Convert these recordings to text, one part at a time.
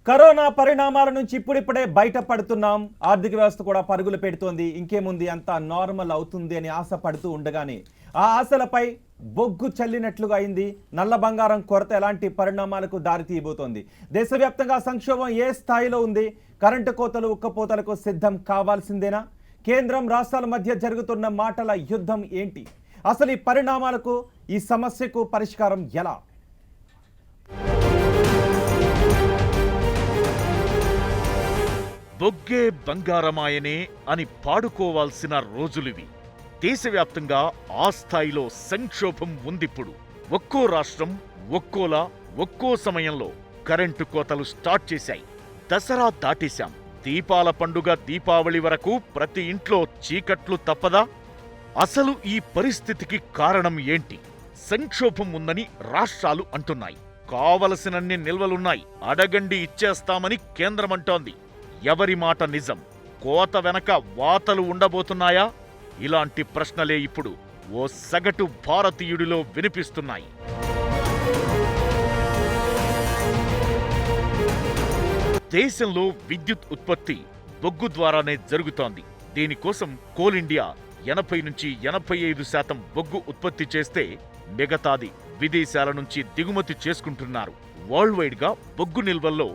Corona పరిణామాల నుంచి ఇప్పుడిప్పుడే బయటపడుతున్నాం. ఆర్థిక వ్యవస్థ కూడా పరుగులు పెడుతోంది. ఇంకేముంది, అంతా నార్మల్ అవుతుంది అని ఆశ పడుతూ ఉండగానే ఆ ఆశలపై బొగ్గు చల్లినట్లుగా అయింది. నల్ల బంగారం కొరత ఎలాంటి పరిణామాలకు దారి తీయబోతోంది? దేశవ్యాప్తంగా సంక్షోభం ఏ స్థాయిలో ఉంది? కరెంటు కోతలు, ఉక్కపోతలకు సిద్ధం కావాల్సిందేనా? కేంద్రం రాష్ట్రాల మధ్య జరుగుతున్న మాటల యుద్ధం ఏంటి? అసలు ఈ పరిణామాలకు, ఈ సమస్యకు పరిష్కారం ఎలా? బొగ్గే బంగారమాయనే అని పాడుకోవాల్సిన రోజులివి. దేశవ్యాప్తంగా ఆ స్థాయిలో సంక్షోభం ఉందిప్పుడు. ఒక్కో రాష్ట్రం ఒక్కోలా ఒక్కో సమయంలో కరెంటు కోతలు స్టార్ట్ చేశాయి. దసరా దాటేశాం. దీపాల పండుగ దీపావళి వరకు ప్రతి ఇంట్లో చీకట్లు తప్పదా? అసలు ఈ పరిస్థితికి కారణం ఏంటి? సంక్షోభం ఉందని రాష్ట్రాలు అంటున్నాయి. కావలసినన్ని నిల్వలున్నాయి, అడగండి ఇచ్చేస్తామని కేంద్రమంటోంది. ఎవరి మాట నిజం? కోత వెనక వాతలు ఉండబోతున్నాయా? ఇలాంటి ప్రశ్నలే ఇప్పుడు ఓ సగటు భారతీయుడిలో వినిపిస్తున్నాయి. దేశంలో విద్యుత్ ఉత్పత్తి బొగ్గు ద్వారానే జరుగుతోంది. దీనికోసం కోల్ ఇండియా 80 నుంచి 85% బొగ్గు ఉత్పత్తి చేస్తే మిగతాది విదేశాల నుంచి దిగుమతి చేసుకుంటున్నారు. వరల్డ్ వైడ్ గా బొగ్గు నిల్వల్లో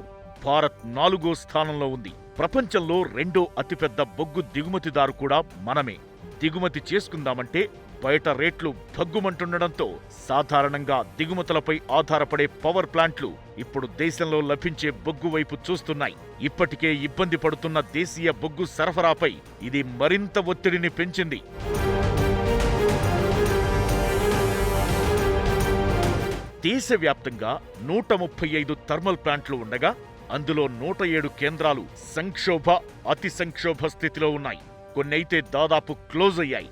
భారత్ 4వ స్థానంలో ఉంది. ప్రపంచంలో 2వ అతిపెద్ద బొగ్గు దిగుమతిదారు కూడా మనమే. దిగుమతి చేసుకుందామంటే బయట రేట్లు భగ్గుమంటుండడంతో సాధారణంగా దిగుమతులపై ఆధారపడే పవర్ ప్లాంట్లు ఇప్పుడు దేశంలో లభించే బొగ్గు వైపు చూస్తున్నాయి. ఇప్పటికే ఇబ్బంది పడుతున్న దేశీయ బొగ్గు సరఫరాపై ఇది మరింత ఒత్తిడిని పెంచింది. దేశవ్యాప్తంగా 135 థర్మల్ ప్లాంట్లు ఉండగా అందులో 107 కేంద్రాలు సంక్షోభ, అతి సంక్షోభ స్థితిలో ఉన్నాయి. కొన్నైతే దాదాపు క్లోజ్ అయ్యాయి.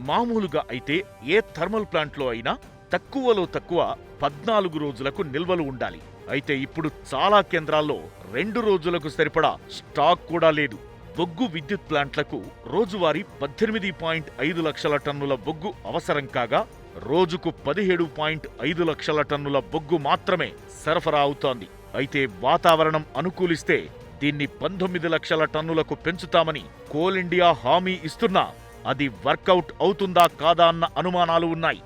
మామూలుగా అయితే ఏ థర్మల్ ప్లాంట్లో అయినా తక్కువలో తక్కువ 14 రోజులకు నిల్వలు ఉండాలి. అయితే ఇప్పుడు చాలా కేంద్రాల్లో 2 రోజులకు సరిపడా స్టాక్ కూడా లేదు. బొగ్గు విద్యుత్ ప్లాంట్లకు రోజువారీ 18.5 లక్షల టన్నుల బొగ్గు అవసరం కాగా రోజుకు 17.5 లక్షల టన్నుల బొగ్గు మాత్రమే సరఫరా అవుతోంది. అయితే వాతావరణం అనుకూలిస్తే దీన్ని 19 లక్షల టన్నులకు పెంచుతామని కోల్ ఇండియా హామీ ఇస్తున్నా అది వర్కౌట్ అవుతుందా కాదా అన్న అనుమానాలు ఉన్నాయి.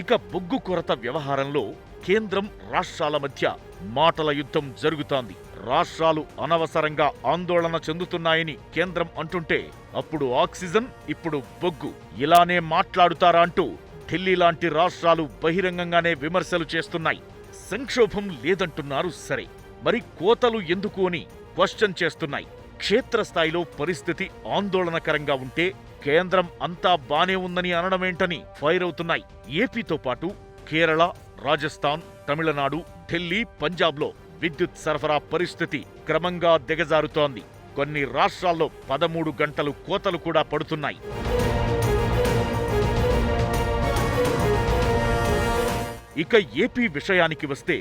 ఇక బొగ్గు కొరత వ్యవహారంలో కేంద్రం రాష్ట్రాల మధ్య మాటల యుద్ధం జరుగుతోంది. రాష్ట్రాలు అనవసరంగా ఆందోళన చెందుతున్నాయని కేంద్రం అంటుంటే అప్పుడు ఆక్సిజన్, ఇప్పుడు బొగ్గు ఇలానే మాట్లాడుతారా అంటూ ఢిల్లీ లాంటి రాష్ట్రాలు బహిరంగంగానే విమర్శలు చేస్తున్నాయి. సంక్షోభం లేదంటున్నారు సరే, మరి కోతలు ఎందుకు అని క్వశ్చన్ చేస్తున్నాయి. క్షేత్రస్థాయిలో పరిస్థితి ఆందోళనకరంగా ఉంటే కేంద్రం అంతా బానే ఉందని అనడమేంటని ఫైర్ అవుతున్నాయి. ఏపీతో పాటు కేరళ, రాజస్థాన్, తమిళనాడు, ఢిల్లీ, పంజాబ్లో విద్యుత్ సరఫరా పరిస్థితి క్రమంగా దిగజారుతోంది. కొన్ని రాష్ట్రాల్లో 13 గంటలు కోతలు కూడా పడుతున్నాయి. ఇక ఏపీ విషయానికి వస్తే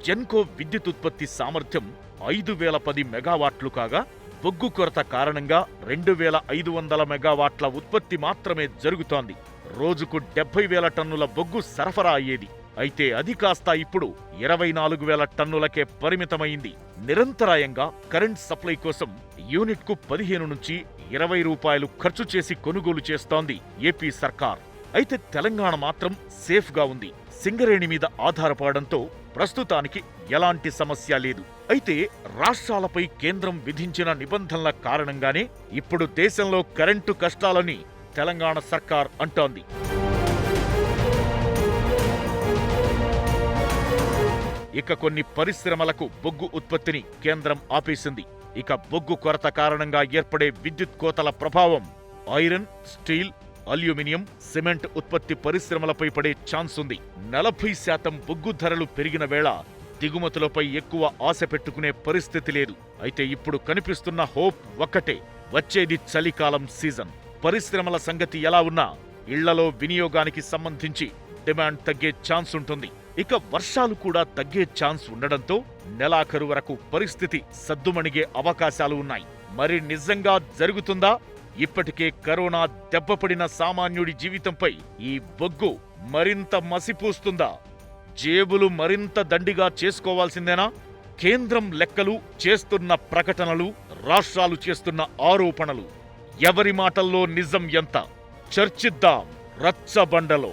జెన్కో విద్యుత్ ఉత్పత్తి సామర్థ్యం 5010 మెగావాట్లు కాగా బొగ్గు కొరత కారణంగా 2500 మెగావాట్ల ఉత్పత్తి మాత్రమే జరుగుతోంది. రోజుకు 70,000 టన్నుల బొగ్గు సరఫరా అయ్యేది. అయితే అది కాస్త ఇప్పుడు 24,000 టన్నులకే పరిమితమైంది. నిరంతరాయంగా కరెంట్ సప్లై కోసం యూనిట్కు 15 నుంచి 20 రూపాయలు ఖర్చు చేసి కొనుగోలు చేస్తోంది ఏపీ సర్కార్. అయితే తెలంగాణ మాత్రం సేఫ్గా ఉంది. సింగరేణి మీద ఆధారపడడంతో ప్రస్తుతానికి ఎలాంటి సమస్య లేదు. అయితే రాష్ట్రాలపై కేంద్రం విధించిన నిబంధనల కారణంగానే ఇప్పుడు దేశంలో కరెంటు కష్టాలని తెలంగాణ సర్కార్ అంటోంది. ఇక కొన్ని పరిశ్రమలకు బొగ్గు ఉత్పత్తిని కేంద్రం ఆపేసింది. ఇక బొగ్గు కొరత కారణంగా ఏర్పడే విద్యుత్ కోతల ప్రభావం ఐరన్, స్టీల్, అల్యూమినియం, సిమెంట్ ఉత్పత్తి పరిశ్రమలపై పడే ఛాన్స్ ఉంది. 40% బొగ్గు ధరలు పెరిగిన వేళ దిగుమతులపై ఎక్కువ ఆశ పెట్టుకునే పరిస్థితి లేదు. అయితే ఇప్పుడు కనిపిస్తున్న హోప్ ఒక్కటే, వచ్చేది చలికాలం సీజన్. పరిశ్రమల సంగతి ఎలా ఉన్నా ఇళ్లలో వినియోగానికి సంబంధించి డిమాండ్ తగ్గే ఛాన్స్ ఉంటుంది. ఇక వర్షాలు కూడా తగ్గే ఛాన్స్ ఉండడంతో నెలాఖరు వరకు పరిస్థితి సద్దుమణిగే అవకాశాలు ఉన్నాయి. మరి నిజంగా జరుగుతుందా? ఇప్పటికే కరోనా దెబ్బపడిన సామాన్యుడి జీవితంపై ఈ బొగ్గు మరింత మసిపూస్తుందా? జేబులు మరింత దండిగా చేసుకోవాల్సిందేనా? కేంద్రం లెక్కలు, చేస్తున్న ప్రకటనలు, రాష్ట్రాలు చేస్తున్న ఆరోపణలు, ఎవరి మాటల్లో నిజం ఎంత? చర్చిద్దాం రచ్చబండలో.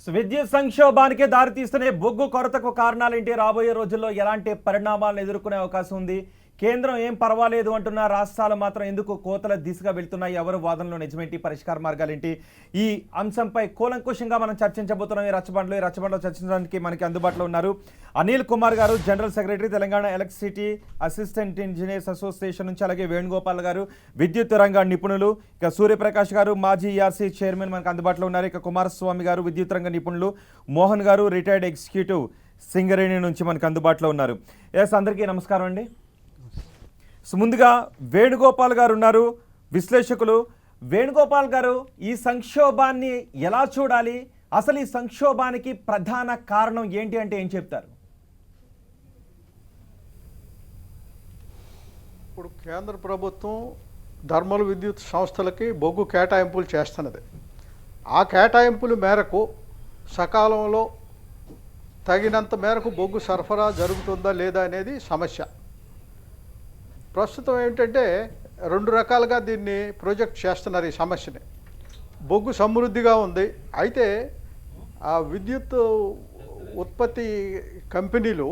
విద్యుత్ సంక్షోభానికి దారితీస్తూనే బొగ్గు కొరతకు కారణాలేంటి? రాబోయే రోజుల్లో ఎలాంటి పరిణామాలను ఎదుర్కొనే అవకాశం ఉంది? కేంద్రం ఏం పర్వాలేదు అంటున్నా, రాష్ట్రాలు మాత్రం ఎందుకు కోతల దిశగా వెళ్తున్నాయి? ఎవరు వాదనలో నిజమేంటి? పరిష్కార మార్గాలేంటి? ఈ అంశంపై కూలంకుషంగా మనం చర్చించబోతున్నాం ఈ రచ్చబండలో చర్చించడానికి మనకి అందుబాటులో ఉన్నారు అనిల్ కుమార్ గారు, general secretary, Telangana electricity assistant engineers association నుంచి. అలాగే వేణుగోపాల్ గారు, విద్యుత్ రంగ నిపుణులు. ఇక సూర్యప్రకాష్ గారు, మాజీ ఈఆర్సీ చైర్మన్ మనకు అందుబాటులో ఉన్నారు. ఇక కుమారస్వామి గారు, విద్యుత్ రంగ నిపుణులు. మోహన్ గారు, రిటైర్డ్ ఎగ్జిక్యూటివ్, సింగరేణి నుంచి మనకు అందుబాటులో ఉన్నారు. ఎస్, అందరికీ నమస్కారం అండి. సో ముందుగా వేణుగోపాల్ గారు ఉన్నారు, విశ్లేషకులు. వేణుగోపాల్ గారు, ఈ సంక్షోభాన్ని ఎలా చూడాలి? అసలు ఈ సంక్షోభానికి ప్రధాన కారణం ఏంటి అంటే ఏం చెప్తారు? ఇప్పుడు కేంద్ర ప్రభుత్వం థర్మల్ విద్యుత్ సంస్థలకి బొగ్గు కేటాయింపులు చేస్తున్నది. ఆ కేటాయింపుల మేరకు సకాలంలో తగినంత మేరకు బొగ్గు సరఫరా జరుగుతుందా లేదా అనేది సమస్య. ప్రస్తుతం ఏంటంటే రెండు రకాలుగా దీన్ని ప్రొజెక్ట్ చేస్తున్నారు ఈ సమస్యని. బొగ్గు సమృద్ధిగా ఉంది, అయితే ఆ విద్యుత్ ఉత్పత్తి కంపెనీలు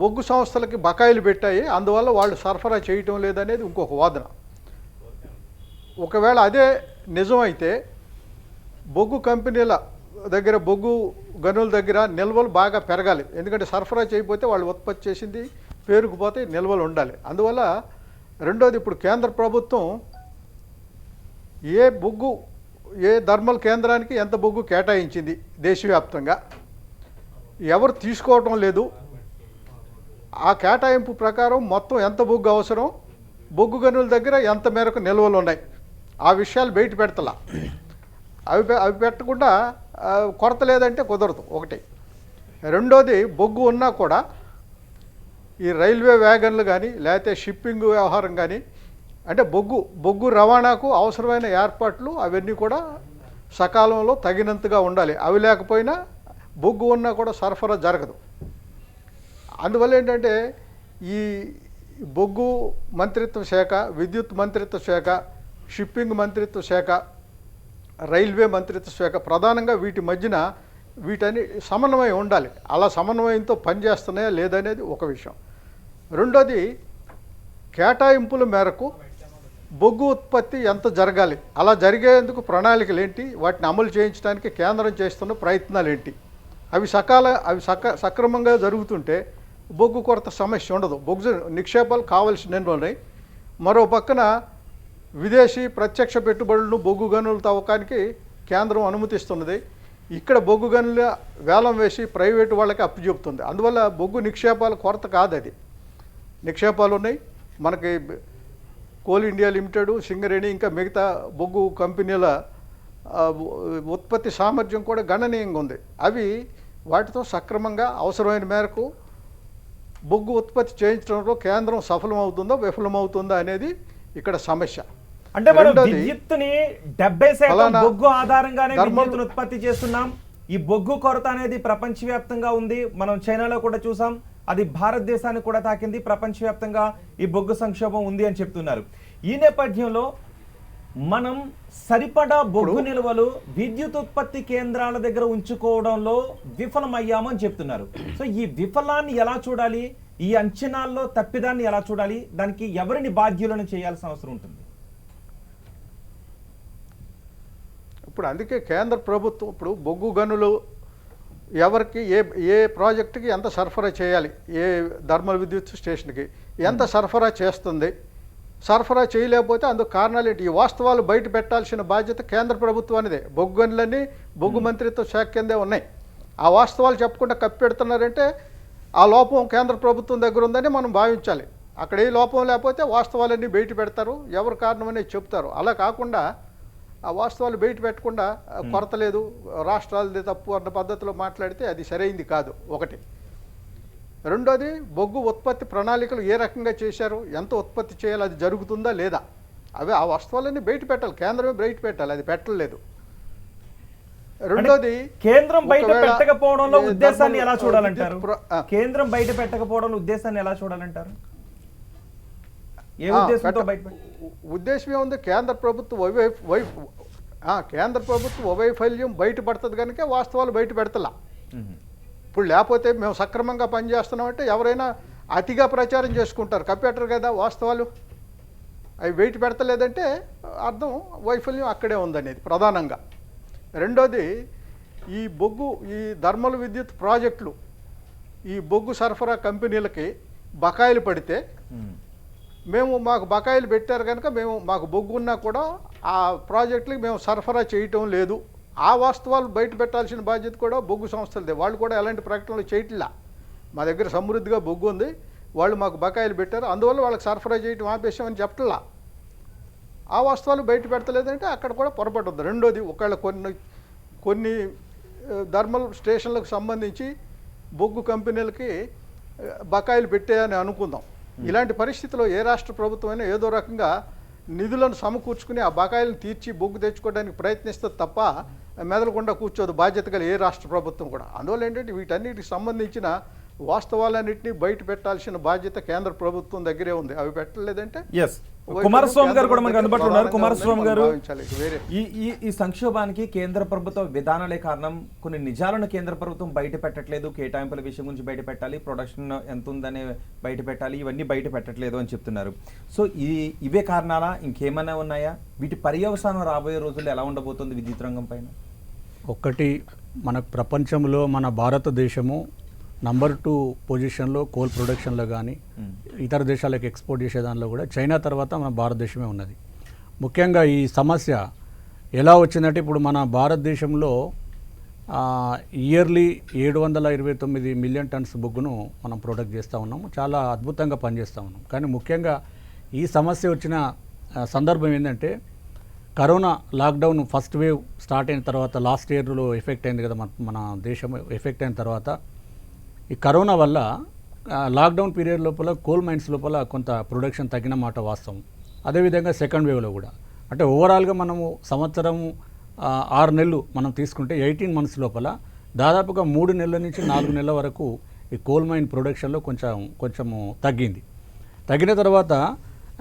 బొగ్గు సంస్థలకి బకాయిలు పెట్టాయి, అందువల్ల వాళ్ళు సరఫరా చేయటం లేదనేది ఇంకొక వాదన. ఒకవేళ అదే నిజమైతే బొగ్గు కంపెనీల దగ్గర, బొగ్గు గనుల దగ్గర నిల్వలు బాగా పెరగాలి. ఎందుకంటే సరఫరా చేయకపోతే వాళ్ళు ఉత్పత్తి చేసింది పేరుకుపోతే నిల్వలు ఉండాలి. అందువల్ల రెండోది, ఇప్పుడు కేంద్ర ప్రభుత్వం ఏ థర్మల్ కేంద్రానికి ఎంత బొగ్గు కేటాయించింది దేశవ్యాప్తంగా, ఎవరు తీసుకోవటం లేదు. ఆ కేటాయింపు ప్రకారం మొత్తం ఎంత బొగ్గు అవసరం, బొగ్గు గనుల దగ్గర ఎంత మేరకు నిల్వలు ఉన్నాయి, ఆ విషయాలు బయట పెడతలా. అవి పెట్టకుండా కొరత లేదంటే కుదరదు ఒకటి. రెండోది, బొగ్గు ఉన్నా కూడా ఈ రైల్వే వ్యాగన్లు కానీ లేకపోతే షిప్పింగ్ వ్యవహారం కానీ, అంటే బొగ్గు రవాణాకు అవసరమైన ఏర్పాట్లు అవన్నీ కూడా సకాలంలో తగినంతగా ఉండాలి. అవి లేకపోయినా బొగ్గు ఉన్నా కూడా సరఫరా జరగదు. అందువల్ల ఏంటంటే ఈ బొగ్గు మంత్రిత్వ శాఖ, విద్యుత్ మంత్రిత్వ శాఖ, షిప్పింగ్ మంత్రిత్వ శాఖ, రైల్వే మంత్రిత్వ శాఖ ప్రధానంగా వీటి మధ్యన వీటన్ని సమన్వయం ఉండాలి. అలా సమన్వయంతో పనిచేస్తున్నాయా లేదనేది ఒక విషయం. రెండోది, కేటాయింపుల మేరకు బొగ్గు ఉత్పత్తి ఎంత జరగాలి, అలా జరిగేందుకు ప్రణాళికలు ఏంటి, వాటిని అమలు చేయించడానికి కేంద్రం చేస్తున్న ప్రయత్నాలు ఏంటి, అవి సక్రమంగా జరుగుతుంటే బొగ్గు కొరత సమస్య ఉండదు. బొగ్గు నిక్షేపాలు కావలసిన ఉన్నాయి. మరో పక్కన విదేశీ ప్రత్యక్ష పెట్టుబడులను బొగ్గు గనుల తవ్వకానికి కేంద్రం అనుమతిస్తున్నది. ఇక్కడ బొగ్గు గనుల వేలం వేసి ప్రైవేటు వాళ్ళకి అప్పు చెబుతుంది. అందువల్ల బొగ్గు నిక్షేపాల కొరత కాదు, అది నిక్షేపాలు ఉన్నాయి. మనకి కోల్ ఇండియా లిమిటెడ్, సింగరేణి, ఇంకా మిగతా బొగ్గు కంపెనీల ఉత్పత్తి సామర్థ్యం కూడా గణనీయంగా ఉంది. అవి వాటితో సక్రమంగా అవసరమైన మేరకు బొగ్గు ఉత్పత్తి చేయించడంలో కేంద్రం సఫలమవుతుందో విఫలమవుతుందో అనేది ఇక్కడ సమస్య. అంటే మనం విద్యుత్తుని 70% బొగ్గు ఆధారంగానే విద్యుత్తును ఉత్పత్తి చేస్తున్నాం. ఈ బొగ్గు కొరత అనేది ప్రపంచవ్యాప్తంగా ఉంది. మనం చైనాలో కూడా చూసాం, అది భారతదేశాన్ని కూడా తాకింది. ప్రపంచవ్యాప్తంగా ఈ బొగ్గు సంక్షోభం ఉంది అని చెప్తున్నారు. ఈ నేపథ్యంలో మనం సరిపడా బొగ్గు నిల్వలు విద్యుత్ ఉత్పత్తి కేంద్రాల దగ్గర ఉంచుకోవడంలో విఫలమయ్యామని చెప్తున్నారు. సో ఈ విఫలాన్ని ఎలా చూడాలి? ఈ అంచనాల్లో తప్పిదాన్ని ఎలా చూడాలి? దానికి ఎవరిని బాధ్యులను చేయాల్సిన అవసరం ఉంటుంది? ఇప్పుడు అందుకే కేంద్ర ప్రభుత్వం ఇప్పుడు బొగ్గు గనులు ఎవరికి ఏ ప్రాజెక్టుకి ఎంత సరఫరా చేయాలి, ఏ థర్మల్ విద్యుత్ స్టేషన్కి ఎంత సరఫరా చేస్తుంది, సరఫరా చేయలేకపోతే అందుకు కారణాలు ఏంటి, ఈ వాస్తవాలు బయట పెట్టాల్సిన బాధ్యత కేంద్ర ప్రభుత్వానిదే. బొగ్గు గనులన్నీ బొగ్గు మంత్రిత్వ శాఖ కిందే ఉన్నాయి. ఆ వాస్తవాలు చెప్పకుండా కప్పెడుతున్నారంటే ఆ లోపం కేంద్ర ప్రభుత్వం దగ్గర ఉందని మనం భావించాలి. అక్కడ ఏ లోపం లేకపోతే వాస్తవాలన్నీ బయట పెడతారు, ఎవరు కారణమనేది చెప్తారు. అలా కాకుండా ఆ వాస్తవాలు బయట పెట్టకుండా కొరత లేదు, రాష్ట్రాలది తప్పు అన్న పద్ధతిలో మాట్లాడితే అది సరైంది కాదు ఒకటి. రెండోది, బొగ్గు ఉత్పత్తి ప్రణాళికలు ఏ రకంగా చేశారు, ఎంత ఉత్పత్తి చేయాలి, అది జరుగుతుందా లేదా, అవి ఆ వస్తువులన్నీ బయట పెట్టాలి, కేంద్రమే బయట పెట్టాలి, అది పెట్టలేదు. రెండోది కేంద్రం బయట ఒకవేళ పెట్టకపోవడంలో ఈ ఉద్దేశాన్ని ఎలా థర్మల్ చూడాలంటారు? విద్యుత్ కేంద్రం బయట పెట్టకపోవడంలో ఉద్దేశాన్ని ఎలా చూడాలంటారు? ఏ ఉద్దేశంతో బయట ఉద్దేశం ఏముంది? కేంద్ర ప్రభుత్వ కేంద్ర ప్రభుత్వ వైఫల్యం బయటపడుతుంది కనుక వాస్తవాలు బయట పెడతలా. ఇప్పుడు లేకపోతే మేము సక్రమంగా పనిచేస్తున్నామంటే ఎవరైనా అతిగా ప్రచారం చేసుకుంటారు, కప్పెట్టరు కదా వాస్తవాలు. అవి బయట పెడతలేదంటే అర్థం వైఫల్యం అక్కడే ఉందనేది ప్రధానంగా. రెండోది ఈ థర్మల్ విద్యుత్ ప్రాజెక్టులు, ఈ బొగ్గు సరఫరా కంపెనీలకి బకాయిలు పడితే మాకు బకాయిలు పెట్టారు కనుక మాకు బొగ్గు ఉన్నా కూడా ఆ ప్రాజెక్టులకి మేము సరఫరా చేయటం లేదు. ఆ వాస్తవాలు బయట పెట్టాల్సిన బాధ్యత కూడా బొగ్గు సంస్థలదే. వాళ్ళు కూడా ఎలాంటి ప్రకటనలు చేయట్లా. మా దగ్గర సమృద్ధిగా బొగ్గు ఉంది, వాళ్ళు మాకు బకాయిలు పెట్టారు, అందువల్ల వాళ్ళకి సరఫరా చేయటం ఆపేసామని చెప్పట్లా. ఆ వాస్తవాలు బయట పెడతలేదంటే అక్కడ కూడా పొరపాటు ఉంది. రెండోది ఒకవేళ కొన్ని థర్మల్ స్టేషన్లకు సంబంధించి బొగ్గు కంపెనీలకి బకాయిలు పెట్టాయని అనుకుందాం. ఇలాంటి పరిస్థితిలో ఏ రాష్ట్ర ప్రభుత్వమైనా ఏదో రకంగా నిధులను సమకూర్చుకుని ఆ బకాయిలను తీర్చి బొగ్గు తెచ్చుకోవడానికి ప్రయత్నిస్తుంది తప్ప మెదలకుండా కూర్చోదు బాధ్యత గల ఏ రాష్ట్ర ప్రభుత్వం కూడా. అందువల్ల ఏంటంటే వీటన్నిటికి సంబంధించిన వాస్తవాలన్నింటినీ బయట పెట్టాల్సిన బాధ్యత కేంద్ర ప్రభుత్వం దగ్గరే ఉంది. అవి పెట్టలేదంటే కుమారస్వామి గారు కూడా మనకు అందుబాటులో ఉన్నారు. కుమారస్వామి గారు, ఈ సంక్షోభానికి కేంద్ర ప్రభుత్వ విధానాలే కారణం. కొన్ని నిజాలను కేంద్ర ప్రభుత్వం బయట పెట్టట్లేదు. కేటాయింపుల విషయం గురించి బయట పెట్టాలి, ప్రొడక్షన్ ఎంత ఉందనే బయట పెట్టాలి, ఇవన్నీ బయట పెట్టట్లేదు అని చెప్తున్నారు. సో ఇవే కారణాలా, ఇంకేమైనా ఉన్నాయా? వీటి పర్యవసానం రాబోయే రోజుల్లో ఎలా ఉండబోతుంది విద్యుత్ రంగం పైన? ఒకటి, మన ప్రపంచంలో మన భారతదేశము నంబర్ 2 పొజిషన్లో కోల్ ప్రొడక్షన్లో కానీ ఇతర దేశాలకు ఎక్స్పోర్ట్ చేసే దానిలో కూడా చైనా తర్వాత మన భారతదేశమే ఉన్నది. ముఖ్యంగా ఈ సమస్య ఎలా వచ్చిందంటే, ఇప్పుడు మన భారతదేశంలో ఇయర్లీ 729 మిలియన్ టన్స్ బొగ్గును మనం ప్రొడక్ట్ చేస్తూ ఉన్నాము. చాలా అద్భుతంగా పనిచేస్తూ ఉన్నాం. కానీ ముఖ్యంగా ఈ సమస్య వచ్చిన సందర్భం ఏంటంటే, corona lockdown first wave start అయిన తర్వాత లాస్ట్ ఇయర్లో ఎఫెక్ట్ అయింది కదా మన దేశం. ఎఫెక్ట్ అయిన తర్వాత ఈ కరోనా వల్ల లాక్డౌన్ పీరియడ్ లోపల కోల్ మైన్స్ లోపల కొంత ప్రొడక్షన్ తగ్గిన మాట వాస్తవం. అదేవిధంగా సెకండ్ వేవ్లో కూడా, అంటే ఓవరాల్గా మనము సంవత్సరం 6 నెలలు మనం తీసుకుంటే 18 మంత్స్ లోపల దాదాపుగా 3 నెలల నుంచి 4 నెలల వరకు ఈ కోల్ మైన్ ప్రొడక్షన్లో కొంచెము తగ్గిన తర్వాత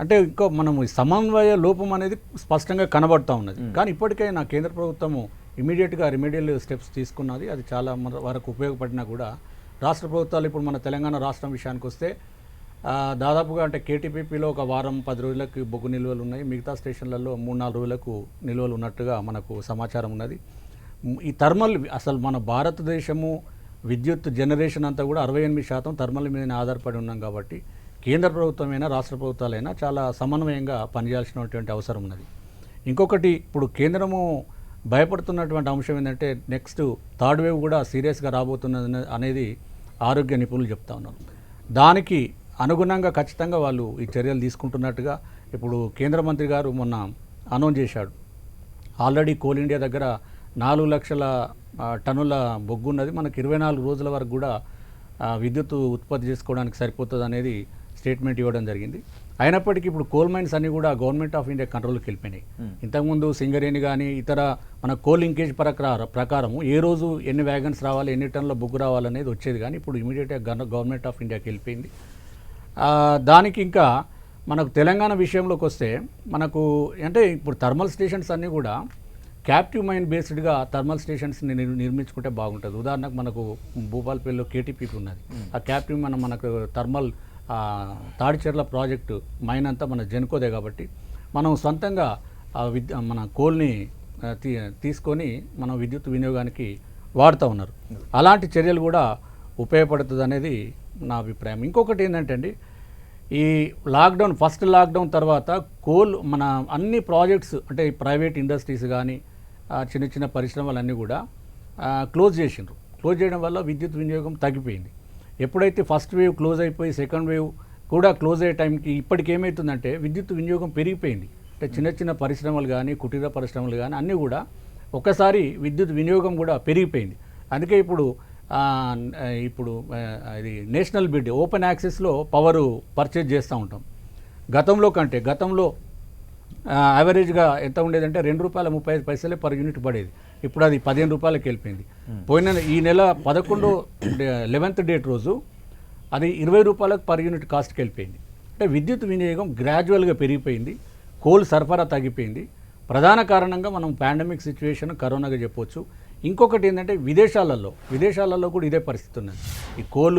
అంటే ఇంకో మనము సమన్వయ లోపం అనేది స్పష్టంగా కనబడుతూ ఉన్నది. కానీ ఇప్పటికైనా కేంద్ర ప్రభుత్వము ఇమీడియట్గా రెమెడియల్ స్టెప్స్ తీసుకున్నది. అది చాలా వరకు ఉపయోగపడినా కూడా రాష్ట్ర ప్రభుత్వాలు, ఇప్పుడు మన తెలంగాణ రాష్ట్రం విషయానికి వస్తే దాదాపుగా అంటే కేటీపీపీలో ఒక వారం 10 రోజులకు బొగ్గు నిల్వలు ఉన్నాయి. మిగతా స్టేషన్లలో 3-4 రోజులకు నిల్వలు ఉన్నట్టుగా మనకు సమాచారం ఉన్నది. ఈ థర్మల్ అసలు మన భారతదేశము విద్యుత్ జనరేషన్ అంతా కూడా 68% థర్మల్ మీదనే ఆధారపడి ఉన్నాం. కాబట్టి కేంద్ర ప్రభుత్వమైనా రాష్ట్ర ప్రభుత్వాలైనా చాలా సమన్వయంగా పనిచేయాల్సినటువంటి అవసరం ఉన్నది. ఇంకొకటి, ఇప్పుడు కేంద్రము భయపడుతున్నటువంటి అంశం ఏంటంటే, నెక్స్ట్ థర్డ్ వేవ్ కూడా సీరియస్గా రాబోతున్నది అనేది ఆరోగ్య నిపుణులు చెప్తా ఉన్నారు. దానికి అనుగుణంగా ఖచ్చితంగా వాళ్ళు ఈ చర్యలు తీసుకుంటున్నట్టుగా ఇప్పుడు కేంద్ర మంత్రి గారు మొన్న అనౌన్స్ చేశాడు. ఆల్రెడీ కోల్ ఇండియా దగ్గర 4 లక్షల టన్నుల బొగ్గు ఉన్నది. మనకు 24 రోజుల వరకు కూడా విద్యుత్ ఉత్పత్తి చేసుకోవడానికి సరిపోతుంది అనేది స్టేట్మెంట్ ఇవ్వడం జరిగింది. అయినప్పటికీ ఇప్పుడు కోల్ మైన్స్ అన్నీ కూడా గవర్నమెంట్ ఆఫ్ ఇండియా కంట్రోల్కి వెళ్ళిపోయినాయి. ఇంతకుముందు సింగరేణి కానీ ఇతర మన కోల్ లింకేజ్ ప్రకారం ఏ రోజు ఎన్ని వ్యాగన్స్ రావాలి, ఎన్ని టన్నుల బొగ్గు రావాలనేది వచ్చేది. కానీ ఇప్పుడు ఇమీడియట్గా గవర్నమెంట్ ఆఫ్ ఇండియాకి వెళ్ళిపోయింది. దానికి ఇంకా మనకు తెలంగాణ విషయంలోకి వస్తే, మనకు అంటే ఇప్పుడు థర్మల్ స్టేషన్స్ అన్నీ కూడా క్యాప్టివ్ మైన్ బేస్డ్గా థర్మల్ స్టేషన్స్ని నిర్మించుకుంటే బాగుంటుంది. ఉదాహరణకు మనకు భూపాలపల్లిలో కేటీపీపీ ఉన్నది. ఆ క్యాప్టివ్ మనకు థర్మల్ తాడిచెర్ల ప్రాజెక్టు మైన్ అంతా మన జెన్కోదే. కాబట్టి మనం సొంతంగా మన కోల్ని తీసుకొని మనం విద్యుత్ వినియోగానికి వాడుతూ ఉన్నారు. అలాంటి చర్యలు కూడా ఉపయోగపడుతుంది అనేది నా అభిప్రాయం. ఇంకొకటి ఏంటంటే అండి, ఈ లాక్డౌన్ ఫస్ట్ లాక్డౌన్ తర్వాత కోల్ మన అన్ని ప్రాజెక్ట్స్ అంటే ప్రైవేట్ ఇండస్ట్రీస్ కానీ చిన్న చిన్న పరిశ్రమలన్నీ కూడా క్లోజ్ చేసిండ్రు. క్లోజ్ చేయడం వల్ల విద్యుత్ వినియోగం తగ్గిపోయింది. ఎప్పుడైతే ఫస్ట్ వేవ్ క్లోజ్ అయిపోయి సెకండ్ వేవ్ కూడా క్లోజ్ అయ్యే టైంకి ఇప్పటికి ఏమవుతుందంటే విద్యుత్ వినియోగం పెరిగిపోయింది. అంటే చిన్న చిన్న పరిశ్రమలు కానీ కుటీర పరిశ్రమలు కానీ అన్నీ కూడా ఒకసారి విద్యుత్ వినియోగం కూడా పెరిగిపోయింది. అందుకే ఇప్పుడు ఇది నేషనల్ బిడ్ ఓపెన్ యాక్సెస్లో పవరు పర్చేజ్ చేస్తూ ఉంటాం. గతంలో యావరేజ్గా ఎంత ఉండేదంటే ₹2.35 పర్ యూనిట్ పడేది. ఇప్పుడు అది ₹15 వెళ్ళిపోయింది. పోయిన ఈ నెల 11th డేట్ రోజు అది ₹20 పర్ యూనిట్ కాస్ట్కి వెళ్ళిపోయింది. అంటే విద్యుత్ వినియోగం గ్రాడ్యువల్గా పెరిగిపోయింది. కోల్ సరఫరా తగ్గిపోయింది. ప్రధాన కారణంగా మనం పాండమిక్ సిచ్యువేషన్ కరోనాగా చెప్పొచ్చు. ఇంకొకటి ఏంటంటే విదేశాలలో కూడా ఇదే పరిస్థితి ఉన్నది. ఈ కోల్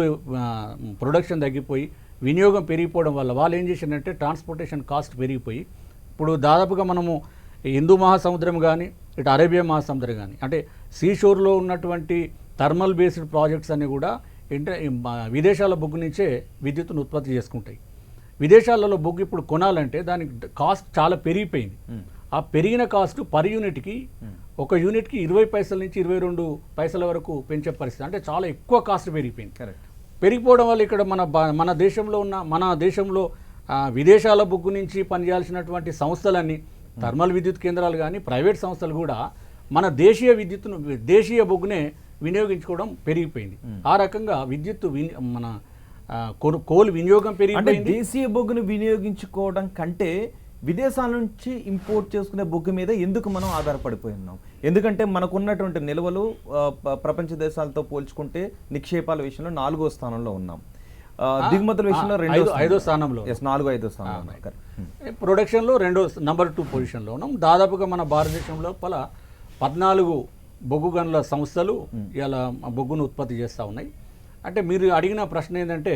ప్రొడక్షన్ తగ్గిపోయి వినియోగం పెరిగిపోవడం వల్ల వాళ్ళు ఏం చేశారంటే ట్రాన్స్పోర్టేషన్ కాస్ట్ పెరిగిపోయి ఇప్పుడు దాదాపుగా మనము హిందూ మహాసముద్రం కానీ ఇటు అరేబియా మహాసముద్రం కానీ అంటే సీషోర్లో ఉన్నటువంటి థర్మల్ బేస్డ్ ప్రాజెక్ట్స్ అన్నీ కూడా విదేశాల బొగ్గు నుంచే విద్యుత్తును ఉత్పత్తి చేసుకుంటాయి. విదేశాలలో బొగ్గు ఇప్పుడు కొనాలంటే దానికి కాస్ట్ చాలా పెరిగిపోయింది. ఆ పెరిగిన కాస్ట్ పర్ యూనిట్కి ఒక యూనిట్కి 20 పైసల నుంచి 22 పైసల వరకు పెంచే పరిస్థితి. అంటే చాలా ఎక్కువ కాస్ట్ పెరిగిపోయింది. పెరిగిపోవడం వల్ల ఇక్కడ మన దేశంలో విదేశాల బొగ్గు నుంచి పనిచేయాల్సినటువంటి సంస్థలన్నీ థర్మల్ విద్యుత్ కేంద్రాలు కానీ ప్రైవేట్ సంస్థలు కూడా మన దేశీయ బొగ్గునే వినియోగించుకోవడం పెరిగిపోయింది. ఆ రకంగా విద్యుత్ మన కోల్ వినియోగం పెరిగిపోయింది. దేశీయ బొగ్గును వినియోగించుకోవడం కంటే విదేశాల నుంచి ఇంపోర్ట్ చేసుకునే బొగ్గు మీద ఎందుకు మనం ఆధారపడిపోయి ఉన్నాం? ఎందుకంటే మనకున్నటువంటి నిల్వలు ప్రపంచ దేశాలతో పోల్చుకుంటే నిక్షేపాల విషయంలో 4వ స్థానంలో ఉన్నాం. దిగుమతుల విషయంలో 5వ స్థానంలో, 4-5వ స్థానంలో, ప్రొడక్షన్లో నంబర్ 2 పొజిషన్లో ఉన్నాం. దాదాపుగా మన భారతదేశం లోపల 14 బొగ్గు గనుల సంస్థలు ఇలా బొగ్గును ఉత్పత్తి చేస్తూ ఉన్నాయి. అంటే మీరు అడిగిన ప్రశ్న ఏంటంటే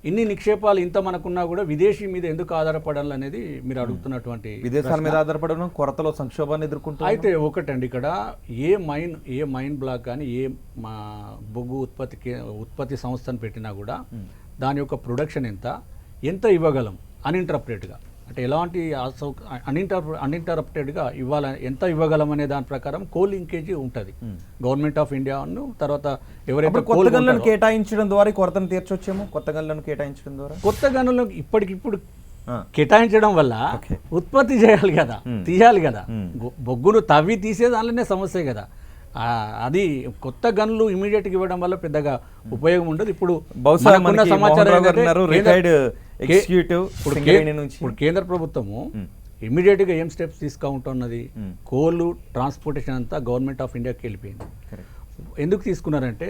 ఇన్ని నిక్షేపాలు ఇంత మనకున్నా కూడా విదేశీ మీద ఎందుకు ఆధారపడాలనేది మీరు అడుగుతున్నటువంటి విదేశాల మీద ఆధారపడడం కొరతలో సంక్షోభాన్ని ఎదుర్కొంటాం. అయితే ఒకటండి, ఇక్కడ ఏ మైన్ బ్లాక్ కానీ ఏ బొగ్గు ఉత్పత్తి సంస్థను పెట్టినా కూడా దాని యొక్క ప్రొడక్షన్ ఎంత ఇవ్వగలం అన్ఇంటరప్టెడ్గా, అంటే ఎలాంటి అన్ఇంటరప్టెడ్గా ఎంత ఇవ్వగలం అనే దాని ప్రకారం కోల్ లింకేజీ ఉంటుంది. గవర్నమెంట్ ఆఫ్ ఇండియా తర్వాత ఎవరైతే కొత్త గనులను కేటాయించడం ద్వారా కొరతను తీర్చొచ్చేమో. కొత్త గనులను కేటాయించడం ద్వారా కొత్త గనులను ఇప్పటికిప్పుడు కేటాయించడం వల్ల ఉత్పత్తి చేయాలి కదా, తీయాలి కదా. బొగ్గును తవ్వి తీసే దానిలోనే సమస్య కదా. అది కొత్త గన్లు ఇమీడియట్గా ఇవ్వడం వల్ల పెద్దగా ఉపయోగం ఉండదు. ఇప్పుడు ఇప్పుడు కేంద్ర ప్రభుత్వము ఇమీడియట్గా ఏం స్టెప్స్ తీసుకుంటున్నది, కోల్ ట్రాన్స్పోర్టేషన్ అంతా గవర్నమెంట్ ఆఫ్ ఇండియాకి వెళ్ళిపోయింది. ఎందుకు తీసుకున్నారంటే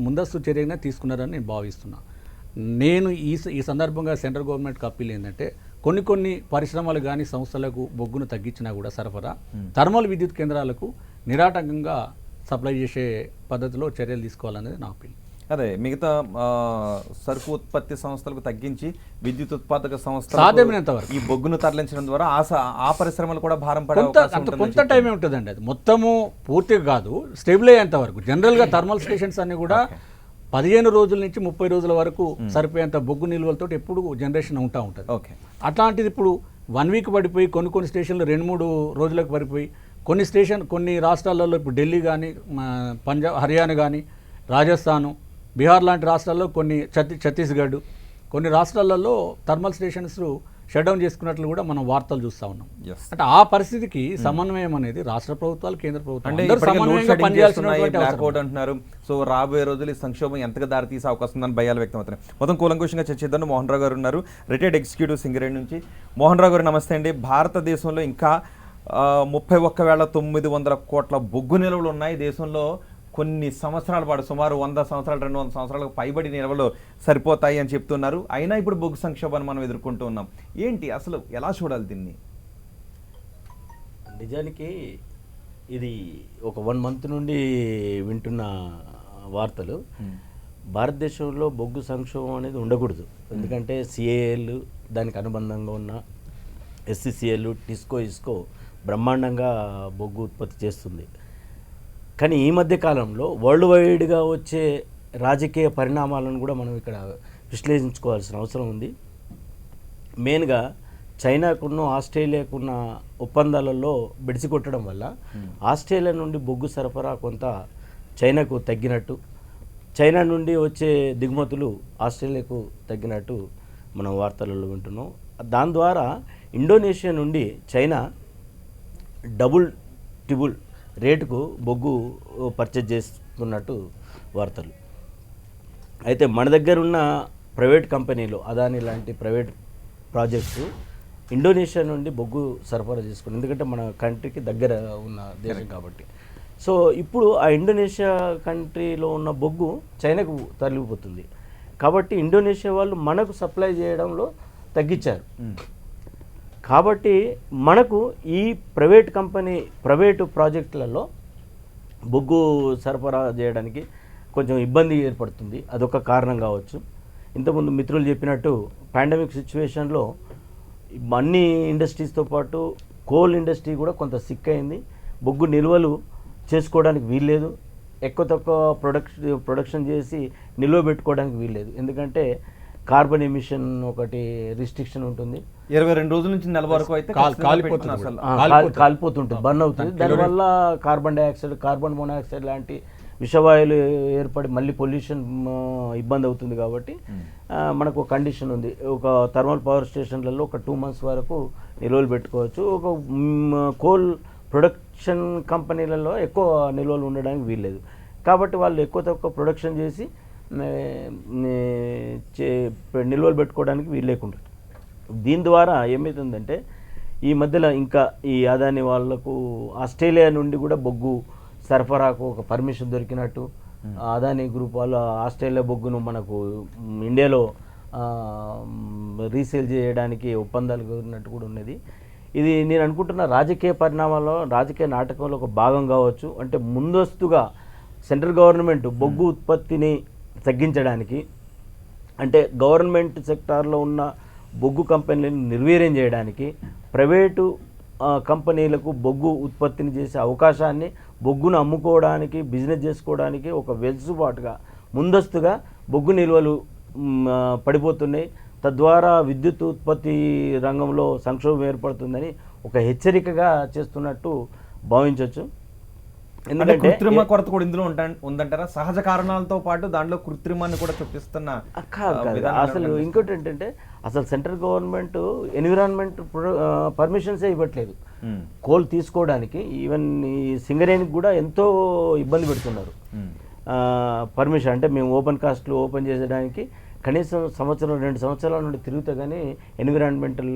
ముందస్తు చర్యగా తీసుకున్నారని నేను భావిస్తున్నా. నేను ఈ సందర్భంగా సెంట్రల్ గవర్నమెంట్కి అప్పీల్ ఏంటంటే కొన్ని పరిశ్రమలు కానీ సంస్థలకు బొగ్గును తగ్గించినా కూడా సరఫరా థర్మల్ విద్యుత్ కేంద్రాలకు నిరాటంకంగా సప్లై చేసే పద్ధతిలో చర్యలు తీసుకోవాలనేది నా అప్పీల్. అదే మిగతా సరుకు ఉత్పత్తి సంస్థలకు తగ్గించి విద్యుత్ ఉత్పాదక సంస్థలు సాధ్యమైనంత వరకు ఈ బొగ్గును తరలించడం ద్వారా ఆ పరిశ్రమలు కూడా భారం కొంత టైమే ఉంటుందండి. అది మొత్తము పూర్తిగా కాదు, స్టేబుల్ అయ్యేంత వరకు. జనరల్గా థర్మల్ స్టేషన్స్ అన్ని కూడా 15 రోజుల నుంచి 30 రోజుల వరకు సరిపోయేంత బొగ్గు నిల్వలతో ఎప్పుడు జనరేషన్ ఉంటుంది. అట్లాంటిది ఇప్పుడు 1 వీక్ పడిపోయి కొన్ని స్టేషన్లు 2-3 రోజులకు పడిపోయి కొన్ని రాష్ట్రాలలో ఇప్పుడు ఢిల్లీ కానీ పంజాబ్ హర్యానా కానీ రాజస్థాను బీహార్ లాంటి రాష్ట్రాల్లో ఛత్తీస్గఢ్ కొన్ని రాష్ట్రాలలో థర్మల్ స్టేషన్స్ షట్ డౌన్ చేసుకున్నట్లు కూడా మనం వార్తలు చూస్తూ ఉన్నాం. అంటే ఆ పరిస్థితికి సమన్వయం అనేది రాష్ట్ర ప్రభుత్వాలు కేంద్ర ప్రభుత్వాలు అంటున్నారు. సో రాబోయే రోజులు ఈ సంక్షోభం ఎంతగా దారితీసే అవకాశం ఉందని భయాలు వ్యక్తం అవుతున్నాయి. మొత్తం కూలంకుషంగా చర్చిద్దాం. మోహన్ రావు గారు ఉన్నారు, రిటైర్డ్ ఎగ్జిక్యూటివ్ సింగరేణి నుంచి. మోహన్ రావు గారు నమస్తే అండి. భారతదేశంలో ఇంకా 31,900 కోట్ల బొగ్గు నిల్వలు ఉన్నాయి. దేశంలో కొన్ని సంవత్సరాల పాటు సుమారు 100 సంవత్సరాలు 200 సంవత్సరాలకు పైబడి నిల్వలు సరిపోతాయి అని చెప్తున్నారు. అయినా ఇప్పుడు బొగ్గు సంక్షోభాన్ని మనం ఎదుర్కొంటూ ఉన్నాం. ఏంటి అసలు ఎలా చూడాలి దీన్ని? నిజానికి ఇది ఒక 1 మంత్ నుండి వింటున్న వార్తలు. భారతదేశంలో బొగ్గు సంక్షోభం అనేది ఉండకూడదు. ఎందుకంటే సిఏఎల్ దానికి అనుబంధంగా ఉన్న ఎస్సీసీఎల్ ఇస్కో బ్రహ్మాండంగా బొగ్గు ఉత్పత్తి చేస్తుంది. కానీ ఈ మధ్య కాలంలో వరల్డ్ వైడ్గా వచ్చే రాజకీయ పరిణామాలను కూడా మనం ఇక్కడ విశ్లేషించుకోవాల్సిన అవసరం ఉంది. మెయిన్గా చైనాకున్న ఆస్ట్రేలియాకున్న ఒప్పందాలలో బెడిసికొట్టడం వల్ల ఆస్ట్రేలియా నుండి బొగ్గు సరఫరా కొంత చైనాకు తగ్గినట్టు, చైనా నుండి వచ్చే దిగుమతులు ఆస్ట్రేలియాకు తగ్గినట్టు మనం వార్తలలో వింటున్నాం. దాని ద్వారా ఇండోనేషియా నుండి చైనా ట్రిపుల్ రేటుకు బొగ్గు పర్చేజ్ చేస్తున్నట్టు వార్తలు. అయితే మన దగ్గర ఉన్న ప్రైవేట్ కంపెనీలు అదాని లాంటి ప్రైవేట్ ప్రాజెక్ట్స్ ఇండోనేషియా నుండి బొగ్గు సరఫరా చేసుకున్నాం, ఎందుకంటే మన కంట్రీకి దగ్గర ఉన్న దేశం కాబట్టి. సో ఇప్పుడు ఆ ఇండోనేషియా కంట్రీలో ఉన్న బొగ్గు చైనాకు తరలిపోతుంది కాబట్టి ఇండోనేషియా వాళ్ళు మనకు సప్లై చేయడంలో తగ్గించారు. కాబట్టి మనకు ఈ ప్రైవేటు ప్రాజెక్టులలో బొగ్గు సరఫరా చేయడానికి కొంచెం ఇబ్బంది ఏర్పడుతుంది, అదొక కారణం కావచ్చు. ఇంతకుముందు మిత్రులు చెప్పినట్టు పాండమిక్ సిచ్యువేషన్లో అన్ని ఇండస్ట్రీస్తో పాటు కోల్ ఇండస్ట్రీ కూడా కొంత సిక్ అయింది, బొగ్గు నిల్వలు చేసుకోవడానికి వీల్లేదు, ఎక్కువ తక్కువ ప్రొడక్షన్ చేసి నిల్వ పెట్టుకోవడానికి వీల్లేదు, ఎందుకంటే కార్బన్ ఎమిషన్ ఒకటి రిస్ట్రిక్షన్ ఉంటుంది. 22 రోజుల నుంచి నెల వరకు అయితే కాలిపోతుంది అసలు కాలిపోతుంటుంది, బర్న్ అవుతుంది. దానివల్ల కార్బన్ డైఆక్సైడ్, కార్బన్ మోనాక్సైడ్ లాంటి విషవాయువులు ఏర్పడి మళ్ళీ పొల్యూషన్ ఇబ్బంది అవుతుంది. కాబట్టి మనకు ఒక కండిషన్ ఉంది, ఒక థర్మల్ పవర్ స్టేషన్లలో ఒక 2 months వరకు నిల్వలు పెట్టుకోవచ్చు. ఒక కోల్ ప్రొడక్షన్ కంపెనీలలో ఎక్కువ నిల్వలు ఉండడానికి వీల్లేదు. కాబట్టి వాళ్ళు ఎక్కువ తక్కువ ప్రొడక్షన్ చేసి నిల్వలు పెట్టుకోవడానికి వీలు లేకుండా. దీని ద్వారా ఏమవుతుందంటే ఈ మధ్యలో ఇంకా ఈ అదాని వాళ్లకు ఆస్ట్రేలియా నుండి కూడా బొగ్గు సరఫరాకు ఒక పర్మిషన్ దొరికినట్టు, అదాని గ్రూప్ వాళ్ళు ఆస్ట్రేలియా బొగ్గును మనకు ఇండియాలో రీసేల్ చేయడానికి ఒప్పందాలు కుదిరినట్టు కూడా ఉన్నది. ఇది నేను అనుకుంటున్న రాజకీయ పరిణామాల్లో, రాజకీయ నాటకంలో ఒక భాగం కావచ్చు. అంటే ముందస్తుగా సెంట్రల్ గవర్నమెంట్ బొగ్గు ఉత్పత్తిని తగ్గించడానికి, అంటే గవర్నమెంట్ సెక్టార్లో ఉన్న బొగ్గు కంపెనీలను నిర్వీర్యం చేయడానికి, ప్రైవేటు కంపెనీలకు బొగ్గు ఉత్పత్తిని చేసే అవకాశాన్ని, బొగ్గును అమ్ముకోవడానికి, బిజినెస్ చేసుకోవడానికి ఒక వెసులుబాటుగా ముందస్తుగా బొగ్గు నిల్వలు పడిపోతున్నాయి. తద్వారా విద్యుత్ ఉత్పత్తి రంగంలో సంక్షోభం ఏర్పడుతుందని ఒక హెచ్చరికగా చేస్తున్నట్టు భావించవచ్చు. ఎందుకంటే కృత్రిమ కొరత కూడా ఇందులో ఉందంటారా? సహజ కారణాలతో పాటు దాంట్లో కృత్రిమాన్ని కూడా చూపిస్తున్న అసలు ఇంకోటి ఏంటంటే అసలు సెంట్రల్ గవర్నమెంట్ ఎన్విరాన్మెంట్ పర్మిషన్సే ఇవ్వట్లేదు కోల్ తీసుకోవడానికి. ఈవెన్ ఈ సింగరేణికి కూడా ఎంతో ఇబ్బంది పెడుతున్నారు పర్మిషన్. అంటే మేము ఓపెన్ కాస్ట్లు ఓపెన్ చేసేయడానికి కనీసం 1-2 సంవత్సరాల నుండి తిరుగుతా కానీ ఎన్విరాన్మెంటల్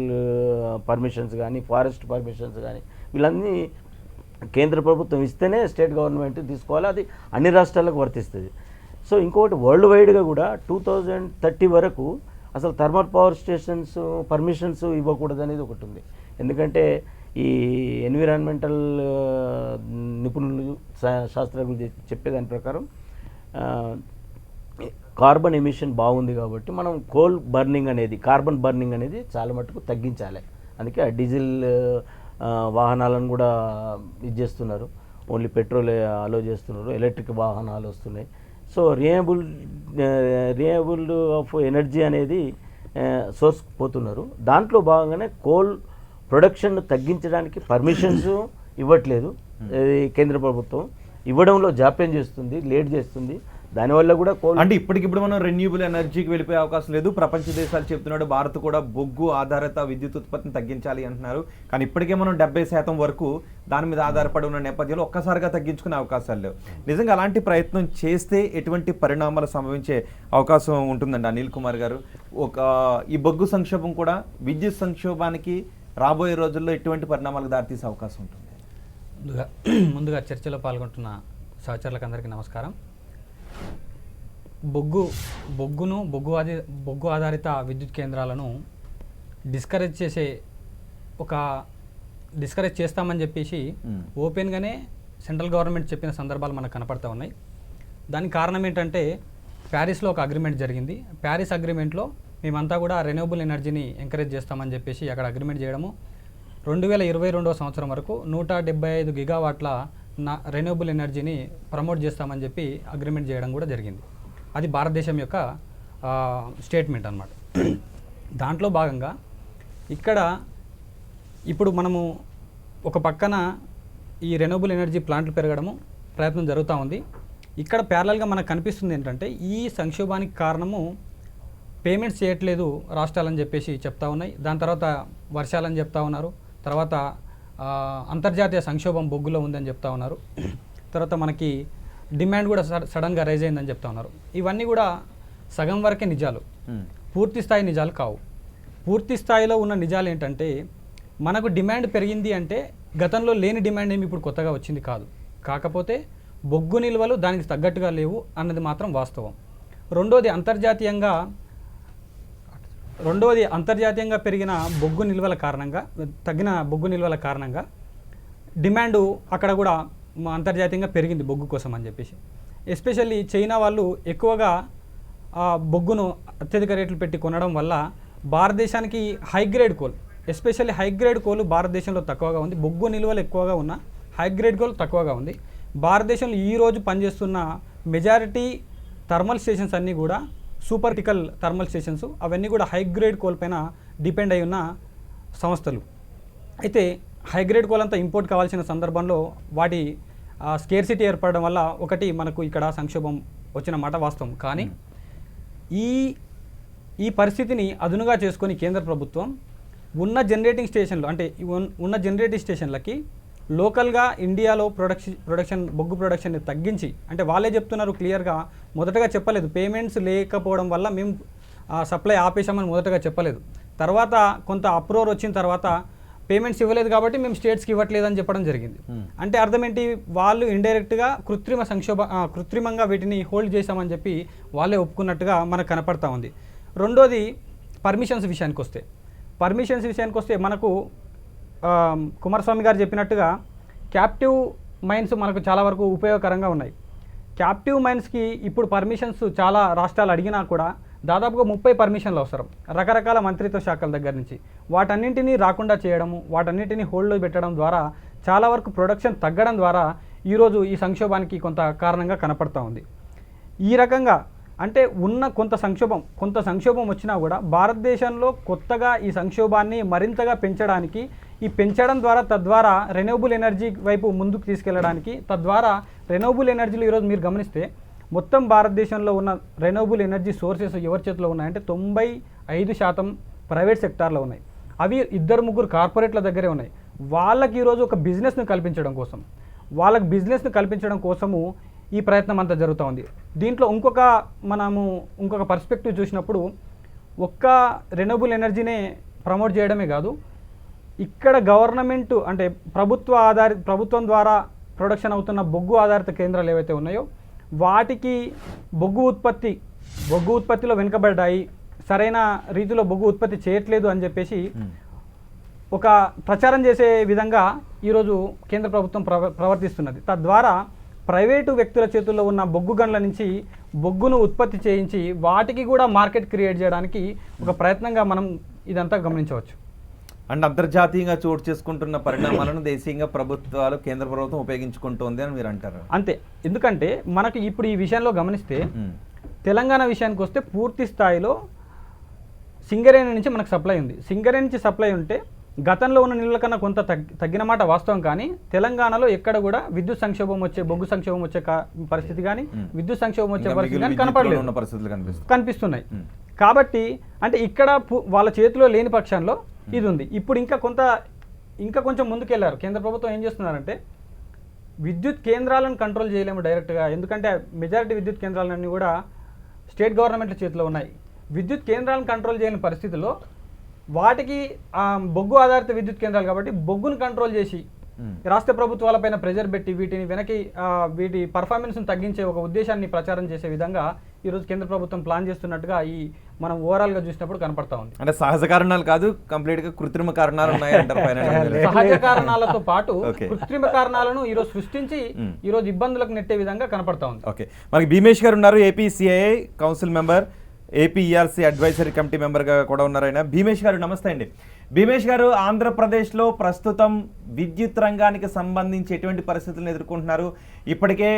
పర్మిషన్స్ కానీ, ఫారెస్ట్ పర్మిషన్స్ కానీ వీళ్ళన్నీ కేంద్ర ప్రభుత్వం ఇస్తేనే స్టేట్ గవర్నమెంట్ తీసుకోవాలి, అది అన్ని రాష్ట్రాలకు వర్తిస్తుంది. సో ఇంకొకటి వరల్డ్ వైడ్గా కూడా 2030 వరకు అసలు థర్మల్ పవర్ స్టేషన్స్ పర్మిషన్స్ ఇవ్వకూడదు అనేది ఒకటి ఉంది. ఎందుకంటే ఈ ఎన్విరాన్మెంటల్ నిపుణులు, శాస్త్రజ్ఞులు చెప్పేదాని ప్రకారం కార్బన్ ఎమిషన్ బాగుంది కాబట్టి మనం కోల్ బర్నింగ్ అనేది, కార్బన్ బర్నింగ్ అనేది చాలా మటుకు తగ్గించాలి. అందుకే ఆ డీజిల్ వాహనాలను కూడా ఇది చేస్తున్నారు, ఓన్లీ పెట్రోల్ అలో చేస్తున్నారు, ఎలక్ట్రిక్ వాహనాలు వస్తున్నాయి. సో రిన్యూవబుల్ ఆఫ్ ఎనర్జీ అనేది సోర్స్ పోతున్నారు. దాంట్లో భాగంగానే కోల్ ప్రొడక్షన్ తగ్గించడానికి పర్మిషన్స్ ఇవ్వట్లేదు కేంద్ర ప్రభుత్వం, ఇవ్వడంలో జాప్యం చేస్తుంది, లేట్ చేస్తుంది. దానివల్ల కూడా అంటే ఇప్పటికిప్పుడు మనం రెన్యూబుల్ ఎనర్జీకి వెళ్ళిపోయే అవకాశం లేదు. ప్రపంచ దేశాలు చెప్తున్నాడు, భారత్ కూడా బొగ్గు ఆధారిత విద్యుత్ ఉత్పత్తిని తగ్గించాలి అంటున్నారు. కానీ ఇప్పటికే మనం 70% వరకు దాని మీద ఆధారపడి ఉన్న నేపథ్యంలో ఒక్కసారిగా తగ్గించుకునే అవకాశాలు లేవు. నిజంగా అలాంటి ప్రయత్నం చేస్తే ఎటువంటి పరిణామాలు సంభవించే అవకాశం ఉంటుందండి అనిల్ కుమార్ గారు? ఈ బొగ్గు సంక్షోభం కూడా విద్యుత్ సంక్షోభానికి రాబోయే రోజుల్లో ఎటువంటి పరిణామాలకు దారితీసే అవకాశం ఉంటుంది? ముందుగా చర్చలో పాల్గొంటున్న సహచరులకు అందరికీ నమస్కారం. బొగ్గు ఆధారిత విద్యుత్ కేంద్రాలను డిస్కరేజ్ చేస్తామని చెప్పేసి ఓపెన్గానే సెంట్రల్ గవర్నమెంట్ చెప్పిన సందర్భాలు మనకు కనపడతా ఉన్నాయి. దానికి కారణం ఏంటంటే ప్యారిస్లో ఒక అగ్రిమెంట్ జరిగింది. ప్యారిస్ అగ్రిమెంట్లో మేమంతా కూడా రెన్యూవబుల్ ఎనర్జీని ఎంకరేజ్ చేస్తామని చెప్పేసి అక్కడ అగ్రిమెంట్ చేయడము 2022 సంవత్సరం వరకు 175 గిగావాట్ల రెన్యూవబుల్ ఎనర్జీని ప్రమోట్ చేస్తామని చెప్పి అగ్రిమెంట్ చేయడం కూడా జరిగింది. అది భారతదేశం యొక్క స్టేట్మెంట్ అన్నమాట. దాంట్లో భాగంగా ఇక్కడ ఇప్పుడు మనము ఒక పక్కన ఈ రెన్యూవబుల్ ఎనర్జీ ప్లాంట్లు పెరగడము ప్రయత్నం జరుగుతూ ఉంది. ఇక్కడ ప్యారలల్గా మనకు కనిపిస్తుంది ఏంటంటే ఈ సంక్షోభానికి కారణము పేమెంట్స్ చేయట్లేదు రాష్ట్రాలని చెప్పేసి చెప్తా ఉన్నాయి. దాని తర్వాత వర్షాలని చెప్తా ఉన్నారు. తర్వాత అంతర్జాతీయ సంక్షోభం బొగ్గులో ఉందని చెప్తా ఉన్నారు. తర్వాత మనకి డిమాండ్ కూడా సడన్గా రైజ్ అయిందని చెప్తా ఉన్నారు. ఇవన్నీ కూడా సగం వరకే నిజాలు, పూర్తి స్థాయి నిజాలు కావు. పూర్తి స్థాయిలో ఉన్న నిజాలు ఏంటంటే మనకు డిమాండ్ పెరిగింది అంటే గతంలో లేని డిమాండ్ ఏమి ఇప్పుడు కొత్తగా వచ్చింది కాదు. కాకపోతే బొగ్గు నిల్వలు దానికి తగ్గట్టుగా లేవు అన్నది మాత్రం వాస్తవం. రెండోది అంతర్జాతీయంగా పెరిగిన బొగ్గు నిల్వల కారణంగా, తగ్గిన బొగ్గు నిల్వల కారణంగా డిమాండు అక్కడ కూడా అంతర్జాతీయంగా పెరిగింది బొగ్గు కోసం అని చెప్పేసి. ఎస్పెషల్లీ చైనా వాళ్ళు ఎక్కువగా బొగ్గును అత్యధిక రేట్లు పెట్టి కొనడం వల్ల భారతదేశానికి high grade coal, especially high grade coal భారతదేశంలో తక్కువగా ఉంది. బొగ్గు నిల్వలు ఎక్కువగా ఉన్న హైగ్రేడ్ కోల్ తక్కువగా ఉంది. భారతదేశంలో ఈరోజు పనిచేస్తున్న మెజారిటీ థర్మల్ స్టేషన్స్ అన్నీ కూడా సూపర్ క్రిటికల్ థర్మల్ స్టేషన్స్, అవన్నీ కూడా హైగ్రేడ్ కోల్ పైన డిపెండ్ అయి ఉన్న సంస్థలు. అయితే హైగ్రేడ్ కోల్ అంతా ఇంపోర్ట్ కావాల్సిన సందర్భంలో వాటి స్కేర్సిటీ ఏర్పడడం వల్ల ఒకటి మనకు ఇక్కడ సంక్షోభం వచ్చిన మాట వాస్తవం. కానీ ఈ పరిస్థితిని అదునుగా చేసుకొని కేంద్ర ప్రభుత్వం ఉన్న జనరేటింగ్ స్టేషన్లు, అంటే ఉన్న జనరేటింగ్ స్టేషన్లకి లోకల్గా ఇండియాలో బొగ్గు ప్రొడక్షన్ని తగ్గించి, అంటే వాళ్ళే చెప్తున్నారు క్లియర్గా, మొదటగా చెప్పలేదు పేమెంట్స్ లేకపోవడం వల్ల మేము సప్లై ఆపేశామని మొదటగా చెప్పలేదు. తర్వాత కొంత అప్రోర్ వచ్చిన తర్వాత పేమెంట్స్ ఇవ్వలేదు కాబట్టి మేము స్టేట్స్కి ఇవ్వట్లేదు అని చెప్పడం జరిగింది. అంటే అర్థం ఏంటి, వాళ్ళు ఇండైరెక్ట్గా కృత్రిమంగా వీటిని హోల్డ్ చేశామని చెప్పి వాళ్ళే ఒప్పుకున్నట్టుగా మనకు కనపడతా ఉంది. రెండోది పర్మిషన్స్ విషయానికి వస్తే మనకు కుమారస్వామి గారు చెప్పినట్టుగా క్యాప్టివ్ మైన్స్ మనకు చాలా వరకు ఉపయోగకరంగా ఉన్నాయి. క్యాప్టివ్ మైన్స్కి ఇప్పుడు పర్మిషన్స్ చాలా రాష్ట్రాలు అడిగినా కూడా దాదాపుగా 30 పర్మిషన్లు అవసరం, రకరకాల మంత్రిత్వ శాఖల దగ్గర నుంచి. వాటన్నింటినీ రాకుండా చేయడము, వాటన్నింటినీ హోల్డ్లో పెట్టడం ద్వారా చాలా వరకు ప్రొడక్షన్ తగ్గడం ద్వారా ఈరోజు ఈ సంక్షోభానికి కొంత కారణంగా కనపడతా ఉంది. ఈ రకంగా అంటే ఉన్న కొంత సంక్షోభం వచ్చినా కూడా భారతదేశంలో కొత్తగా ఈ సంక్షోభాన్ని మరింతగా పెంచడం ద్వారా తద్వారా రెన్యూవబుల్ ఎనర్జీ వైపు ముందుకు తీసుకెళ్లడానికి, తద్వారా రెన్యూవబుల్ ఎనర్జీలు ఈరోజు మీరు గమనిస్తే మొత్తం భారతదేశంలో ఉన్న రెన్యూవబుల్ ఎనర్జీ సోర్సెస్ ఎవరి చేతిలో ఉన్నాయంటే 95% ప్రైవేట్ సెక్టార్లో ఉన్నాయి. అవి 2-3 కార్పొరేట్ల దగ్గరే ఉన్నాయి. వాళ్ళకి ఈరోజు ఒక బిజినెస్ను కల్పించడం కోసము ఈ ప్రయత్నం అంతా జరుగుతూ ఉంది. దీంట్లో ఇంకొక పర్స్పెక్టివ్ చూసినప్పుడు ఒక్క రెన్యూవబుల్ ఎనర్జీనే ప్రమోట్ చేయడమే కాదు, ఇక్కడ గవర్నమెంట్ అంటే ప్రభుత్వం ద్వారా ప్రొడక్షన్ అవుతున్న బొగ్గు ఆధారిత కేంద్రాలు ఏవైతే ఉన్నాయో వాటికి బొగ్గు ఉత్పత్తిలో వెనుకబడ్డాయి, సరైన రీతిలో బొగ్గు ఉత్పత్తి చేయట్లేదు అని చెప్పేసి ఒక ప్రచారం చేసే విధంగా ఈరోజు కేంద్ర ప్రభుత్వం ప్రవర్తిస్తున్నది. తద్వారా ప్రైవేటు వ్యక్తుల చేతుల్లో ఉన్న బొగ్గు గన్ల నుంచి బొగ్గును ఉత్పత్తి చేయించి వాటికి కూడా మార్కెట్ క్రియేట్ చేయడానికి ఒక ప్రయత్నంగా మనం ఇదంతా గమనించవచ్చు. అండ్ అంతర్జాతీయంగా చోటు చేసుకుంటున్న పరిణామాలను దేశీయంగా కేంద్ర ప్రభుత్వం ఉపయోగించుకుంటోంది అని మీరు అంటారు. అంతే, ఎందుకంటే మనకి ఇప్పుడు ఈ విషయంలో గమనిస్తే తెలంగాణ విషయానికి వస్తే పూర్తి స్థాయిలో సింగరేణి నుంచి మనకు సప్లై ఉంది. సింగరేణి నుంచి సప్లై ఉంటే గతంలో ఉన్న నీళ్ళ కన్నా కొంత తగ్గిన మాట వాస్తవం. కానీ తెలంగాణలో ఎక్కడ కూడా విద్యుత్ సంక్షోభం వచ్చే, బొగ్గు సంక్షోభం వచ్చే పరిస్థితి కానీ, విద్యుత్ సంక్షోభం వచ్చే పరిస్థితి కానీ కనపడలేదు, కనిపిస్తున్నాయి. కాబట్టి అంటే ఇక్కడ వాళ్ళ చేతిలో లేని పక్షంలో ఇది ఉంది. ఇప్పుడు ఇంకా కొంచెం ముందుకెళ్లారు. కేంద్ర ప్రభుత్వం ఏం చేస్తున్నారంటే విద్యుత్ కేంద్రాలను కంట్రోల్ చేయలేము డైరెక్ట్గా, ఎందుకంటే మెజారిటీ విద్యుత్ కేంద్రాలన్నీ కూడా స్టేట్ గవర్నమెంట్ల చేతిలో ఉన్నాయి. విద్యుత్ కేంద్రాలను కంట్రోల్ చేయని పరిస్థితుల్లో వాటికి బొగ్గు ఆధారిత విద్యుత్ కేంద్రాలు కాబట్టి బొగ్గును కంట్రోల్ చేసి రాష్ట్ర ప్రభుత్వాలపైన ప్రెజర్ పెట్టి వీటి పర్ఫార్మెన్స్ను తగ్గించే ఒక ఉద్దేశాన్ని ప్రచారం చేసే విధంగా ఈరోజు కేంద్ర ప్రభుత్వం ప్లాన్ చేస్తున్నట్టుగా మనం ఓవరాల్గా చూసినప్పుడు కనపడతా ఉంది. అంటే సహజ కారణాలు కాదు, కంప్లీట్ గా కృత్రిమ కారణాలు ఉన్నాయంటారు. సహజ కారణాలతో పాటు కృత్రిమ కారణాలను ఈరోజు సృష్టించి ఈరోజు ఇబ్బందులకు నెట్టే విధంగా కనపడతా ఉంది. ఓకే, మనకి భీమేష్ గారు ఉన్నారు, AP CII council member, AP ERC advisory committee మెంబర్గా కూడా ఉన్నారు ఆయన. భీమేష్ గారు నమస్తే అండి. భీమేష్ గారు, ఆంధ్రప్రదేశ్లో ప్రస్తుతం విద్యుత్ రంగానికి సంబంధించి ఎటువంటి పరిస్థితులను ఎదుర్కొంటున్నారు? ఇప్పటికే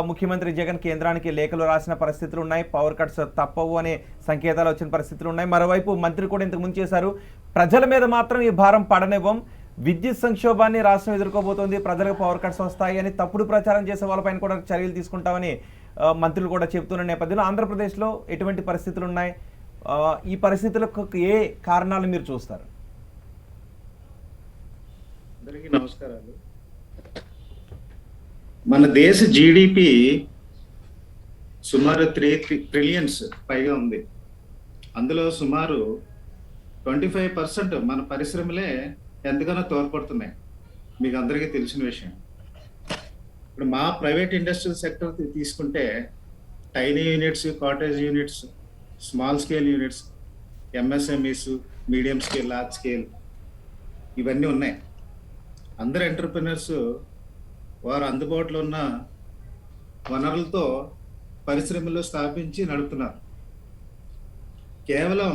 ముఖ్యమంత్రి జగన్ కేంద్రానికి లేఖలు రాసిన పరిస్థితులు ఉన్నాయి, పవర్ కట్స్ తప్పవు అనే సంకేతాలు వచ్చిన పరిస్థితులు ఉన్నాయి. మరోవైపు మంత్రి కూడా ఇంతకు ముందు చేశారు, ప్రజల మీద మాత్రం ఈ భారం పడనివ్వం, విద్యుత్ సంక్షోభాన్ని రాష్ట్రం ఎదుర్కోబోతోంది, ప్రజలకు పవర్ కట్స్ వస్తాయి అని తప్పుడు ప్రచారం చేసే వాళ్ళపైన కూడా చర్యలు తీసుకుంటామని మంత్రులు కూడా చెబుతున్న నేపథ్యంలో ఆంధ్రప్రదేశ్లో ఎటువంటి పరిస్థితులు ఉన్నాయి? ఈ పరిస్థితులకు ఏ కారణాలు మీరు చూస్తారు? అందరికీ నమస్కారాలు. మన దేశ జీడిపి సుమారు 3 ట్రిలియన్స్ పైగా ఉంది. అందులో సుమారు 25% మన పరిశ్రమలే ఎంతగానో తోడ్పడుతున్నాయి. మీకు అందరికీ తెలిసిన విషయం. ఇప్పుడు మా ప్రైవేట్ ఇండస్ట్రియల్ సెక్టర్ తీసుకుంటే tiny units, cottage units, small scale units, MSMEs, medium scale, large scale ఇవన్నీ ఉన్నాయి. అందరు ఎంటర్ప్రినర్స్ వారు అందుబాటులో ఉన్న వనరులతో పరిశ్రమలు స్థాపించి నడుపుతున్నారు. కేవలం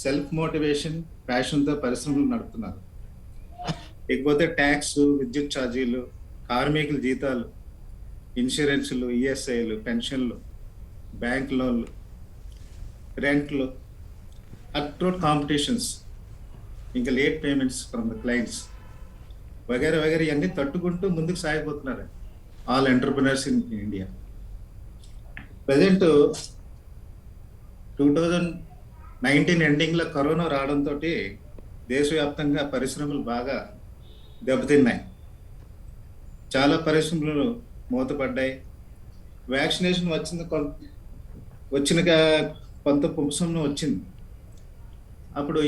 సెల్ఫ్ మోటివేషన్, ప్యాషన్తో పరిశ్రమలు నడుపుతున్నారు. ఇకపోతే ట్యాక్స్, విద్యుత్ ఛార్జీలు, కార్మికుల జీతాలు, ఇన్సూరెన్స్లు, ఈఎస్ఐలు, పెన్షన్లు, బ్యాంక్ లోన్లు, రెంట్లు, అట్రోట్ కాంపిటీషన్స్, ఇంకా late payments from the clients వగైరా వగైరా ఇవన్నీ తట్టుకుంటూ ముందుకు సాగిపోతున్నారు all entrepreneurs in India. Present 2019 ఎండింగ్లో కరోనా రావడంతో దేశవ్యాప్తంగా పరిశ్రమలు బాగా దెబ్బతిన్నాయి. చాలా పరిశ్రమలు మూతపడ్డాయి. వ్యాక్సినేషన్ వచ్చిన కొంత ఉపశమనం వచ్చింది. అప్పుడు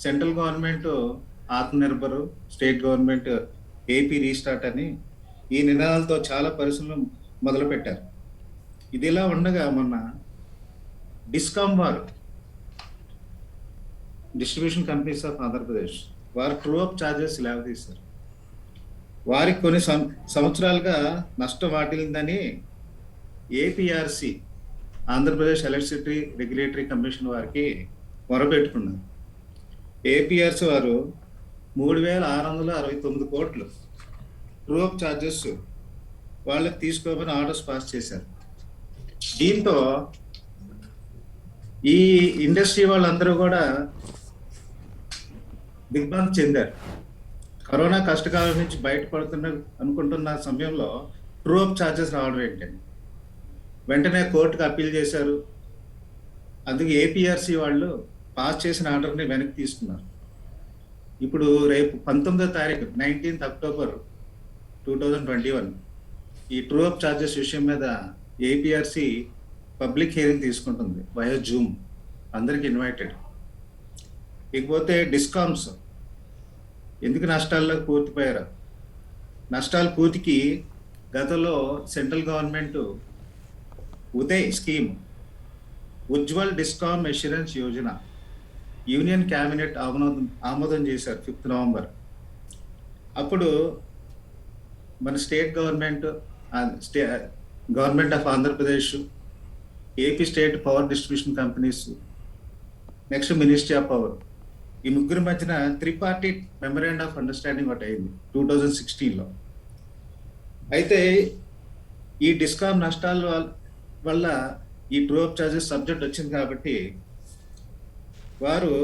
central government Atmanirbhar, state government AP restart అని ఈ నినాదాలతో చాలా పరిశ్రమలు మొదలుపెట్టారు. ఇదిలా ఉండగా మొన్న డిస్కామ్ వారు, డిస్ట్రిబ్యూషన్ కంపెనీస్ ఆఫ్ ఆంధ్రప్రదేశ్ వారు ట్రూ అప్ ఛార్జెస్ లేవదీశారు. వారికి కొన్ని సంవత్సరాలుగా నష్టం వాటిల్లిందని APRC, Andhra Pradesh electricity regulatory commission వారికి మొరపెట్టుకున్నారు. ఏపీఆర్సి వారు 3,669 కోట్లు ట్రూ అప్ ఛార్జెస్ వాళ్ళకి తీసుకోమని ఆర్డర్స్ పాస్ చేశారు. దీంతో ఈ ఇండస్ట్రీ వాళ్ళందరూ కూడా దిగ్భ్రాంతి చెందారు. కరోనా కష్టకాలం నుంచి అనుకుంటున్న సమయంలో ట్రూ అప్ ఛార్జెస్ రావడం ఏంటండి. వెంటనే కోర్టుకు అప్పీల్ చేశారు. అందుకే ఏపీఆర్సి వాళ్ళు పాస్ చేసిన ఆర్డర్ని వెనక్కి తీసుకున్నారు. ఇప్పుడు రేపు 19వ తారీఖు 19th అక్టోబర్ 2021 ఈ ట్రూ అప్ ఛార్జెస్ విషయం మీద ఏపీఆర్సి పబ్లిక్ హియరింగ్ తీసుకుంటుంది వయా జూమ్. అందరికి ఇన్వైటెడ్. ఇకపోతే డిస్కామ్స్ ఎందుకు నష్టాల్లో కూర్చిపోయారు? నష్టాల కూతికి గతంలో central government Uday scheme, Ujjwal discom assurance Yojana union cabinet ఆమోదం చేశారు 5th నవంబర్. అప్పుడు మన state government, government of Andhra Pradesh, AP state power distribution companies, next ministry of power, ఈ ముగ్గురి మధ్యన త్రిపార్టీ మెమరాండం ఆఫ్ అండర్స్టాండింగ్ ఒకటి అయింది 2016లో. అయితే ఈ డిస్కామ్ నష్టాల వల్ల ఈ ట్రూ అప్ ఛార్జెస్ సబ్జెక్ట్ వచ్చింది కాబట్టి వారు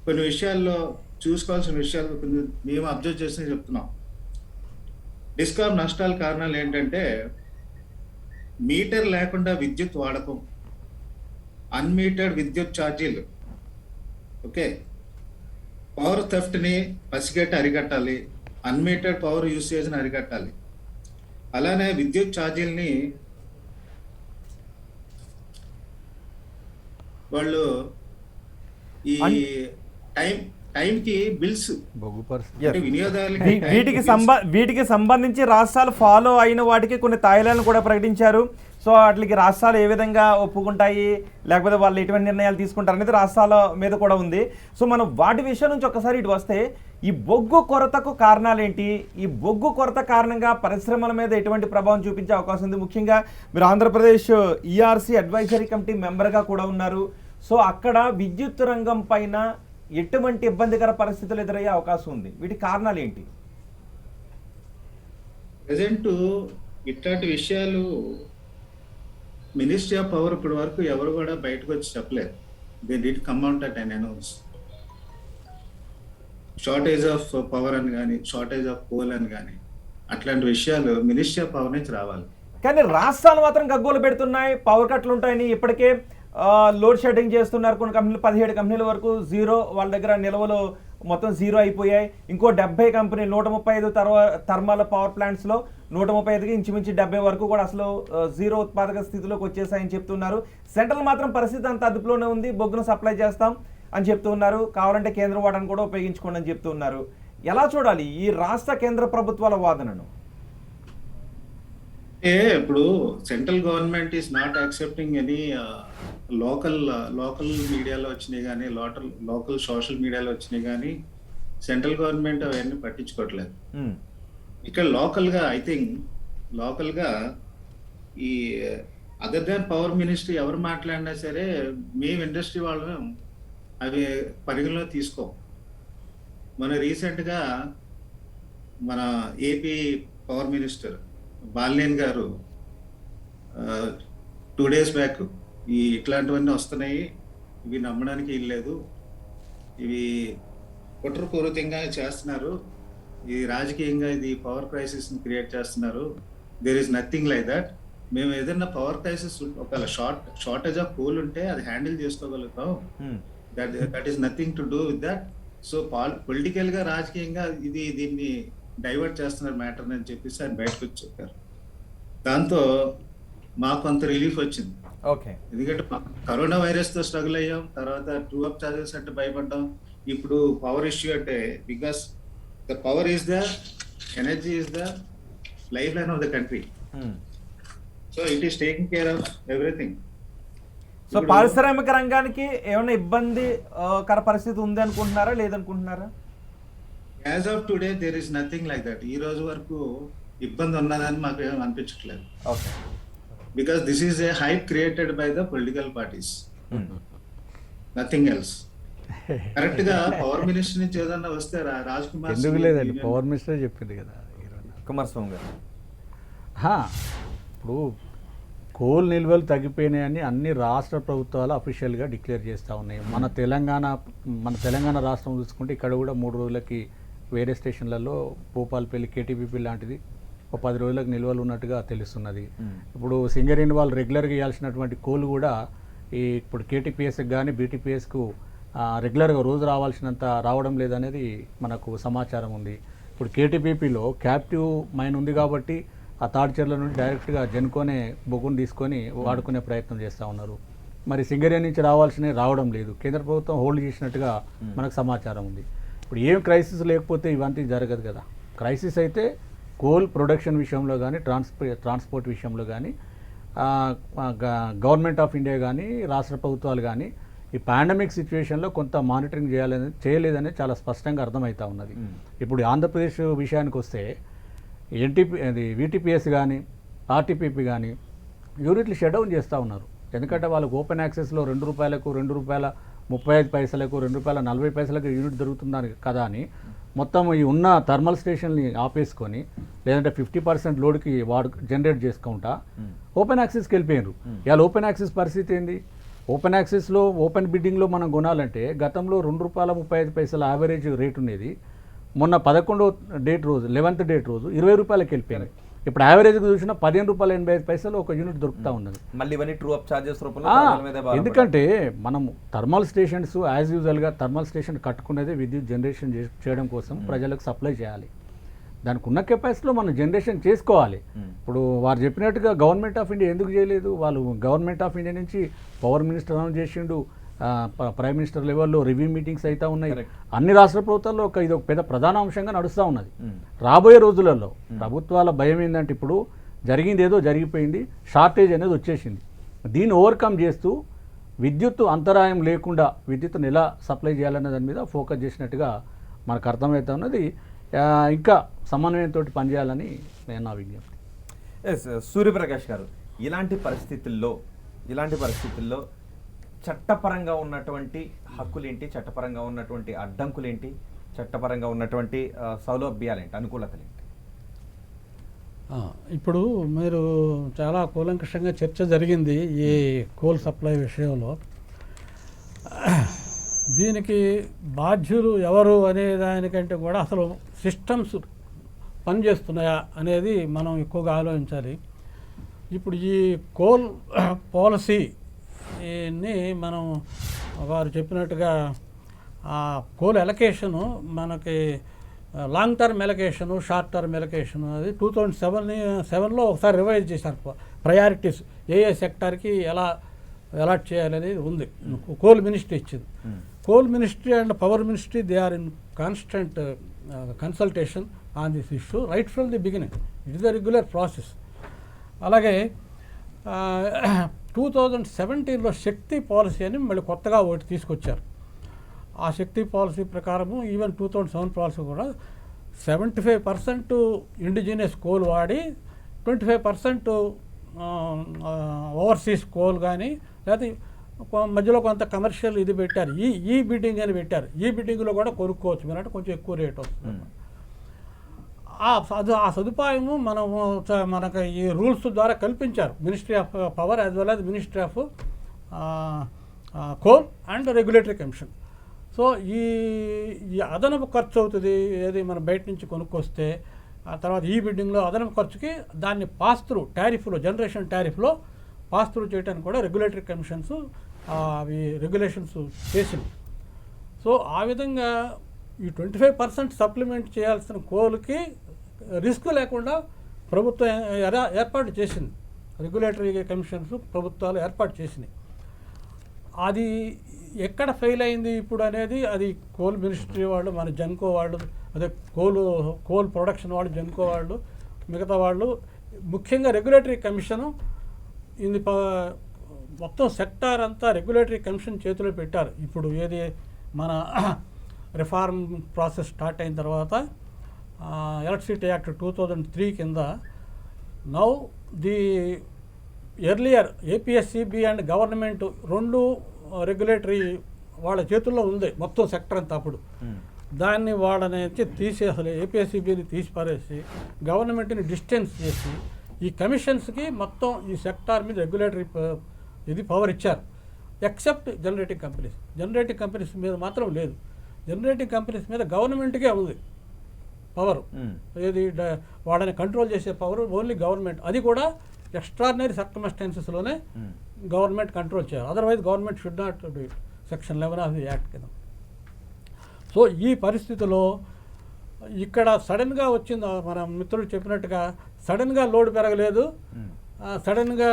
కొన్ని విషయాల్లో చూసుకోవాల్సిన విషయాలు కొన్ని మేము అబ్జర్వ్ చేసి చెప్తున్నాం. డిస్కామ్ నష్టాల కారణాలు ఏంటంటే మీటర్ లేకుండా విద్యుత్ వాడకం, అన్మీటర్డ్ విద్యుత్ ఛార్జీలు, ఓకే, పవర్ థెఫ్ట్ని పసిగట్టి అరికట్టాలి, అన్మీటర్డ్ పవర్ యూసేజ్ని అరికట్టాలి. అలానే విద్యుత్ ఛార్జీలని వాళ్ళు ఈ టైంకి బిల్స్ వినియోగదారులకి వీటికి సంబంధించి రాష్ట్రాలు ఫాలో అయిన వాటికి కొన్ని తాయిలాలను కూడా ప్రకటించారు. సో వాటికి రాష్ట్రాలు ఏ విధంగా ఒప్పుకుంటాయి, లేకపోతే వాళ్ళు ఎటువంటి నిర్ణయాలు తీసుకుంటారు అనేది రాష్ట్రాల మీద కూడా ఉంది. సో మనం వాటి విషయం నుంచి ఒకసారి ఇటు వస్తే, ఈ బొగ్గు కొరతకు కారణాలు ఏంటి? ఈ బొగ్గు కొరత కారణంగా పరిశ్రమల మీద ఎటువంటి ప్రభావం చూపించే అవకాశం ఉంది? ముఖ్యంగా మీరు ఆంధ్రప్రదేశ్ ఈఆర్సీ అడ్వైజరీ కమిటీ మెంబర్గా కూడా ఉన్నారు. సో అక్కడ విద్యుత్ రంగం పైన ఎటువంటి ఇబ్బందికర పరిస్థితులు ఎదురయ్యే అవకాశం ఉంది? వీటి కారణాలు ఏంటి? ప్రజెంట్ ఇట్లాంటి విషయాలు మినిస్ట్రీ ఆఫ్ పవర్ ఇప్పటి వరకు ఎవరు కూడా బయటకు వచ్చి చెప్పలేదు. They did come out at and announce shortage of power అని కానీ, షార్టేజ్ ఆఫ్ కోల్ అని కానీ, అట్లాంటి విషయాలు మినిస్ట్రీ ఆఫ్ పవర్ నుంచి రావాలి. కానీ రాష్ట్రాలు మాత్రం గగ్గోలు పెడుతున్నాయి, పవర్ కట్లు ఉంటాయని. ఇప్పటికే లోడ్ షెడ్డింగ్ చేస్తున్నారు కొన్ని కంపెనీలు, 17 కంపెనీల వరకు జీరో, వాళ్ళ దగ్గర నిల్వలు మొత్తం జీరో అయిపోయాయి. ఇంకో 70 కంపెనీ 135 థర్మల్ పవర్ ప్లాంట్స్లో 135కి ఇంచుమించు 70 వరకు కూడా అసలు జీరో ఉత్పాదక స్థితిలోకి వచ్చేసాయని చెప్తున్నారు. సెంట్రల్ మాత్రం పరిస్థితి అంత అదుపులోనే ఉంది, బొగ్గును సప్లై చేస్తాం, అని చెప్తూ ఉన్నారు. కావాలంటే కేంద్ర వాటాను కూడా ఉపయోగించుకోండి అని చెప్తూ ఉన్నారు. ఎలా చూడాలి ఈ రాష్ట్ర కేంద్ర ప్రభుత్వాల వాదనను? ఇప్పుడు central government is not accepting any local మీడియాలో వచ్చినాయి కానీ లోకల్ సోషల్ మీడియాలో వచ్చినాయి కానీ సెంట్రల్ గవర్నమెంట్ అవన్నీ పట్టించుకోవట్లేదు. ఇక్కడ లోకల్గా ఐ థింక్ లోకల్గా ఈ అదర్ దాన్ పవర్ మినిస్ట్రీ ఎవరు మాట్లాడినా సరే మేము ఇండస్ట్రీ వాళ్ళం అవి పరిగణలో తీసుకోం. మన రీసెంట్గా మన ఏపీ పవర్ మినిస్టర్ బాలినేని గారు 2 days బ్యాక్ ఇట్లాంటివన్నీ వస్తున్నాయి, ఇవి నమ్మడానికి ఇల్లేదు, ఇవి కుట్రపూరితంగా చేస్తున్నారు, ఈ రాజకీయంగా ఇది పవర్ క్రైసిస్ని క్రియేట్ చేస్తున్నారు, there is nothing like that. మేము ఏదైనా పవర్ క్రైసిస్ ఒకవేళ షార్టేజ్ ఆఫ్ కోల్ ఉంటే అది హ్యాండిల్ చేసుకోగలుగుతాం. That is nothing to do with that. So political గా రాజకీయంగా దీన్ని డైవర్ట్ చేస్తున్నారు మ్యాటర్ అని చెప్పేసి ఆయన బయటకు వచ్చి చెప్పారు. దాంతో మాకు కొంత రిలీఫ్ వచ్చింది. ఓకే, ఎందుకంటే కరోనా వైరస్ తో స్ట్రగుల్ అయ్యాం, తర్వాత ట్రూ అప్ చార్జెస్ అంటే భయపడ్డాం, ఇప్పుడు పవర్ ఇష్యూ అంటే because the power is the energy is the life line of the country. So it is taking care of everything. So పారిశ్రామిక రంగానికి ఏమైనా ఇబ్బంది కర పరిస్థితి ఉంది అనుకుంటున్నారా లేదనుకుంటున్నారా? As of today there is nothing like that. ఈ రోజు వరకు ఇబ్బంది ఉన్నదని మాకు ఏం అనిపించట్లేదు. Okay, because this is a hype created by the political parties, nothing else. Correct గా పవర్ మినిస్టర్ నుంచి ఏదన్నా వస్తే రాజ్ కుమార్ ఎందుకు లేదండి, పవర్ మినిస్టర్ చెప్పింది కదా కుమారస్వామి గారు. ఇప్పుడు కోల్ నిల్వలు తగ్గిపోయినాయని అన్ని రాష్ట్ర ప్రభుత్వాలు అఫీషియల్గా డిక్లేర్ చేస్తూ ఉన్నాయి. మన తెలంగాణ రాష్ట్రం చూసుకుంటే ఇక్కడ కూడా 3 రోజులకి వేరే స్టేషన్లలో భూపాలపల్లి కేటీపీపీ లాంటిది ఒక 10 రోజులకు నిల్వలు ఉన్నట్టుగా తెలుస్తున్నది. ఇప్పుడు సింగరేణి వాళ్ళు రెగ్యులర్గా ఇవ్వాల్సినటువంటి కోల్ కూడా ఇప్పుడు కేటీపీఎస్కి కానీ బీటీపీఎస్కు రెగ్యులర్గా రోజు రావాల్సినంత రావడం లేదనేది మనకు సమాచారం ఉంది. ఇప్పుడు కేటీపీపీలో క్యాప్టివ్ మైన్ ఉంది కాబట్టి ఆ తాడిచెర్ల నుండి డైరెక్ట్గా జెన్కోనే బొగ్గును తీసుకొని వాడుకునే ప్రయత్నం చేస్తూ ఉన్నారు. మరి సింగరేణి నుంచి రావాల్సినవి రావడం లేదు, కేంద్ర ప్రభుత్వం హోల్డ్ చేసినట్టుగా మనకు సమాచారం ఉంది. ఇప్పుడు ఏం క్రైసిస్ లేకపోతే ఇవంతా జరగదు కదా. క్రైసిస్ అయితే కోల్ ప్రొడక్షన్ విషయంలో కానీ ట్రాన్స్పోర్ట్ విషయంలో కానీ గవర్నమెంట్ ఆఫ్ ఇండియా కానీ రాష్ట్ర ప్రభుత్వాలు కానీ ఈ పాండమిక్ సిచ్యువేషన్లో కొంత మానిటరింగ్ చేయలేదని చాలా స్పష్టంగా అర్థమవుతా ఉన్నది. ఇప్పుడు ఆంధ్రప్రదేశ్ విషయానికి వస్తే వీటీపీఎస్ కానీ ఆర్టీపీపీ కానీ యూనిట్లు షట్ డౌన్ చేస్తూ ఉన్నారు. ఎందుకంటే వాళ్ళకు ఓపెన్ యాక్సెస్లో ₹2కు ₹2.35 ₹2.40 యూనిట్ దొరుకుతుందని కదా అని మొత్తం ఈ ఉన్న థర్మల్ స్టేషన్ని ఆపేసుకొని లేదంటే 50% లోడ్కి జనరేట్ చేసుకుంటా ఓపెన్ యాక్సెస్కి వెళ్ళిపోయినారు. ఇవాళ ఓపెన్ యాక్సెస్ పరిస్థితి ఏంది? ఓపెన్ యాక్సెస్లో ఓపెన్ బిడ్డింగ్లో మనం కొనాలంటే గతంలో ₹2.35 యావరేజ్ రేట్ ఉండేది. మొన్న 11వ డేట్ రోజు 11th డేట్ రోజు ₹20 వెళ్ళిపోయింది. ఇప్పుడు యావరేజ్గా చూసినా ₹15.85 ఒక యూనిట్ దొరుకుతూ ఉన్నది. మళ్ళీ ఇవన్నీ ట్రూ అప్ చార్జెస్ రూపంలో. ఎందుకంటే మనం థర్మల్ స్టేషన్స్ యాజ్ యూజువల్గా థర్మల్ స్టేషన్ కట్టుకునేది విద్యుత్ జనరేషన్ చేయడం కోసం ప్రజలకు సప్లై చేయాలి. దానికి ఉన్న కెపాసిటీలో మనం జనరేషన్ చేసుకోవాలి. ఇప్పుడు వారు చెప్పినట్టుగా గవర్నమెంట్ ఆఫ్ ఇండియా ఎందుకు చేయలేదు? వాళ్ళు గవర్నమెంట్ ఆఫ్ ఇండియా నుంచి పవర్ మినిస్టర్ అనౌన్స్ చేసిండు, ప్రైమ్ మినిస్టర్ లెవెల్లో రివ్యూ మీటింగ్స్ అయితే ఉన్నాయి. అన్ని రాష్ట్ర ప్రభుత్వాల్లో ఇది ఒక పెద్ద ప్రధాన అంశంగా నడుస్తూ ఉన్నది. రాబోయే రోజులలో ప్రభుత్వాల భయం ఏంటంటే ఇప్పుడు జరిగింది ఏదో జరిగిపోయింది, షార్టేజ్ అనేది వచ్చేసింది. దీన్ని ఓవర్కమ్ చేస్తూ విద్యుత్ అంతరాయం లేకుండా విద్యుత్తును ఎలా సప్లై చేయాలనే దాని మీద ఫోకస్ చేసినట్టుగా మనకు అర్థమవుతా ఉన్నది. ఇంకా సమన్వయంతో పనిచేయాలని నేను నా విజ్ఞప్తి. ఎస్ సూర్యప్రకాష్ గారు, ఇలాంటి పరిస్థితుల్లో చట్టపరంగా ఉన్నటువంటి హక్కులేంటి, చట్టపరంగా ఉన్నటువంటి అడ్డంకులేంటి, చట్టపరంగా ఉన్నటువంటి సౌలభ్యాలేంటి, అనుకూలతలేంటి? ఇప్పుడు మీరు చాలా కూలంకషంగా చర్చ జరిగింది ఈ కోల్ సప్లై విషయంలో. దీనికి బాధ్యులు ఎవరు అనే దానికంటే కూడా అసలు సిస్టమ్స్ పనిచేస్తున్నాయా అనేది మనం ఎక్కువగా ఆలోచించాలి. ఇప్పుడు ఈ కోల్ పాలసీని మనం వారు చెప్పినట్టుగా కోల్ ఎలకేషను మనకి లాంగ్ టర్మ్ ఎలకేషను, షార్ట్ టర్మ్ ఎలకేషను అది 2007లో ఒకసారి రివైజ్ చేశారు. ప్రయారిటీస్ ఏ సెక్టార్కి ఎలా అలాట్ చేయాలనేది ఉంది. కోల్ మినిస్ట్రీ ఇచ్చింది. Coal ministry and power ministry they are in constant consultation on this issue right from the beginning. It is the regular process. అలాగే 2017లో శక్తి policy అని మళ్ళీ కొత్తగా ఒకటి తీసుకొచ్చారు. ఆ శక్తి పాలసీ ప్రకారము ఈవెన్ 2007 పాలసీ కూడా 75% ఇండిజినియస్ కోల్ వాడి 25% ఓవర్సీస్ కోల్ కానీ లేకపోతే మధ్యలో కొంత కమర్షియల్ ఇది పెట్టారు. ఈ బిడ్డింగ్ అని పెట్టారు. ఈ బిడ్డింగ్లో కూడా కొనుక్కోవచ్చు మీరు, అంటే కొంచెం ఎక్కువ రేట్ వస్తుంది. ఆ సదుపాయము మనకు ఈ రూల్స్ ద్వారా కల్పించారు ministry of power as well as ministry of coal and regulatory commission. So ఈ అదనపు ఖర్చు అవుతుంది ఏది మనం బయట నుంచి కొనుక్కొస్తే. ఆ తర్వాత ఈ బిడ్డింగ్లో అదనపు ఖర్చుకి దాన్ని పాస్ త్రూ టారిఫ్లో, జనరేషన్ టారిఫ్లో పాస్ త్రూ చేయడానికి కూడా రెగ్యులేటరీ కమిషన్స్ అవి రెగ్యులేషన్స్ చేసింది. సో ఆ విధంగా ఈ 25% సప్లిమెంట్ చేయాల్సిన కోల్కి రిస్క్ లేకుండా ప్రభుత్వం ఏర్పాటు చేసింది. రెగ్యులేటరీ కమిషన్స్ ప్రభుత్వాలు ఏర్పాటు చేసినాయి. అది ఎక్కడ ఫెయిల్ అయింది ఇప్పుడు అనేది అది కోల్ మినిస్ట్రీ వాళ్ళు, మన జెన్కో వాళ్ళు, అదే కోల్ ప్రొడక్షన్ వాళ్ళు, జెన్కో వాళ్ళు, మిగతా వాళ్ళు, ముఖ్యంగా రెగ్యులేటరీ కమిషను ఇది మొత్తం సెక్టార్ అంతా రెగ్యులేటరీ కమిషన్ చేతిలో పెట్టారు. ఇప్పుడు ఏది మన రిఫార్మ్ ప్రాసెస్ స్టార్ట్ అయిన తర్వాత ఎలక్ట్రిసిటీ యాక్ట్ 2003 కింద now the earlier APSCB and government రెండు రెగ్యులేటరీ వాళ్ళ చేతుల్లో ఉంది మొత్తం సెక్టర్ అంతా. అప్పుడు దాన్ని వాళ్ళని తీసి అసలు ఏపీఎస్సిబిని తీసి పారేసి గవర్నమెంట్ని డిస్టెన్స్ చేసి ఈ కమిషన్స్కి మొత్తం ఈ సెక్టార్ మీద రెగ్యులేటరీ ఇది పవర్ ఇచ్చారు. Except generating companies. Generating companies మీద మాత్రం లేదు. జనరేటింగ్ కంపెనీస్ మీద గవర్నమెంట్కే ఉంది పవర్. ఏది వాళ్ళని కంట్రోల్ చేసే పవర్ ఓన్లీ గవర్నమెంట్. అది కూడా ఎక్స్ట్రాడినరీ సర్కమ్స్టాన్సెస్లోనే గవర్నమెంట్ కంట్రోల్ చేయాలి. Otherwise government should not do it. Section 11 of the act కింద. సో ఈ పరిస్థితిలో ఇక్కడ సడన్గా వచ్చింది, మన మిత్రులు చెప్పినట్టుగా సడన్గా లోడ్ పెరగలేదు, సడన్గా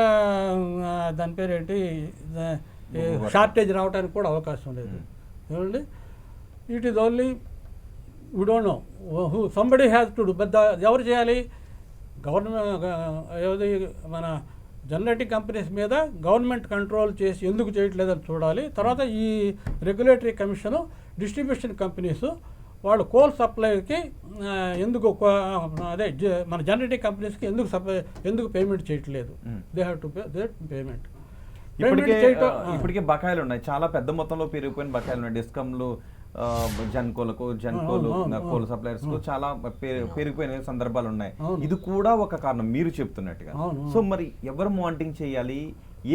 దాని పేరు ఏంటి షార్టేజ్ రావడానికి కూడా అవకాశం లేదు. ఏమండి, it is only we don't know who somebody has to do. పెద్ద ఎవరు చేయాలి? గవర్నమెంట్ ఏది మన జనరేటింగ్ కంపెనీస్ మీద గవర్నమెంట్ కంట్రోల్ చేసి ఎందుకు చేయట్లేదని చూడాలి. తర్వాత ఈ రెగ్యులేటరీ కమిషను డిస్ట్రిబ్యూషన్ కంపెనీస్ వాళ్ళు కోల్ సప్లైకి ఎందుకు అదే మన జనరేటింగ్ కంపెనీస్కి ఎందుకు పేమెంట్ చేయట్లేదు? They have to pay their payment. ఇప్పటికే బకాయిలు ఉన్నాయి, చాలా పెద్ద మొత్తంలో పెరిగిపోయిన బకాయిలు ఉన్నాయి. డిస్కమ్లు, జెన్కోలు కోల్ సప్లైర్స్ కు చాలా పెరిగిపోయిన సందర్భాలు ఉన్నాయి. ఇది కూడా ఒక కారణం మీరు చెప్తున్నట్టుగా. సో మరి ఎవరు మానిటరింగ్ చేయాలి?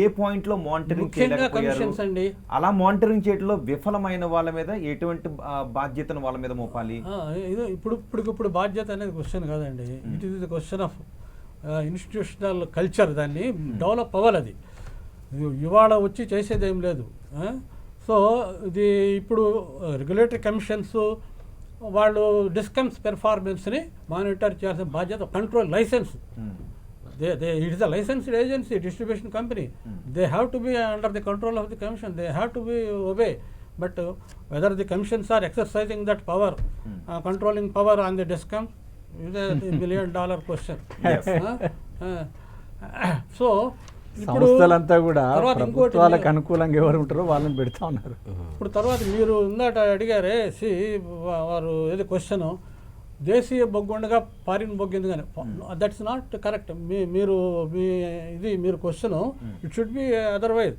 ఏ పాయింట్ లో మానిటరింగ్ చేయలేకపోయారు? అలా మానిటరింగ్ చేయడంలో విఫలమైన వాళ్ళ మీద ఎటువంటి బాధ్యతను వాళ్ళ మీద మోపాలి? ఇప్పుడు బాధ్యత అనేది క్వశ్చన్ కాదండి. It is the question of institutional culture. దాన్ని డెవలప్ అవ్వాలి. అది ఇవాళ వచ్చి చేసేది ఏం లేదు. సో ఇది ఇప్పుడు రెగ్యులేటరీ కమిషన్స్ వాళ్ళు డిస్కమ్స్ పెర్ఫార్మెన్స్ని మానిటర్ చేయాల్సిన బాధ్యత. Control licence, it is a licensed agency, distribution company. They have to be under the control of the commission. They have to be obey. But whether the commissions are exercising that power, controlling power on the discom, is a $1 million question. So సంస్థలంతా కూడా ప్రభుత్వాలకు అనుకూలంగా ఎవరు ఉంటారో వాళ్ళని పెడతా ఉన్నారు. ఇప్పుడు తర్వాత మీరు ఇందాక అడిగారే వారు ఏది క్వశ్చన్, దేశీయ బొగ్గు ఉండగా ఫారిన్ బొగ్గు ఎందుకని? That's not correct. మీరు question it should be otherwise.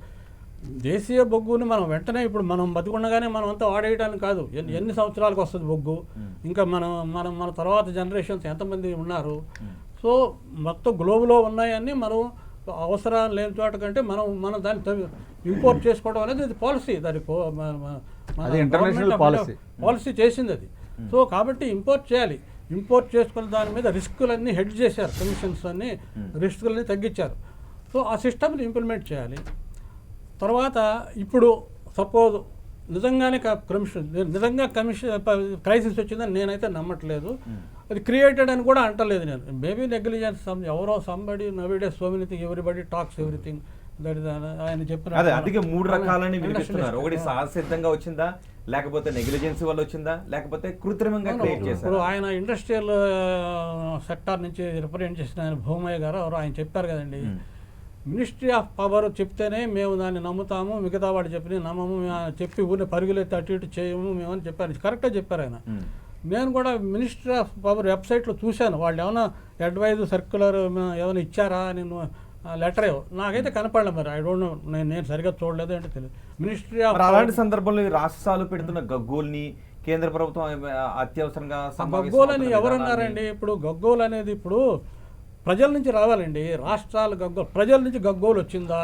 దేశీయ బొగ్గుని మనం వెంటనే ఇప్పుడు మనం బతికుండగానే మనం అంతా వాడేయడానికి కాదు. ఎన్ని సంవత్సరాలకు వస్తుంది బొగ్గు? ఇంకా మన తర్వాత జనరేషన్స్ ఎంతమంది ఉన్నారు? సో మొత్తం గ్లోబులో ఉన్నాయని మనం అవసరం లేని చోట కంటే మనం దాన్ని ఇంపోర్ట్ చేసుకోవడం అనేది అది పాలసీ. దానికి పాలసీ చేసింది అది. సో కాబట్టి ఇంపోర్ట్ చేయాలి. ఇంపోర్ట్ చేసుకున్న దాని మీద రిస్కులన్నీ హెడ్ చేశారు. కమిషన్స్ అన్నీ రిస్కులన్నీ తగ్గించారు. సో ఆ సిస్టమ్ని ఇంప్లిమెంట్ చేయాలి. తర్వాత ఇప్పుడు సపోజ్ నిజంగానే కమిషన్ క్రైసిస్ వచ్చిందని నేనైతే నమ్మట్లేదు. అది క్రియేటెడ్ అని కూడా అంటలేదు నేను. మేబీ నెగ్లిజెన్స్, ఎవరో సంబడి నవీడే so many thing, everybody talks everything. That is ఆయన చెప్పిన అదే అందుకే 3 రకాలని వినిపిస్తున్నారు. ఒకటి సహసిద్ధంగా వచ్చిందా, లేకపోతే నెగ్లిజెన్సీ వల్ల వచ్చిందా, లేకపోతే కృత్రిమంగా క్రియేట్ ఇప్పుడు చేశారు. ఆయన ఇండస్ట్రియల్ సెక్టార్ నుంచి రిప్రజెంట్ చేసిన ఆయన భూమయ్య గారు ఎవరు ఆయన చెప్పారు కదండి, మినిస్ట్రీ ఆఫ్ పవర్ చెప్తేనే మేము దాన్ని నమ్ముతాము, మిగతా వాడు చెప్పి నమ్మము, చెప్పి ఊరిని పరుగులెత్తి అటు ఇటు చేయము మేమని చెప్పారు. కరెక్ట్గా చెప్పారు ఆయన. నేను కూడా మినిస్ట్రీ ఆఫ్ పవర్ వెబ్సైట్లో చూశాను, వాళ్ళు ఏమైనా అడ్వైజ్ సర్క్యులర్ ఏమైనా ఇచ్చారా నేను లెటర్ నాకైతే కనపడలే. మరి ఐ డోంట్ నో, నేను సరిగ్గా చూడలేదు అంటే తెలియదు. మినిస్ట్రీ ఆఫ్ అలాంటి సందర్భంలో ఈ రాష్ట్రాలు పెడుతున్న గగ్గోల్ని కేంద్ర ప్రభుత్వం అత్యవసరంగా గగ్గోలని ఎవరన్నారండి? ఇప్పుడు గగ్గోలు అనేది ఇప్పుడు ప్రజల నుంచి రావాలండి. రాష్ట్రాలు గగ్గోలు, ప్రజల నుంచి గగ్గోలు వచ్చిందా?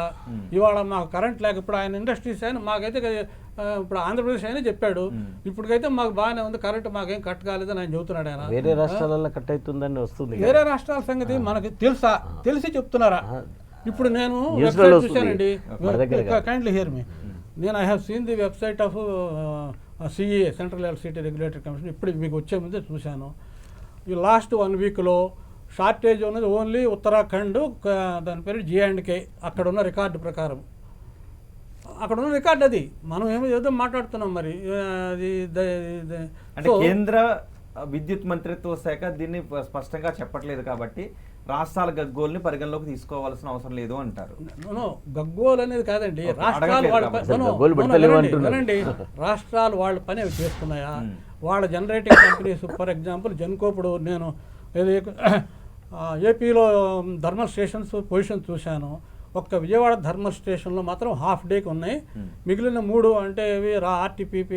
ఇవాళ మాకు కరెంట్ లేక ఇప్పుడు ఆయన ఇండస్ట్రీస్ అయినా మాకైతే ఇప్పుడు ఆంధ్రప్రదేశ్ అయినా చెప్పాడు, ఇప్పటికైతే మాకు బాగానే ఉంది కరెంట్, మాకేం కట్ కాలేదని ఆయన చెబుతున్నాడు. ఆయన వేరే రాష్ట్రాలలో కట్ అవుతుందని వస్తుంది. వేరే రాష్ట్రాల సంగతి మనకి తెలుసా? తెలిసి చెప్తున్నారా? ఇప్పుడు నేను వెబ్సైట్ చూశానండి, కైండ్లీ హియర్ మీ, నేను I have seen the website of CA, central electricity regulatory commission. ఇప్పుడు మీకు వచ్చే ముందే చూశాను. ఈ లాస్ట్ 1 వీక్లో షార్టేజ్ ఉన్నది ఓన్లీ ఉత్తరాఖండ్, దాని పేరు J&K. అక్కడ ఉన్న రికార్డు ప్రకారం, అక్కడ ఉన్న రికార్డు అది. మనం ఏదో మాట్లాడుతున్నాం మరి. అది అంటే కేంద్ర విద్యుత్ మంత్రిత్వ శాఖ దీన్ని స్పష్టంగా చెప్పట్లేదు కాబట్టి రాష్ట్రాల గగ్గోల్ని పరిగణలోకి తీసుకోవాల్సిన అవసరం లేదు అంటారు. గగ్గోలు అనేది కాదండి, రాష్ట్రాలు రాష్ట్రాలు వాళ్ళ పని అవి చేస్తున్నాయా? వాళ్ళ generating companies, for example Genco, ఇప్పుడు నేను ఏపీలో థర్మల్ స్టేషన్స్ పొజిషన్ చూశాను. ఒక్క విజయవాడ థర్మల్ స్టేషన్లో మాత్రం హాఫ్ డేకి ఉన్నాయి. మిగిలిన 3 అంటే ఇవి RTPP,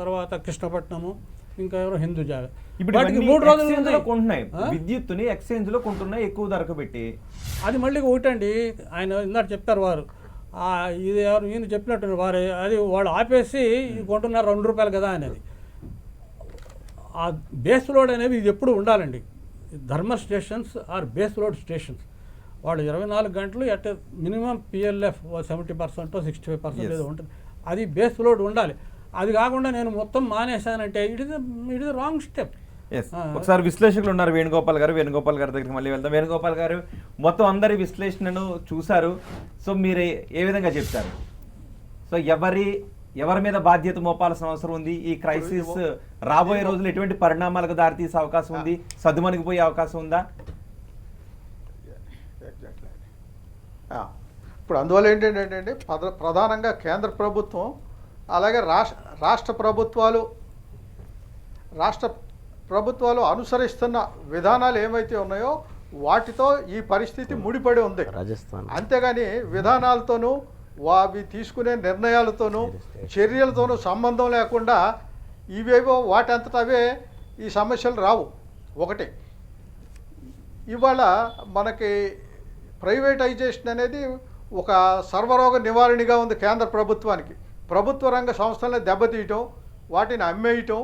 తర్వాత కృష్ణపట్నము, ఇంకా ఎవరో హిందూజా. ఇప్పుడు 3 రోజులు కొంటున్నాయి విద్యుత్తుని, ఎక్స్చేంజ్ లో కొంటున్నాయి ఎక్కువ ధరకు పెట్టి. అది మళ్ళీ ఒకటండి, ఆయన ఇందాక చెప్పారు వారు, ఇది ఎవరు ఈయన చెప్పినట్టు వారు, అది వాళ్ళు ఆపేసి కొంటున్నారు 2 రూపాయలు కదా అనేది. ఆ బేస్ లోడ్ అనేది ఇది ఎప్పుడు ఉండాలండి. Thermal stations are base load stations. వాళ్ళు 24 గంటలు అట్ మినిమం PLF 70% 65% ఏదో ఉంటుంది. అది బేస్ లోడ్ ఉండాలి. అది కాకుండా నేను మొత్తం మానేశానంటే ఇట్ ఇస్ రాంగ్ స్టెప్. ఒకసారి విశ్లేషకులు ఉన్నారు వేణుగోపాల్ గారు. వేణుగోపాల్ గారి దగ్గరికి మళ్ళీ వెళ్దాం. వేణుగోపాల్ గారు, మొత్తం అందరి విశ్లేషణను చూశారు. సో మీరు ఏ విధంగా చెప్తారు? సో ఎవరి మీద బాధ్యత మోపాల్సిన అవసరం ఉంది? ఈ క్రైసిస్ రాబోయే రోజులు ఎటువంటి పరిణామాలకు దారితీసే అవకాశం ఉంది? సద్దుమణిగిపోయే అవకాశం ఉందా? ఇప్పుడు అందువల్ల ఏంటంటే ప్రధానంగా కేంద్ర ప్రభుత్వం అలాగే రాష్ట్ర ప్రభుత్వాలు అనుసరిస్తున్న విధానాలు ఏమైతే ఉన్నాయో వాటితో ఈ పరిస్థితి ముడిపడి ఉంది. రాజస్థాన్ అంతేగాని విధానాలతోనూ అవి తీసుకునే నిర్ణయాలతోనూ చర్యలతోనూ సంబంధం లేకుండా ఇవేవో వాటంతట అవే ఈ సమస్యలు రావు. ఒకటి, ఇవాళ మనకి ప్రైవేటైజేషన్ అనేది ఒక సర్వరోగ నివారణగా ఉంది కేంద్ర ప్రభుత్వానికి. ప్రభుత్వ రంగ సంస్థలను దెబ్బతీయటం, వాటిని అమ్మేయటం,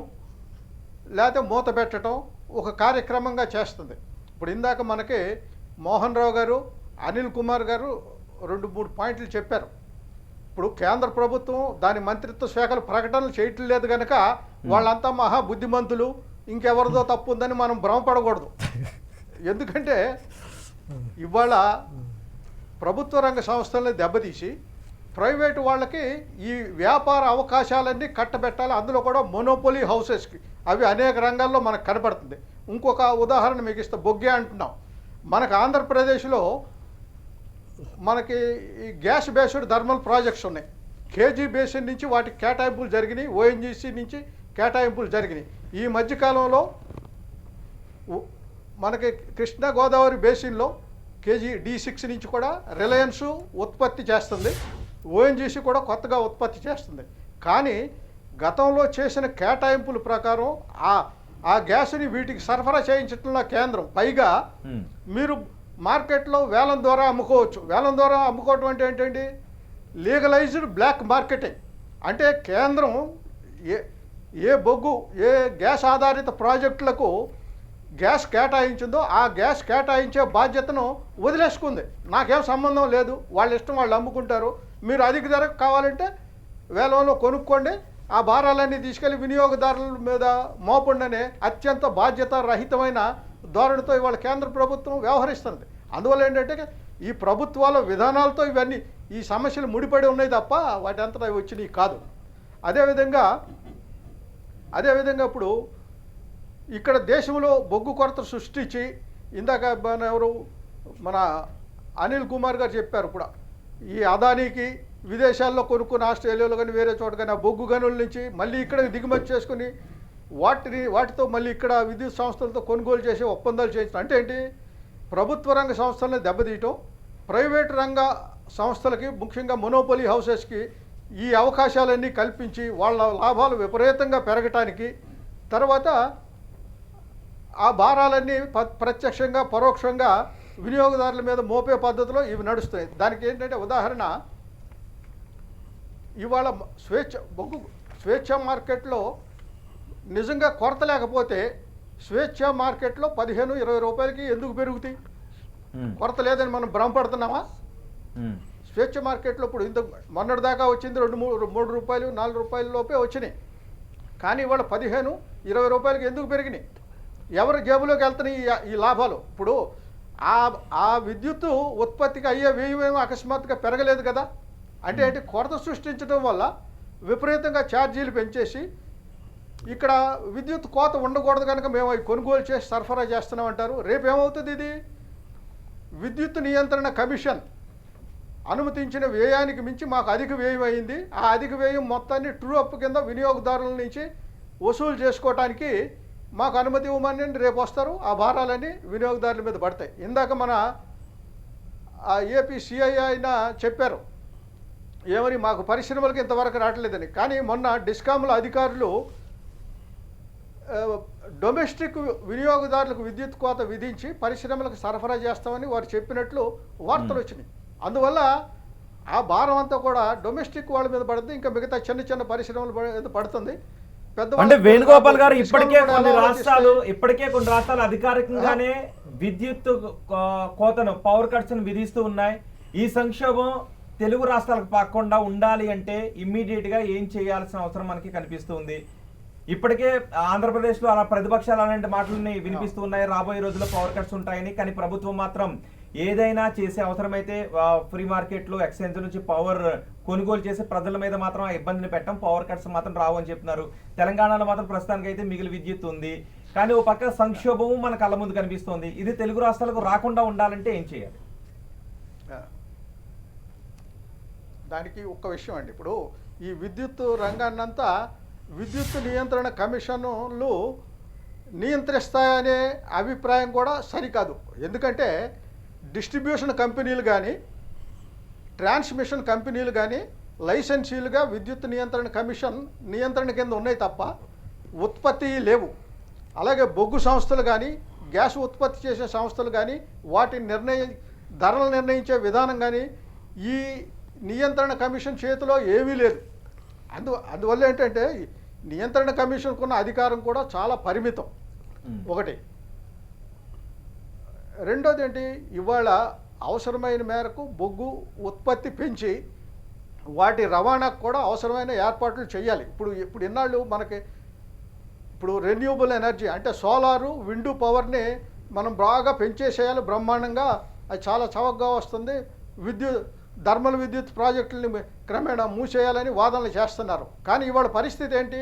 లేకపోతే మూత పెట్టడం ఒక కార్యక్రమంగా చేస్తుంది. ఇప్పుడు ఇందాక మనకి మోహన్ రావు గారు, అనిల్ కుమార్ గారు 2-3 పాయింట్లు చెప్పారు. ఇప్పుడు కేంద్ర ప్రభుత్వం దాని మంత్రిత్వ శాఖలు ప్రకటనలు చేయటం లేదు కనుక వాళ్ళంతా మహా బుద్ధిమంతులు, ఇంకెవరిదో తప్పు ఉందని మనం భ్రమపడకూడదు. ఎందుకంటే ఇవాళ ప్రభుత్వ రంగ సంస్థలని దెబ్బతీసి ప్రైవేటు వాళ్ళకి ఈ వ్యాపార అవకాశాలన్నీ కట్టబెట్టాలి. అందులో కూడా మొనోపోలీ హౌసెస్కి, అవి అనేక రంగాల్లో మనకు కనపడుతుంది. ఇంకొక ఉదాహరణ మీకు ఇస్తే, బొగ్గే అంటున్నాం. మనకు ఆంధ్రప్రదేశ్లో మనకి ఈ గ్యాస్ బేస్డ్ థర్మల్ ప్రాజెక్ట్స్ ఉన్నాయి. కేజీ బేసిన్ నుంచి వాటికి కేటాయింపులు జరిగినాయి, ONGC నుంచి కేటాయింపులు జరిగినాయి. ఈ మధ్యకాలంలో మనకి కృష్ణా గోదావరి బేసిన్లో కేజీ D6 నుంచి కూడా రిలయన్స్ ఉత్పత్తి చేస్తుంది, ONGC కూడా కొత్తగా ఉత్పత్తి చేస్తుంది. కానీ గతంలో చేసిన కేటాయింపుల ప్రకారం ఆ గ్యాస్ని వీటికి సరఫరా చేయించడంలో కేంద్రం, పైగా మీరు మార్కెట్లో వేలం ద్వారా అమ్ముకోవచ్చు. వేలం ద్వారా అమ్ముకోవటం అంటే ఏంటండి? Legalized black marketing. అంటే కేంద్రం ఏ బొగ్గు, ఏ గ్యాస్ ఆధారిత ప్రాజెక్టులకు గ్యాస్ కేటాయించిందో ఆ గ్యాస్ కేటాయించే బాధ్యతను వదిలేసుకుంది. నాకేం సంబంధం లేదు, వాళ్ళ ఇష్టం వాళ్ళు అమ్ముకుంటారు, మీరు అధిక ధరకు కావాలంటే వేలంలో కొనుక్కోండి, ఆ భారాలన్నీ తీసుకెళ్లి వినియోగదారుల మీద మోపండనే అత్యంత బాధ్యత రహితమైన ధోరణితో ఇవాళ కేంద్ర ప్రభుత్వం వ్యవహరిస్తుంది. అందువల్ల ఏంటంటే ఈ ప్రభుత్వాల విధానాలతో ఇవన్నీ ఈ సమస్యలు ముడిపడి ఉన్నాయి తప్ప వాటి అంతటా అవి వచ్చినాయి కాదు. అదేవిధంగా ఇప్పుడు ఇక్కడ దేశంలో బొగ్గు కొరత సృష్టించి ఇందాక మన అనిల్ కుమార్ గారు చెప్పారు కూడా, ఈ అదానీకి విదేశాల్లో కొనుక్కుని ఆస్ట్రేలియాలో కానీ వేరే చోట కానీ ఆ బొగ్గు గనుల నుంచి మళ్ళీ ఇక్కడ దిగుమతి చేసుకుని వాటితో మళ్ళీ ఇక్కడ విద్యుత్ సంస్థలతో కొనుగోలు చేసే ఒప్పందాలు చేయించడం అంటే ఏంటి? ప్రభుత్వ రంగ సంస్థలను దెబ్బతీయటం, ప్రైవేటు రంగ సంస్థలకి ముఖ్యంగా మొనోపొలీ హౌసెస్కి ఈ అవకాశాలన్నీ కల్పించి వాళ్ళ లాభాలు విపరీతంగా పెరగటానికి, తర్వాత ఆ భారాలన్నీ ప్రత్యక్షంగా పరోక్షంగా వినియోగదారుల మీద మోపే పద్ధతిలో ఇవి నడుస్తాయి. దానికి ఏంటంటే ఉదాహరణ, ఇవాళ స్వేచ్ఛ మార్కెట్లో నిజంగా కొరత లేకపోతే స్వేచ్ఛ మార్కెట్లో 15-20 రూపాయలకి ఎందుకు పెరుగుతాయి? కొరత లేదని మనం భ్రమపడుతున్నామా? స్వేచ్ఛ మార్కెట్లో ఇప్పుడు ఇంత మొన్నటి దాకా వచ్చింది 2-3 రూపాయలు 4 రూపాయల లోపే వచ్చినాయి. కానీ ఇవాళ 15-20 రూపాయలకి ఎందుకు పెరిగినాయి? ఎవరి జేబులోకి వెళ్తున్నాయి ఈ లాభాలు? ఇప్పుడు ఆ విద్యుత్తు ఉత్పత్తికి అయ్యే వ్యయమేమో అకస్మాత్తుగా పెరగలేదు కదా. అంటే ఏంటి? కొరత సృష్టించడం వల్ల విపరీతంగా ఛార్జీలు పెంచేసి ఇక్కడ విద్యుత్ కోత ఉండకూడదు కనుక మేము అవి కొనుగోలు చేసి సరఫరా చేస్తున్నామంటారు. రేపేమవుతుంది? ఇది విద్యుత్ నియంత్రణ కమిషన్ అనుమతించిన వ్యయానికి మించి మాకు అధిక వ్యయం అయింది, ఆ అధిక వ్యయం మొత్తాన్ని ట్రూ అప్ కింద వినియోగదారుల నుంచి వసూలు చేసుకోవటానికి మాకు అనుమతి ఇవ్వమని రేపు వస్తారు. ఆ భారాలన్నీ వినియోగదారుల మీద పడతాయి. ఇందాక మన ఏపీ సిఐ అయినా చెప్పారు ఏమని, మాకు పరిశ్రమలకు ఇంతవరకు రావట్లేదని. కానీ మొన్న డిస్కామ్ల అధికారులు డొమెస్టిక్ వినియోగదారులకు విద్యుత్ కోత విధించి పరిశ్రమలకు సరఫరా చేస్తామని వారు చెప్పినట్లు వార్తలు వచ్చినాయి. అందువల్ల ఆ భారం అంతా కూడా డొమెస్టిక్ వాళ్ళ మీద పడుతుంది, ఇంకా మిగతా చిన్న చిన్న పరిశ్రమల మీద పడుతుంది. అంటే వేణుగోపాల్ గారు ఇప్పటికే కొన్ని రాష్ట్రాలు అధికారికంగానే విద్యుత్ కోతను పవర్ కట్స్ విధిస్తూ ఉన్నాయి. ఈ సంక్షోభం తెలుగు రాష్ట్రాలకు పాకుండా ఉండాలి అంటే ఇమ్మీడియట్ గా ఏం చేయాల్సిన అవసరం మనకి కనిపిస్తుంది. ఇప్పటికే ఆంధ్రప్రదేశ్ లో అలా ప్రతిపక్షాలు అలాంటి మాటలని వినిపిస్తూ ఉన్నాయి, రాబోయే రోజుల్లో పవర్ కట్స్ ఉంటాయని. కానీ ప్రభుత్వం మాత్రం ఏదైనా చేసే అవసరమైతే ఫ్రీ మార్కెట్ లో ఎక్స్చేంజ్ నుంచి పవర్ కొనుగోలు చేసి ప్రజల మీద మాత్రం ఆ ఇబ్బందిని పెట్టడం, పవర్ కట్స్ మాత్రం రావు అని చెప్తున్నారు. తెలంగాణలో మాత్రం ప్రస్తుతానికి అయితే మిగిలిన విద్యుత్ ఉంది. కానీ ఓ పక్క సంక్షోభము మన కళ్ళ ముందు కనిపిస్తోంది. ఇది తెలుగు రాష్ట్రాలకు రాకుండా ఉండాలంటే ఏం చేయాలి? దానికి ఒక్క విషయం అండి, ఇప్పుడు ఈ విద్యుత్ రంగాన్నంతా విద్యుత్ నియంత్రణ కమిషన్లు నియంత్రిస్తాయనే అభిప్రాయం కూడా సరికాదు. ఎందుకంటే డిస్ట్రిబ్యూషన్ కంపెనీలు కానీ ట్రాన్స్మిషన్ కంపెనీలు కానీ లైసెన్సీలుగా విద్యుత్ నియంత్రణ కమిషన్ నియంత్రణ కింద ఉన్నాయి తప్ప ఉత్పత్తి లేవు. అలాగే బొగ్గు సంస్థలు కానీ గ్యాస్ ఉత్పత్తి చేసే సంస్థలు కానీ వాటి ధరలు నిర్ణయించే విధానం కానీ ఈ నియంత్రణ కమిషన్ చేతిలో ఏమీ లేదు. అందువల్ల ఏంటంటే నియంత్రణ కమిషన్కున్న అధికారం కూడా చాలా పరిమితం ఒకటి. రెండోది ఏంటి, ఇవాళ అవసరమైన మేరకు బొగ్గు ఉత్పత్తి పెంచి వాటి రవాణాకు కూడా అవసరమైన ఏర్పాట్లు చేయాలి. ఇప్పుడు ఇన్నాళ్ళు మనకి ఇప్పుడు రెన్యూబుల్ ఎనర్జీ అంటే సోలారు విండు పవర్ని మనం బాగా పెంచేసేయాలి బ్రహ్మాండంగా, అది చాలా చవకగా వస్తుంది, థర్మల్ విద్యుత్ ప్రాజెక్టులని క్రమేణా మూసేయాలని వాదనలు చేస్తున్నారు. కానీ ఇవాళ పరిస్థితి ఏంటి,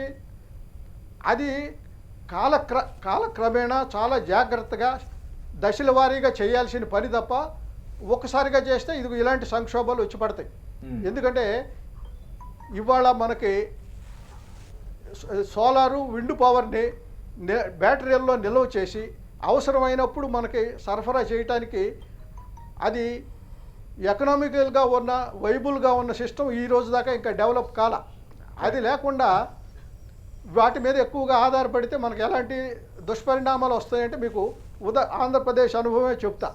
అది కాలక్రమేణా చాలా జాగ్రత్తగా దశల వారీగా చేయాల్సిన పని తప్ప ఒక్కసారిగా చేస్తే ఇది ఇలాంటి సంక్షోభాలు వచ్చి పడతాయి. ఎందుకంటే ఇవాళ మనకి సోలారు విండ్ పవర్ని బ్యాటరీల్లో నిల్వ చేసి అవసరమైనప్పుడు మనకి సరఫరా చేయటానికి అది ఎకనామికల్గా వైబుల్గా ఉన్న సిస్టమ్ ఈ రోజు దాకా ఇంకా డెవలప్ కాల. అది లేకుండా వాటి మీద ఎక్కువగా ఆధారపడితే మనకు ఎలాంటి దుష్పరిణామాలు వస్తాయంటే మీకు ఆంధ్రప్రదేశ్ అనుభవమే చెప్తా.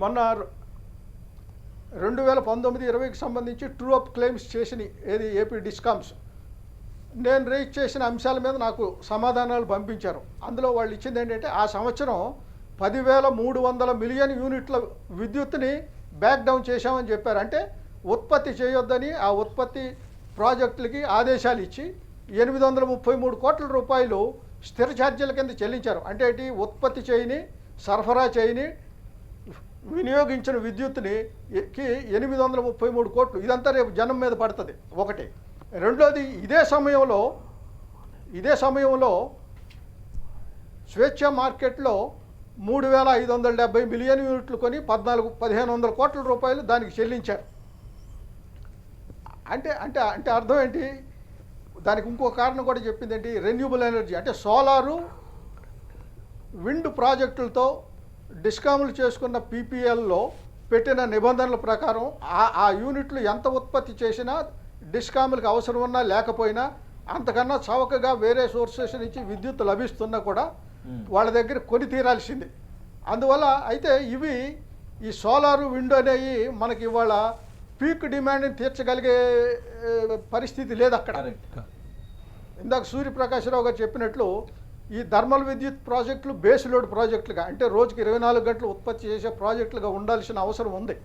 మొన్న 2019-20కి సంబంధించి ట్రూ అప్ క్లెయిమ్స్ చేసిన ఏపీ డిస్కామ్స్ నేను రేజ్ చేసిన అంశాల మీద నాకు సమాధానాలు పంపించారు. అందులో వాళ్ళు ఇచ్చింది ఏంటంటే ఆ సంవత్సరం 10,300 మిలియన్ యూనిట్ల విద్యుత్తుని బ్యాక్ డౌన్ చేశామని చెప్పారు. అంటే ఉత్పత్తి చేయొద్దని ఆ ఉత్పత్తి ప్రాజెక్టులకి ఆదేశాలు ఇచ్చి 833 కోట్ల రూపాయలు స్థిర ఛార్జీల కింద చెల్లించారు. అంటే ఏంటి, ఉత్పత్తి చేయని సరఫరా చేయని వినియోగించిన విద్యుత్తుని 833 కోట్లు, ఇదంతా రేపు జనం మీద పడుతుంది ఒకటి. రెండోది ఇదే సమయంలో స్వేచ్ఛ మార్కెట్లో 3,570 మిలియన్ యూనిట్లు కొని 1,500 కోట్ల రూపాయలు దానికి చెల్లించారు. అంటే అంటే అంటే అర్థం ఏంటి? దానికి ఇంకో కారణం కూడా చెప్పింది ఏంటి? రెన్యూబుల్ ఎనర్జీ అంటే సోలారు విండ్ ప్రాజెక్టులతో డిస్కాములు చేసుకున్న పీపీఎల్లో పెట్టిన నిబంధనల ప్రకారం ఆ యూనిట్లు ఎంత ఉత్పత్తి చేసినా డిస్కాములకు అవసరం ఉన్నా లేకపోయినా అంతకన్నా చౌకగా వేరే సోర్సెస్ నుంచి విద్యుత్ లభిస్తున్నా కూడా వాళ్ళ దగ్గర కొని తీరాల్సింది. అందువల్ల అయితే ఈ సోలారు విండ్ అనేవి మనకి ఇవాళ పీక్ డిమాండ్ని తీర్చగలిగే పరిస్థితి లేదు అక్కడ. ఇందాక సూర్యప్రకాశ్రావు గారు చెప్పినట్లు ఈ థర్మల్ విద్యుత్ ప్రాజెక్టులు బేస్ లోడ్ ప్రాజెక్టులుగా అంటే రోజుకి 24 గంటలు ఉత్పత్తి చేసే ప్రాజెక్టులుగా ఉండాల్సిన అవసరం ఉంది.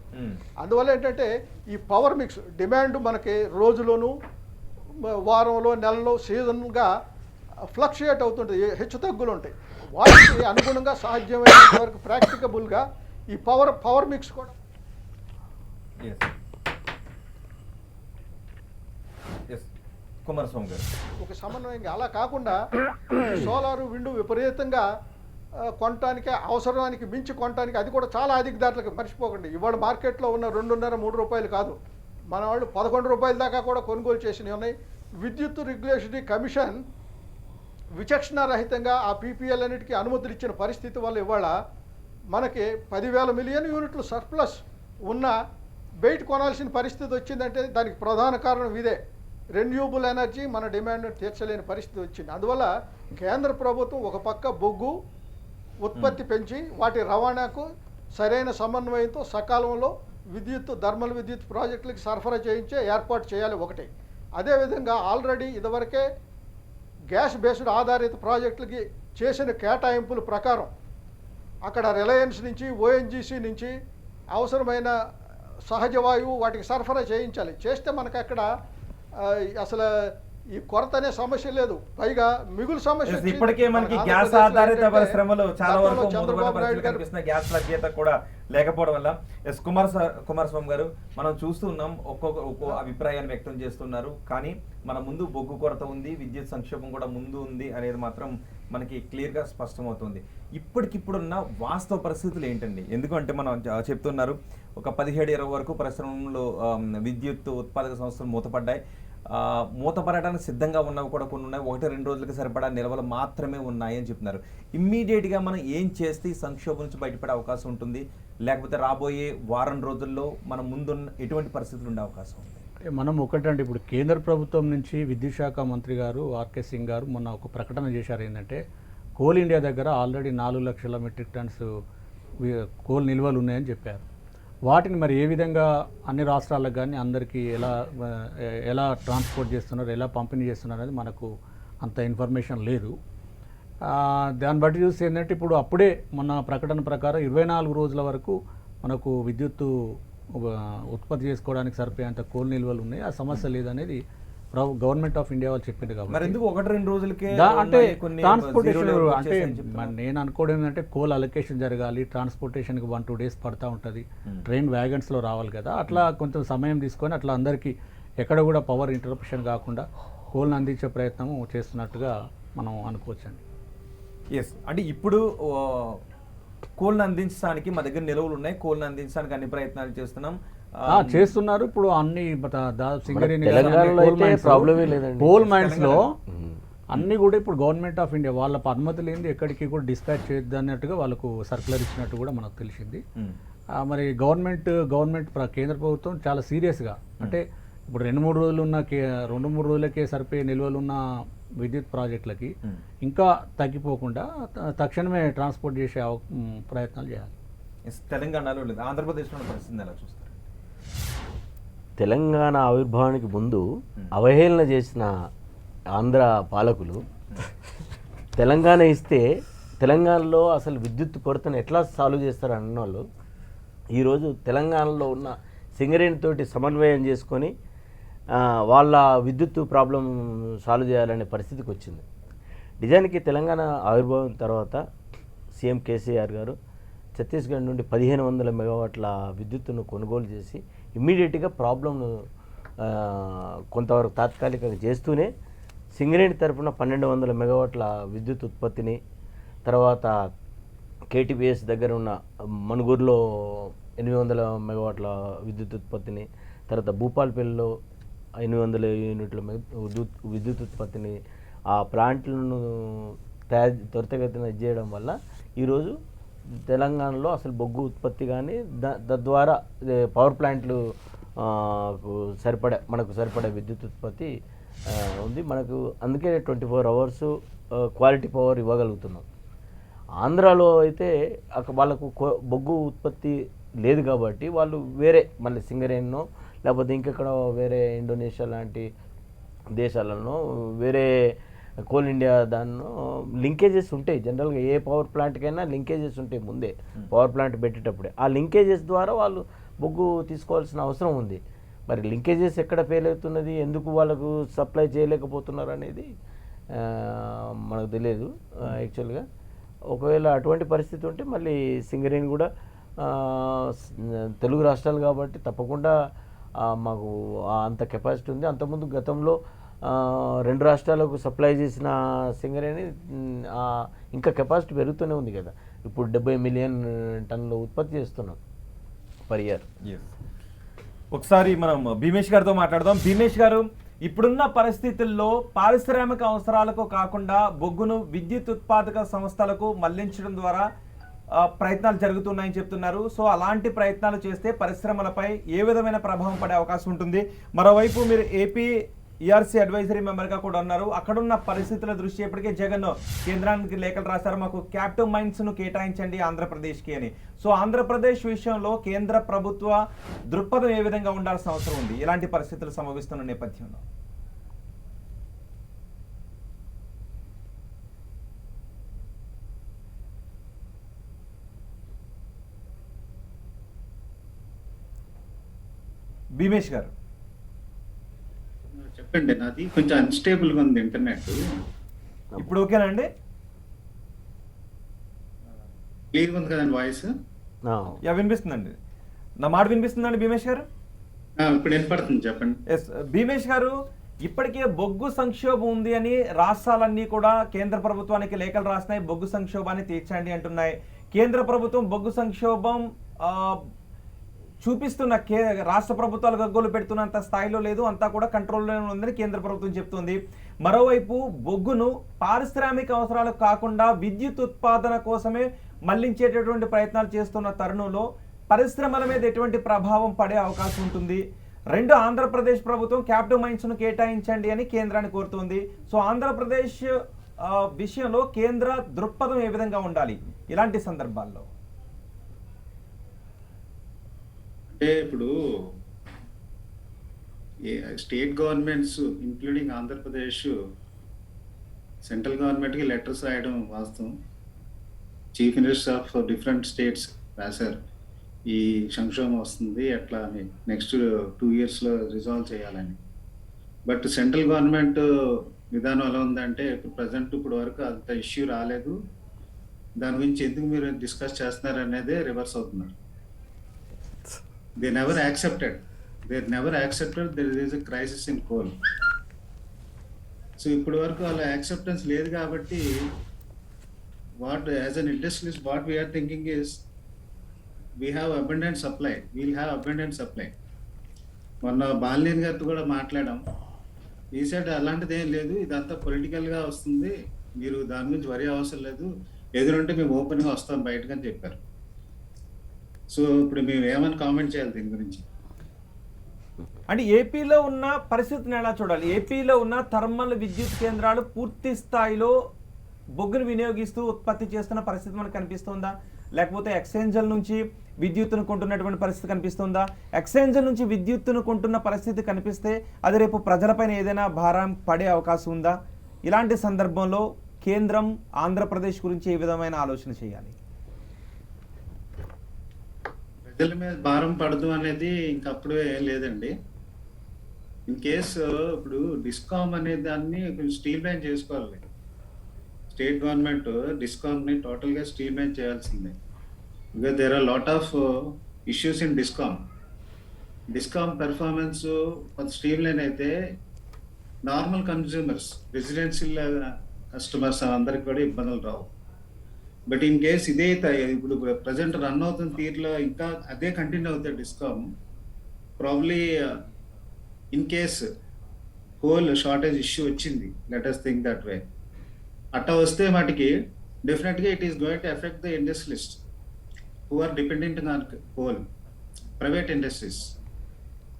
అందువల్ల ఏంటంటే ఈ పవర్ మిక్స్ డిమాండ్ మనకి రోజులోనూ వారంలో నెలలో సీజన్గా ఫ్లక్చుయేట్ అవుతుంటుంది, హెచ్చు తగ్గులు ఉంటాయి. వాటికి అనుగుణంగా సాధ్యమైనంత వరకు ప్రాక్టికబుల్గా ఈ పవర్ మిక్స్ కూడా కుమారస్వామి గారు ఒక సమన్వయంగా, అలా కాకుండా సోలారు విండ్ విపరీతంగా కొనటానికి అవసరానికి మించి కొనటానికి అది కూడా చాలా అధిక ధరలకు మర్చిపోకండి. ఇవాళ మార్కెట్లో ఉన్న 2.5-3 రూపాయలు కాదు, మన వాళ్ళు 11 రూపాయల దాకా కూడా కొనుగోలు చేసినవి ఉన్నాయి. విద్యుత్ రెగ్యులేటరీ కమిషన్ విచక్షణారహితంగా ఆ పీపీఎల్ అన్నిటికీ అనుమతులు ఇచ్చిన పరిస్థితి వల్ల ఇవాళ మనకి 10,000 మిలియన్ యూనిట్లు సర్ప్లస్ ఉన్న బయట కొనాల్సిన పరిస్థితి వచ్చిందంటే దానికి ప్రధాన కారణం ఇదే. రెన్యూబుల్ ఎనర్జీ మన డిమాండ్ తీర్చలేని పరిస్థితి వచ్చింది. అందువల్ల కేంద్ర ప్రభుత్వం ఒక పక్క బొగ్గు ఉత్పత్తి పెంచి వాటి రవాణాకు సరైన సమన్వయంతో సకాలంలో థర్మల్ విద్యుత్ ప్రాజెక్టులకి సరఫరా చేయించే ఏర్పాటు చేయాలి ఒకటి. అదేవిధంగా ఆల్రెడీ ఇదివరకే గ్యాస్ బేస్డ్ ఆధారిత ప్రాజెక్టులకి చేసిన కేటాయింపుల ప్రకారం అక్కడ రిలయన్స్ నుంచి ఓఎన్జీసీ నుంచి అవసరమైన సహజ వాయువు వాటికి సరఫరా చేయించాలి. చేస్తే మనకు అక్కడ అసలు ఈ కొరత అనే సమస్య లేదు, పైగా మిగులు సమస్య. ఇప్పటికే మనకి గ్యాస్ ఆధారిత పరిశ్రమలు చాలా వరకు కనిపిస్తున్నాయి, గ్యాస్ లభ్యత కూడా లేకపోవడం వల్ల. కుమారస్వామి గారు, మనం చూస్తున్నాం ఒక్కో అభిప్రాయాన్ని వ్యక్తం చేస్తున్నారు, కానీ మన ముందు బొగ్గు కొరత ఉంది, విద్యుత్ సంక్షోభం కూడా ముందు ఉంది అనేది మాత్రం మనకి క్లియర్గా స్పష్టమవుతుంది. ఇప్పటికిప్పుడున్న వాస్తవ పరిస్థితులు ఏంటండి? ఎందుకంటే మనం చెప్తున్నారు ఒక 17-20 వరకు పరిశ్రమలో విద్యుత్ ఉత్పాదక సంస్థలు మూతపడ్డాయి. మూతపడడానికి సిద్ధంగా ఉన్నవి కూడా కొన్ని ఉన్నాయి, 1-2 రోజులకి సరిపడా నిల్వలు మాత్రమే ఉన్నాయి అని చెప్తున్నారు. ఇమ్మీడియట్గా మనం ఏం చేస్తే ఈ సంక్షోభం నుంచి బయటపడే అవకాశం ఉంటుంది, లేకపోతే రాబోయే వారం రోజుల్లో మన ముందున్న ఎటువంటి పరిస్థితులు ఉండే అవకాశం ఉంది? మనం ఒకటంటే ఇప్పుడు కేంద్ర ప్రభుత్వం నుంచి విద్యుత్ శాఖ మంత్రి గారు ఆర్కే సింగ్ గారు మొన్న ఒక ప్రకటన చేశారు. ఏంటంటే కోల్ ఇండియా దగ్గర ఆల్రెడీ 4 లక్షల మెట్రిక్ టన్స్ కోల్ నిల్వలు ఉన్నాయని చెప్పారు. వాటిని మరి ఏ విధంగా అన్ని రాష్ట్రాలకు కానీ అందరికీ ఎలా ట్రాన్స్పోర్ట్ చేస్తున్నారు, ఎలా పంపిణీ చేస్తున్నారు అనేది మనకు అంత ఇన్ఫర్మేషన్ లేదు. దాన్ని బట్టి చూస్తే ఏంటంటే ఇప్పుడు అప్పుడే మన ప్రకటన ప్రకారం 24 రోజుల వరకు మనకు విద్యుత్తు ఉత్పత్తి చేసుకోవడానికి సరిపోయేంత కోల్ నిల్వలు ఉన్నాయి, ఆ సమస్య లేదనేది గవర్నమెంట్ ఆఫ్ ఇండియా వాళ్ళు చెప్పింది. కాబట్టి ఎందుకు 1-2 రోజులకే అంటే ట్రాన్స్పోర్టేషన్ అంటే నేను అనుకోవడం ఏంటంటే కోల్ అలొకేషన్ జరగాలి, ట్రాన్స్పోర్టేషన్కి 1-2 డేస్ పడతా ఉంటుంది, ట్రైన్ వ్యాగన్స్లో రావాలి కదా, అట్లా కొంచెం సమయం తీసుకొని అట్లా అందరికీ ఎక్కడ కూడా పవర్ ఇంటరప్షన్ కాకుండా కోల్ని అందించే ప్రయత్నం చేస్తున్నట్టుగా మనం అనుకోవచ్చండి. ఎస్, అంటే ఇప్పుడు కోల్ని అందించడానికి మా దగ్గర నిల్వలు ఉన్నాయి, కోల్ని అందించడానికి అన్ని ప్రయత్నాలు చేస్తున్నారు. ఇప్పుడు అన్ని సింగరేణి కోల్ మైన్స్ లో అన్ని కూడా ఇప్పుడు గవర్నమెంట్ ఆఫ్ ఇండియా వాళ్ళ అనుమతి లేనిది ఎక్కడికి కూడా డిస్పాచ్ చేయొద్దు అన్నట్టుగా వాళ్ళకు సర్క్యులర్ ఇచ్చినట్టు కూడా మనకు తెలిసింది. మరి గవర్నమెంట్ కేంద్ర ప్రభుత్వం చాలా సీరియస్గా అంటే ఇప్పుడు 2-3 రోజులు ఉన్న 2-3 రోజులకే సరిపోయే నిల్వలు ఉన్న విద్యుత్ ప్రాజెక్టులకి ఇంకా తగ్గిపోకుండా తక్షణమే ట్రాన్స్పోర్ట్ చేసే ప్రయత్నాలు చేయాలి. తెలంగాణలో లేదు, ఆంధ్రప్రదేశ్లో పరిస్థితి ఎలా చూస్తారు? తెలంగాణ ఆవిర్భావానికి ముందు అవహేళన చేసిన ఆంధ్ర పాలకులు తెలంగాణ ఇస్తే తెలంగాణలో అసలు విద్యుత్ కొరతను ఎట్లా సాల్వ్ చేస్తారు అన్న వాళ్ళు ఈరోజు తెలంగాణలో ఉన్న సింగరేణితోటి సమన్వయం చేసుకొని వాళ్ళ విద్యుత్ ప్రాబ్లం సాల్వ్ చేయాలనే పరిస్థితికి వచ్చింది. నిజానికి తెలంగాణ ఆవిర్భావం తర్వాత సీఎం కేసీఆర్ గారు ఛత్తీస్గఢ్ నుండి 1500 మెగావాట్ల విద్యుత్తును కొనుగోలు చేసి ఇమ్మీడియట్గా ప్రాబ్లంను కొంతవరకు తాత్కాలికంగా చేస్తూనే సింగరేణి తరఫున 1200 మెగావాట్ల విద్యుత్ ఉత్పత్తిని, తర్వాత కేటీపీఎస్ దగ్గర ఉన్న మణుగూరులో 800 మెగావాట్ల విద్యుత్ ఉత్పత్తిని, తర్వాత భూపాల్పల్లిలో 800 యూనిట్ల విద్యుత్ ఉత్పత్తిని ఆ ప్లాంట్లను త్వరితగతిన చేయడం వల్ల ఈరోజు తెలంగాణలో అసలు బొగ్గు ఉత్పత్తి కానీ తద్వారా పవర్ ప్లాంట్లు మనకు సరిపడే విద్యుత్ ఉత్పత్తి ఉంది. మనకు అందుకే 24 అవర్స్ క్వాలిటీ పవర్ ఇవ్వగలుగుతున్నాం. ఆంధ్రాలో అయితే వాళ్ళకు బొగ్గు ఉత్పత్తి లేదు కాబట్టి వాళ్ళు వేరే మళ్ళీ సింగరేణినో లేకపోతే ఇంకెక్కడ వేరే ఇండోనేషియా లాంటి దేశాలలో వేరే కోల్ ఇండియా దానిలో లింకేజెస్ ఉంటాయి. జనరల్గా ఏ పవర్ ప్లాంట్కైనా లింకేజెస్ ఉంటాయి ముందే పవర్ ప్లాంట్ పెట్టేటప్పుడే. ఆ లింకేజెస్ ద్వారా వాళ్ళు బొగ్గు తీసుకోవాల్సిన అవసరం ఉంది. మరి లింకేజెస్ ఎక్కడ ఫెయిల్ అవుతున్నది, ఎందుకు వాళ్ళకు సప్లై చేయలేకపోతున్నారు అనేది మనకు తెలియదు యాక్చువల్గా. ఒకవేళ అటువంటి పరిస్థితి ఉంటే మళ్ళీ సింగరేణి కూడా తెలుగు రాష్ట్రాలు కాబట్టి తప్పకుండా మాకు అంత కెపాసిటీ ఉంది. అంతకుముందు గతంలో 2 రాష్ట్రాలకు సప్లై చేసిన సింగరేణి ఇంకా కెపాసిటీ పెరుగుతూనే ఉంది కదా. ఇప్పుడు 70 మిలియన్ టన్నుల ఉత్పత్తి చేస్తున్నాం పర్ ఇయర్. ఒకసారి మనం భీమేష్ గారితో మాట్లాడదాం. భీమేష్ గారు, ఇప్పుడున్న పరిస్థితుల్లో పారిశ్రామిక అవసరాలకు కాకుండా బొగ్గును విద్యుత్ ఉత్పాదక సంస్థలకు మళ్లించడం ద్వారా ప్రయత్నాలు జరుగుతున్నాయని చెప్తున్నారు. సో అలాంటి ప్రయత్నాలు చేస్తే పరిశ్రమలపై ఏ విధమైన ప్రభావం పడే అవకాశం ఉంటుంది? మరోవైపు మీరు ఏపీ ఈఆర్సీ అడ్వైజరీ మెంబర్గా కూడా ఉన్నారు. అక్కడున్న పరిస్థితుల దృష్ట్యా ఇప్పటికే జగన్ కేంద్రానికి లేఖలు రాశారు, మాకు క్యాపిటల్ మైన్స్ను కేటాయించండి ఆంధ్రప్రదేశ్కి అని. సో ఆంధ్రప్రదేశ్ విషయంలో కేంద్ర ప్రభుత్వ దృక్పథం ఏ విధంగా ఉండాల్సిన అవసరం ఉంది ఇలాంటి పరిస్థితులు సంభవిస్తున్న నేపథ్యంలో? భీమేష్ గారు చెప్పండి. నాది కొంచెం అన్స్టేబుల్గా ఉంది ఇంటర్నెట్. ఇప్పుడు ఓకేనా అండి? క్లియర్గా ఉంది కదండి వాయిస్? వినిపిస్తుందండి. నా మాట వినిపిస్తుందండి భీమేష్ గారు? ఇప్పుడు వినపడుతుంది, చెప్పండి. ఎస్ భీమేష్ గారు, ఇప్పటికే బొగ్గు సంక్షోభం ఉంది అని రాష్ట్రాలన్నీ కూడా కేంద్ర ప్రభుత్వానికి లేఖలు రాసినాయి, బొగ్గు సంక్షోభాన్ని తీర్చండి అంటున్నాయి. కేంద్ర ప్రభుత్వం బొగ్గు సంక్షోభం చూపిస్తున్న రాష్ట్ర ప్రభుత్వాలు గగ్గోలు పెడుతున్నంత స్థాయిలో లేదు, అంతా కూడా కంట్రోల్లో ఉందని కేంద్ర ప్రభుత్వం చెప్తుంది. మరోవైపు బొగ్గును పారిశ్రామిక అవసరాలకు కాకుండా విద్యుత్ ఉత్పాదన కోసమే మళ్లించేటటువంటి ప్రయత్నాలు చేస్తున్న తరుణంలో పరిశ్రమల మీద ఎటువంటి ప్రభావం పడే అవకాశం ఉంటుంది? రెండు, ఆంధ్రప్రదేశ్ ప్రభుత్వం క్యాపిటల్ మైన్స్ను కేటాయించండి అని కేంద్రాన్ని కోరుతుంది. సో ఆంధ్రప్రదేశ్ విషయంలో కేంద్ర దృక్పథం ఏ విధంగా ఉండాలి ఇలాంటి సందర్భాల్లో? అంటే ఇప్పుడు state governments including Andhra Pradesh central గవర్నమెంట్కి లెటర్స్ రాయడం వాస్తవం. Chief minister of different states రాశారు, ఈ సంక్షోభం వస్తుంది ఎట్లా అని, నెక్స్ట్ 2 yearsలో రిజాల్వ్ చేయాలని. బట్ సెంట్రల్ గవర్నమెంట్ విధానం ఎలా ఉందంటే ఇప్పుడు వరకు అంత ఇష్యూ రాలేదు, దాని గురించి ఎందుకు మీరు డిస్కస్ చేస్తున్నారు అనేదే రివర్స్ అవుతున్నారు. They never accepted there is a crisis in coal. So ఇప్పటి వరకు అలా యాక్సెప్టెన్స్ లేదు కాబట్టి as an industrialist what we are thinking is we'll have abundant supply. మొన్న బాలినేని గారితో కూడా మాట్లాడాం, ఈ సైడ్ అలాంటిది ఏం లేదు, ఇదంతా పొలిటికల్గా వస్తుంది, మీరు దాని గురించి వరి అవసరం లేదు, ఎదురుంటే మేము ఓపెన్గా వస్తాం బయటకు అని చెప్పారు. సో ఇప్పుడు మేము ఏమని కామెంట్ చేయాలి దీని గురించి? అంటే ఏపీలో ఉన్న పరిస్థితిని ఎలా చూడాలి? ఏపీలో ఉన్న థర్మల్ విద్యుత్ కేంద్రాలు పూర్తి స్థాయిలో బొగ్గును వినియోగిస్తూ ఉత్పత్తి చేస్తున్న పరిస్థితి మనకు కనిపిస్తుందా? లేకపోతే ఎక్స్చేంజల్ నుంచి విద్యుత్తును కొంటున్నటువంటి పరిస్థితి కనిపిస్తుందా? ఎక్స్చేంజల్ నుంచి విద్యుత్తును కొంటున్న పరిస్థితి కనిపిస్తే అది రేపు ప్రజలపైన ఏదైనా భారం పడే అవకాశం ఉందా? ఇలాంటి సందర్భంలో కేంద్రం ఆంధ్రప్రదేశ్ గురించి ఏ విధమైన ఆలోచన చేయాలి? ప్రజల మీద భారం పడదు అనేది ఇంకప్పుడు ఏం లేదండి. ఇన్ కేసు ఇప్పుడు డిస్కామ్ అనే దాన్ని స్టీల్ మైన్ చేసుకోవాలి. స్టేట్ గవర్నమెంట్ డిస్కామ్ని టోటల్గా స్టీల్ మైన్ చేయాల్సిందే. because there are a lot of issues in discom performance కొంత స్ట్రీమ్ లైన్ అయితే నార్మల్ కన్స్యూమర్స్ రెసిడెన్షియల్ కస్టమర్స్ అందరికి కూడా ఇబ్బందులు రావు. బట్ ఇన్ కేస్ ఇదే ఇప్పుడు ప్రజెంట్ రన్ అవుతున్న తీరులో ఇంకా అదే కంటిన్యూ అవుతుంది discom, probably in case coal shortage issue వచ్చింది, let us think that way, అట్లా వస్తే వాటికి డెఫినెట్గా it is going to affect the industrialist who are dependent on coal, private industries.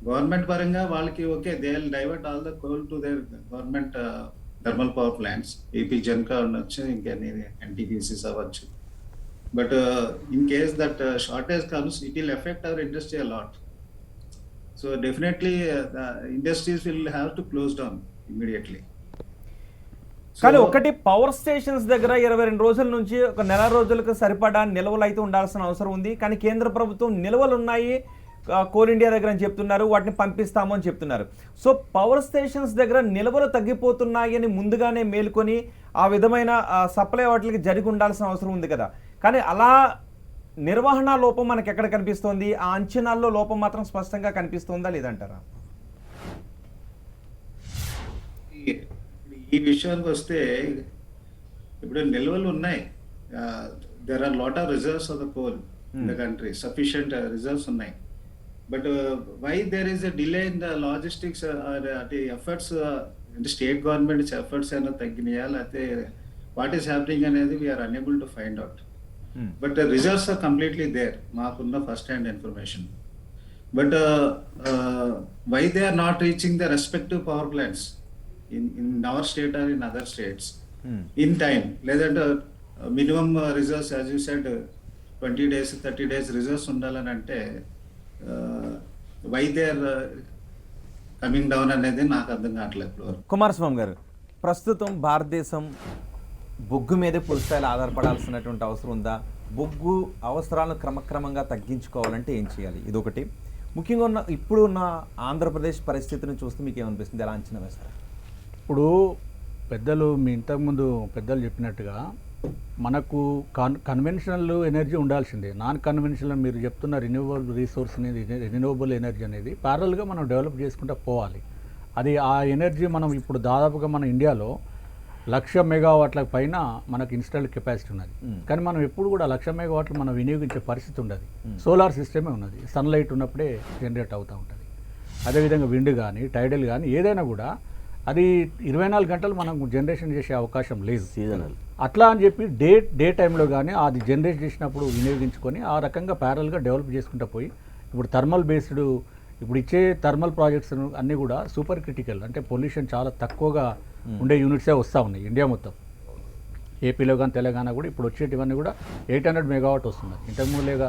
Government పరంగా వాళ్ళకి okay, they will divert all the coal to their government thermal power plants, AP Genco ఉండొచ్చు, ఇంకా ఎన్టీపీసీస్ అవ్వచ్చు. But in case that shortage comes, it will affect our industry a lot. So definitely industries will have to close down immediately. కానీ ఒకటి, power stations దగ్గర 22 రోజుల నుంచి ఒక నెల రోజులకు సరిపడా నిల్వలు అయితే ఉండాల్సిన అవసరం ఉంది. కానీ కేంద్ర ప్రభుత్వం నిల్వలు ఉన్నాయి కోల్ ఇండియా దగ్గర అని చెప్తున్నారు, వాటిని పంపిస్తాము అని చెప్తున్నారు. సో పవర్ స్టేషన్స్ దగ్గర నిల్వలు తగ్గిపోతున్నాయి అని ముందుగానే మేల్కొని ఆ విధమైన సప్లై వాటికి జరిగి ఉండాల్సిన అవసరం ఉంది కదా. కానీ అలా నిర్వహణ లోపం మనకి ఎక్కడ కనిపిస్తోంది? ఆ అంచనాల్లో లోపం మాత్రం స్పష్టంగా కనిపిస్తుందా లేదంటారా? ఈ విషయానికి వస్తే ఇప్పుడు నిల్వలు ఉన్నాయి, there are lot of reserves of the coal in the country, sufficient reserves ఉన్నాయి. But why there is a delay in the logistics efforts, అంటే స్టేట్ గవర్నమెంట్ ఎఫర్ట్స్ అయినా తగ్గినాయా లేకపోతే వాట్ ఈస్ హ్యాపెనింగ్ అనేది we are unable to find out. But reserves are completely there, మాకున్న first hand information. But why they are not reaching the respective power plants in our state or in other states in time, లేదంటే minimum reserves as you said 20 days 30 days reserves ఉండాలని అంటే why they are coming down అనేది నాకు అర్థం కావట్లేదు. కుమారస్వామి గారు, ప్రస్తుతం భారతదేశం బొగ్గు మీదే పూర్తిస్థాయిలో ఆధారపడాల్సినటువంటి అవసరం ఉందా? బొగ్గు అవసరాలను క్రమక్రమంగా తగ్గించుకోవాలంటే ఏం చేయాలి? ఇదొకటి. ముఖ్యంగా ఇప్పుడు ఉన్న ఆంధ్రప్రదేశ్ పరిస్థితిని చూస్తే మీకు ఏమనిపిస్తుంది, ఎలా అంచనా వేస్తారు? ఇప్పుడు పెద్దలు మీ ఇంతకుముందు పెద్దలు చెప్పినట్టుగా మనకు కన్వెన్షనల్ ఎనర్జీ ఉండాల్సిందే. నాన్ కన్వెన్షనల్ మీరు చెప్తున్న రిన్యూవబుల్ ఎనర్జీ అనేది ప్యారల్గా మనం డెవలప్ చేసుకుంటూ పోవాలి. అది ఆ ఎనర్జీ మనం ఇప్పుడు దాదాపుగా మన ఇండియాలో 1,00,000 మెగావాట్ల పైన మనకు ఇన్స్టాల్డ్ కెపాసిటీ ఉన్నది. కానీ మనం ఎప్పుడు కూడా 1,00,000 మెగావాట్లు మనం వినియోగించే పరిస్థితి ఉండదు. సోలార్ సిస్టమే ఉన్నది, సన్లైట్ ఉన్నప్పుడే జనరేట్ అవుతూ ఉంటుంది. అదేవిధంగా విండ్ కానీ టైడల్ కానీ ఏదైనా కూడా అది 24 గంటలు మనం జనరేషన్ చేసే అవకాశం లేదు, సీజనల్. అట్లా అని చెప్పి డే టైంలో కానీ అది జనరేట్ చేసినప్పుడు వినియోగించుకొని ఆ రకంగా ప్యారల్గా డెవలప్ చేసుకుంటూ పోయి ఇప్పుడు థర్మల్ బేస్డ్ ఇప్పుడు ఇచ్చే థర్మల్ ప్రాజెక్ట్స్ అన్నీ కూడా సూపర్ క్రిటికల్, అంటే పొల్యూషన్ చాలా తక్కువగా ఉండే యూనిట్సే వస్తూ ఉన్నాయి ఇండియా మొత్తం. ఏపీలో కానీ తెలంగాణ కూడా ఇప్పుడు వచ్చేటివన్నీ కూడా 800 మెగావాట్ వస్తున్నారు. ఇంతకుముందు లేక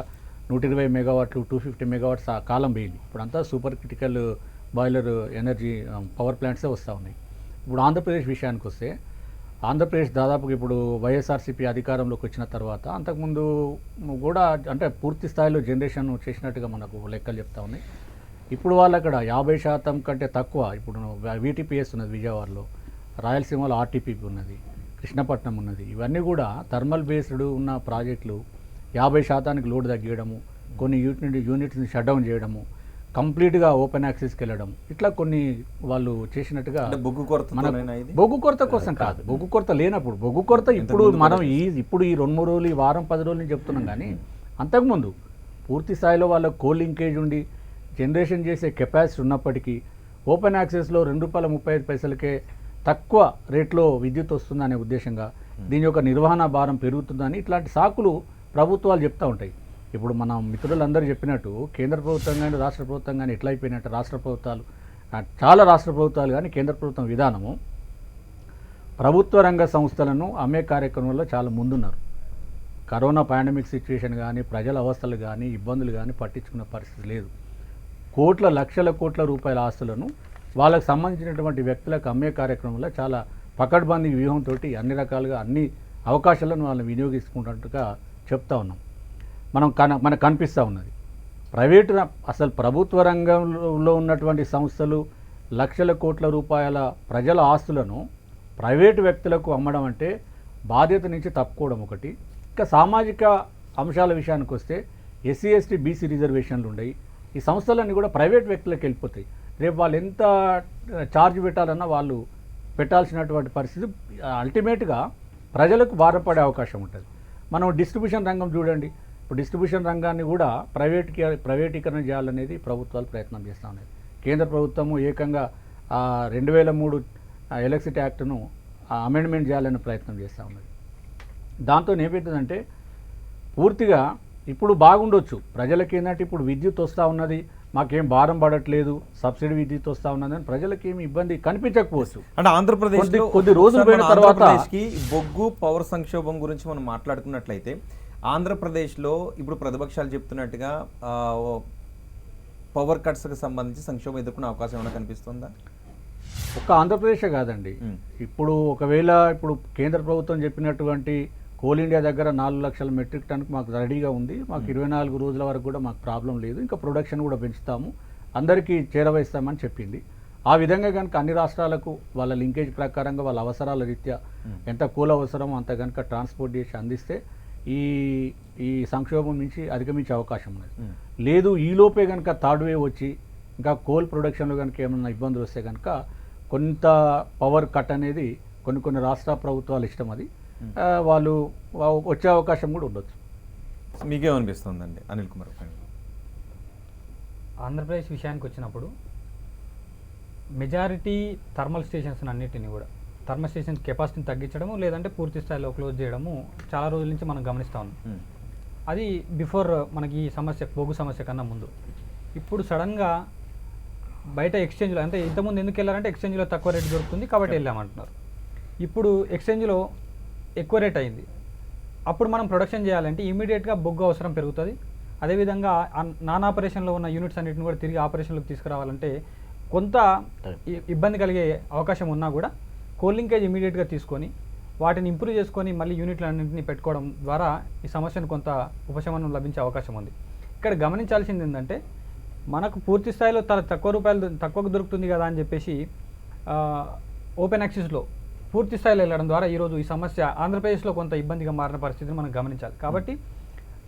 120 మెగావాట్లు 250 మెగావాట్స్ ఆ కాలం పోయింది. ఇప్పుడు అంతా super critical boiler energy power ప్లాంట్సే వస్తూ ఉన్నాయి. ఇప్పుడు ఆంధ్రప్రదేశ్ విషయానికి వస్తే ఆంధ్రప్రదేశ్ దాదాపుగా ఇప్పుడు వైఎస్ఆర్సీపీ అధికారంలోకి వచ్చిన తర్వాత అంతకుముందు కూడా అంటే పూర్తి స్థాయిలో జనరేషన్ చేసినట్టుగా మనకు లెక్కలు చెప్తా ఉన్నాయి. ఇప్పుడు వాళ్ళు అక్కడ 50% కంటే తక్కువ, ఇప్పుడు వీటీపీఎస్ ఉన్నది విజయవాడలో, రాయలసీమలో ఆర్టీపీపీ ఉన్నది, కృష్ణపట్నం ఉన్నది. ఇవన్నీ కూడా థర్మల్ బేస్డ్ ఉన్న ప్రాజెక్టులు 50% లోడ్ తగ్గియడము, కొన్ని యూనిట్స్ని షట్ డౌన్ చేయడము, కంప్లీట్గా ఓపెన్ యాక్సెస్కి వెళ్ళడం, ఇట్లా కొన్ని వాళ్ళు చేసినట్టుగా. బొగ్గు కొరత బొగ్గు కొరత కోసం కాదు, బొగ్గు కొరత లేనప్పుడు బొగ్గు కొరత ఇప్పుడు మనం ఇప్పుడు ఈ 2-3 రోజులు ఈ వారం 10 రోజులు చెప్తున్నాం. కానీ అంతకుముందు పూర్తి స్థాయిలో వాళ్ళ కోల్ లింకేజ్ ఉండి జనరేషన్ చేసే కెపాసిటీ ఉన్నప్పటికీ ఓపెన్ యాక్సెస్లో ₹2.35 తక్కువ రేట్లో విద్యుత్ వస్తుందనే ఉద్దేశంగా దీని యొక్క నిర్వహణ భారం పెరుగుతుందని ఇట్లాంటి సాకులు ప్రభుత్వాలు చెప్తూ ఉంటాయి. ఇప్పుడు మన మిత్రులందరూ చెప్పినట్టు కేంద్ర ప్రభుత్వం కానీ రాష్ట్ర ప్రభుత్వం కానీ ఎట్లా అయిపోయినట్టు చాలా రాష్ట్ర ప్రభుత్వాలు కానీ కేంద్ర ప్రభుత్వం విధానము ప్రభుత్వ రంగ సంస్థలను అమ్మే కార్యక్రమంలో చాలా ముందున్నారు. కరోనా పాండమిక్ సిచ్యువేషన్ కానీ ప్రజల అవస్థలు కానీ ఇబ్బందులు కానీ పట్టించుకున్న పరిస్థితి లేదు. లక్షల కోట్ల రూపాయల ఆస్తులను వాళ్ళకు సంబంధించినటువంటి వ్యక్తులకు అమ్మే కార్యక్రమంలో చాలా పకడ్బందీ వ్యూహంతో అన్ని రకాలుగా అన్ని అవకాశాలను వాళ్ళు వినియోగించుకున్నట్టుగా చెప్తా ఉన్నాం. మనకు కనిపిస్తూ ఉన్నది. అసలు ప్రభుత్వ రంగంలో ఉన్నటువంటి సంస్థలు లక్షల కోట్ల రూపాయల ప్రజల ఆస్తులను ప్రైవేటు వ్యక్తులకు అమ్మడం అంటే బాధ్యత నుంచి తప్పుకోవడం ఒకటి. ఇంకా సామాజిక అంశాల విషయానికి వస్తే ఎస్సీ ఎస్టీ బీసీ రిజర్వేషన్లు ఉన్నాయి. ఈ సంస్థలన్నీ కూడా ప్రైవేట్ వ్యక్తులకు వెళ్ళిపోతాయి. రేపు వాళ్ళు ఎంత ఛార్జ్ పెట్టాలన్నా వాళ్ళు పెట్టాల్సినటువంటి పరిస్థితి అల్టిమేట్గా ప్రజలకు భారపడే అవకాశం ఉంటుంది. మనం డిస్ట్రిబ్యూషన్ రంగం చూడండి. ఇప్పుడు డిస్ట్రిబ్యూషన్ రంగాన్ని కూడా ప్రైవేటీకరణ చేయాలనేది ప్రభుత్వాలు ప్రయత్నం చేస్తూ ఉన్నాయి. కేంద్ర ప్రభుత్వము ఏకంగా 2003 ఎలక్ట్రిసిటీ యాక్ట్ను అమెండ్మెంట్ చేయాలనే ప్రయత్నం చేస్తూ ఉన్నది. దాంతో ఏమవుతుందంటే పూర్తిగా ఇప్పుడు బాగుండొచ్చు ప్రజలకి. ఏంటంటే ఇప్పుడు విద్యుత్ వస్తూ ఉన్నది, మాకేం భారం పడట్లేదు, సబ్సిడీ విద్యుత్ వస్తూ ఉన్నదని ప్రజలకి ఏమి ఇబ్బంది కనిపించకపోవచ్చు. అంటే ఆంధ్రప్రదేశ్ కొద్ది రోజులు పోయిన తర్వాత బొగ్గు పవర్ సంక్షోభం గురించి మనం మాట్లాడుకున్నట్లయితే ఆంధ్రప్రదేశ్లో ఇప్పుడు ప్రతిపక్షాలు చెప్తున్నట్టుగా పవర్ కట్స్కి సంబంధించి సంక్షోభం ఎదుర్కొనే అవకాశం ఏమైనా కనిపిస్తుందా? ఒక్క ఆంధ్రప్రదేశే కాదండి. ఇప్పుడు ఒకవేళ ఇప్పుడు కేంద్ర ప్రభుత్వం చెప్పినటువంటి కోల్ ఇండియా దగ్గర 4 లక్షల మెట్రిక్ టన్కు మాకు రెడీగా ఉంది, మాకు 24 రోజుల వరకు కూడా మాకు ప్రాబ్లం లేదు, ఇంకా ప్రొడక్షన్ కూడా పెంచుతాము, అందరికీ చేరవేస్తామని చెప్పింది. ఆ విధంగా కనుక అన్ని రాష్ట్రాలకు వాళ్ళ లింకేజ్ ప్రకారంగా వాళ్ళ అవసరాల రీత్యా ఎంత కోల్ అవసరమో అంత కనుక ట్రాన్స్పోర్ట్ చేసి అందిస్తే ఈ సంక్షోభం నుంచి అధిగమించే అవకాశం ఉన్నది. లేదు ఈలోపే కనుక థర్డ్ వేవ్ వచ్చి ఇంకా కోల్ ప్రొడక్షన్లో కనుక ఏమైనా ఇబ్బందులు వస్తే కనుక కొంత పవర్ కట్ అనేది కొన్ని రాష్ట్ర ప్రభుత్వాలు ఇష్టం, అది వాళ్ళు వచ్చే అవకాశం కూడా ఉండొచ్చు. మీకేమనిపిస్తుందండి అనిల్ కుమార్? ఆంధ్రప్రదేశ్ విషయానికి వచ్చినప్పుడు మెజారిటీ థర్మల్ స్టేషన్స్ అన్నిటిని కూడా థర్మల్ స్టేషన్ కెపాసిటీని తగ్గించడము లేదంటే పూర్తి స్థాయిలో క్లోజ్ చేయడము చాలా రోజుల నుంచి మనం గమనిస్తూ ఉన్నాం. అది బిఫోర్ మనకి ఈ సమస్య బొగ్గు సమస్య కన్నా ముందు. ఇప్పుడు సడన్గా బయట ఎక్స్చేంజ్లో అంటే ఇంతకుముందు ఎందుకు వెళ్ళారంటే ఎక్స్చేంజ్లో తక్కువ రేట్ దొరుకుతుంది కాబట్టి వెళ్ళామంటున్నారు. ఇప్పుడు ఎక్స్చేంజ్లో ఎక్కువ రేట్ అయింది. అప్పుడు మనం ప్రొడక్షన్ చేయాలంటే ఇమీడియట్గా బొగ్గు అవసరం పెరుగుతుంది. అదేవిధంగా నాన్ ఆపరేషన్లో ఉన్న యూనిట్స్ అన్నిటిని కూడా తిరిగి ఆపరేషన్లోకి తీసుకురావాలంటే కొంత ఇబ్బంది కలిగే అవకాశం ఉన్నా కూడా కోల్ లింకేజ్ ఇమీడియట్గా తీసుకొని వాటిని ఇంప్రూవ్ చేసుకొని మళ్ళీ యూనిట్లన్నింటినీ పెట్టుకోవడం ద్వారా ఈ సమస్యను కొంత ఉపశమనం లభించే అవకాశం ఉంది. ఇక్కడ గమనించాల్సింది ఏంటంటే మనకు పూర్తి స్థాయిలో తక్కువకు దొరుకుతుంది కదా అని చెప్పేసి ఓపెన్ యాక్సెస్లో పూర్తి స్థాయిలో వెళ్ళడం ద్వారా ఈరోజు ఈ సమస్య ఆంధ్రప్రదేశ్లో కొంత ఇబ్బందిగా మారిన పరిస్థితిని మనం గమనించాలి. కాబట్టి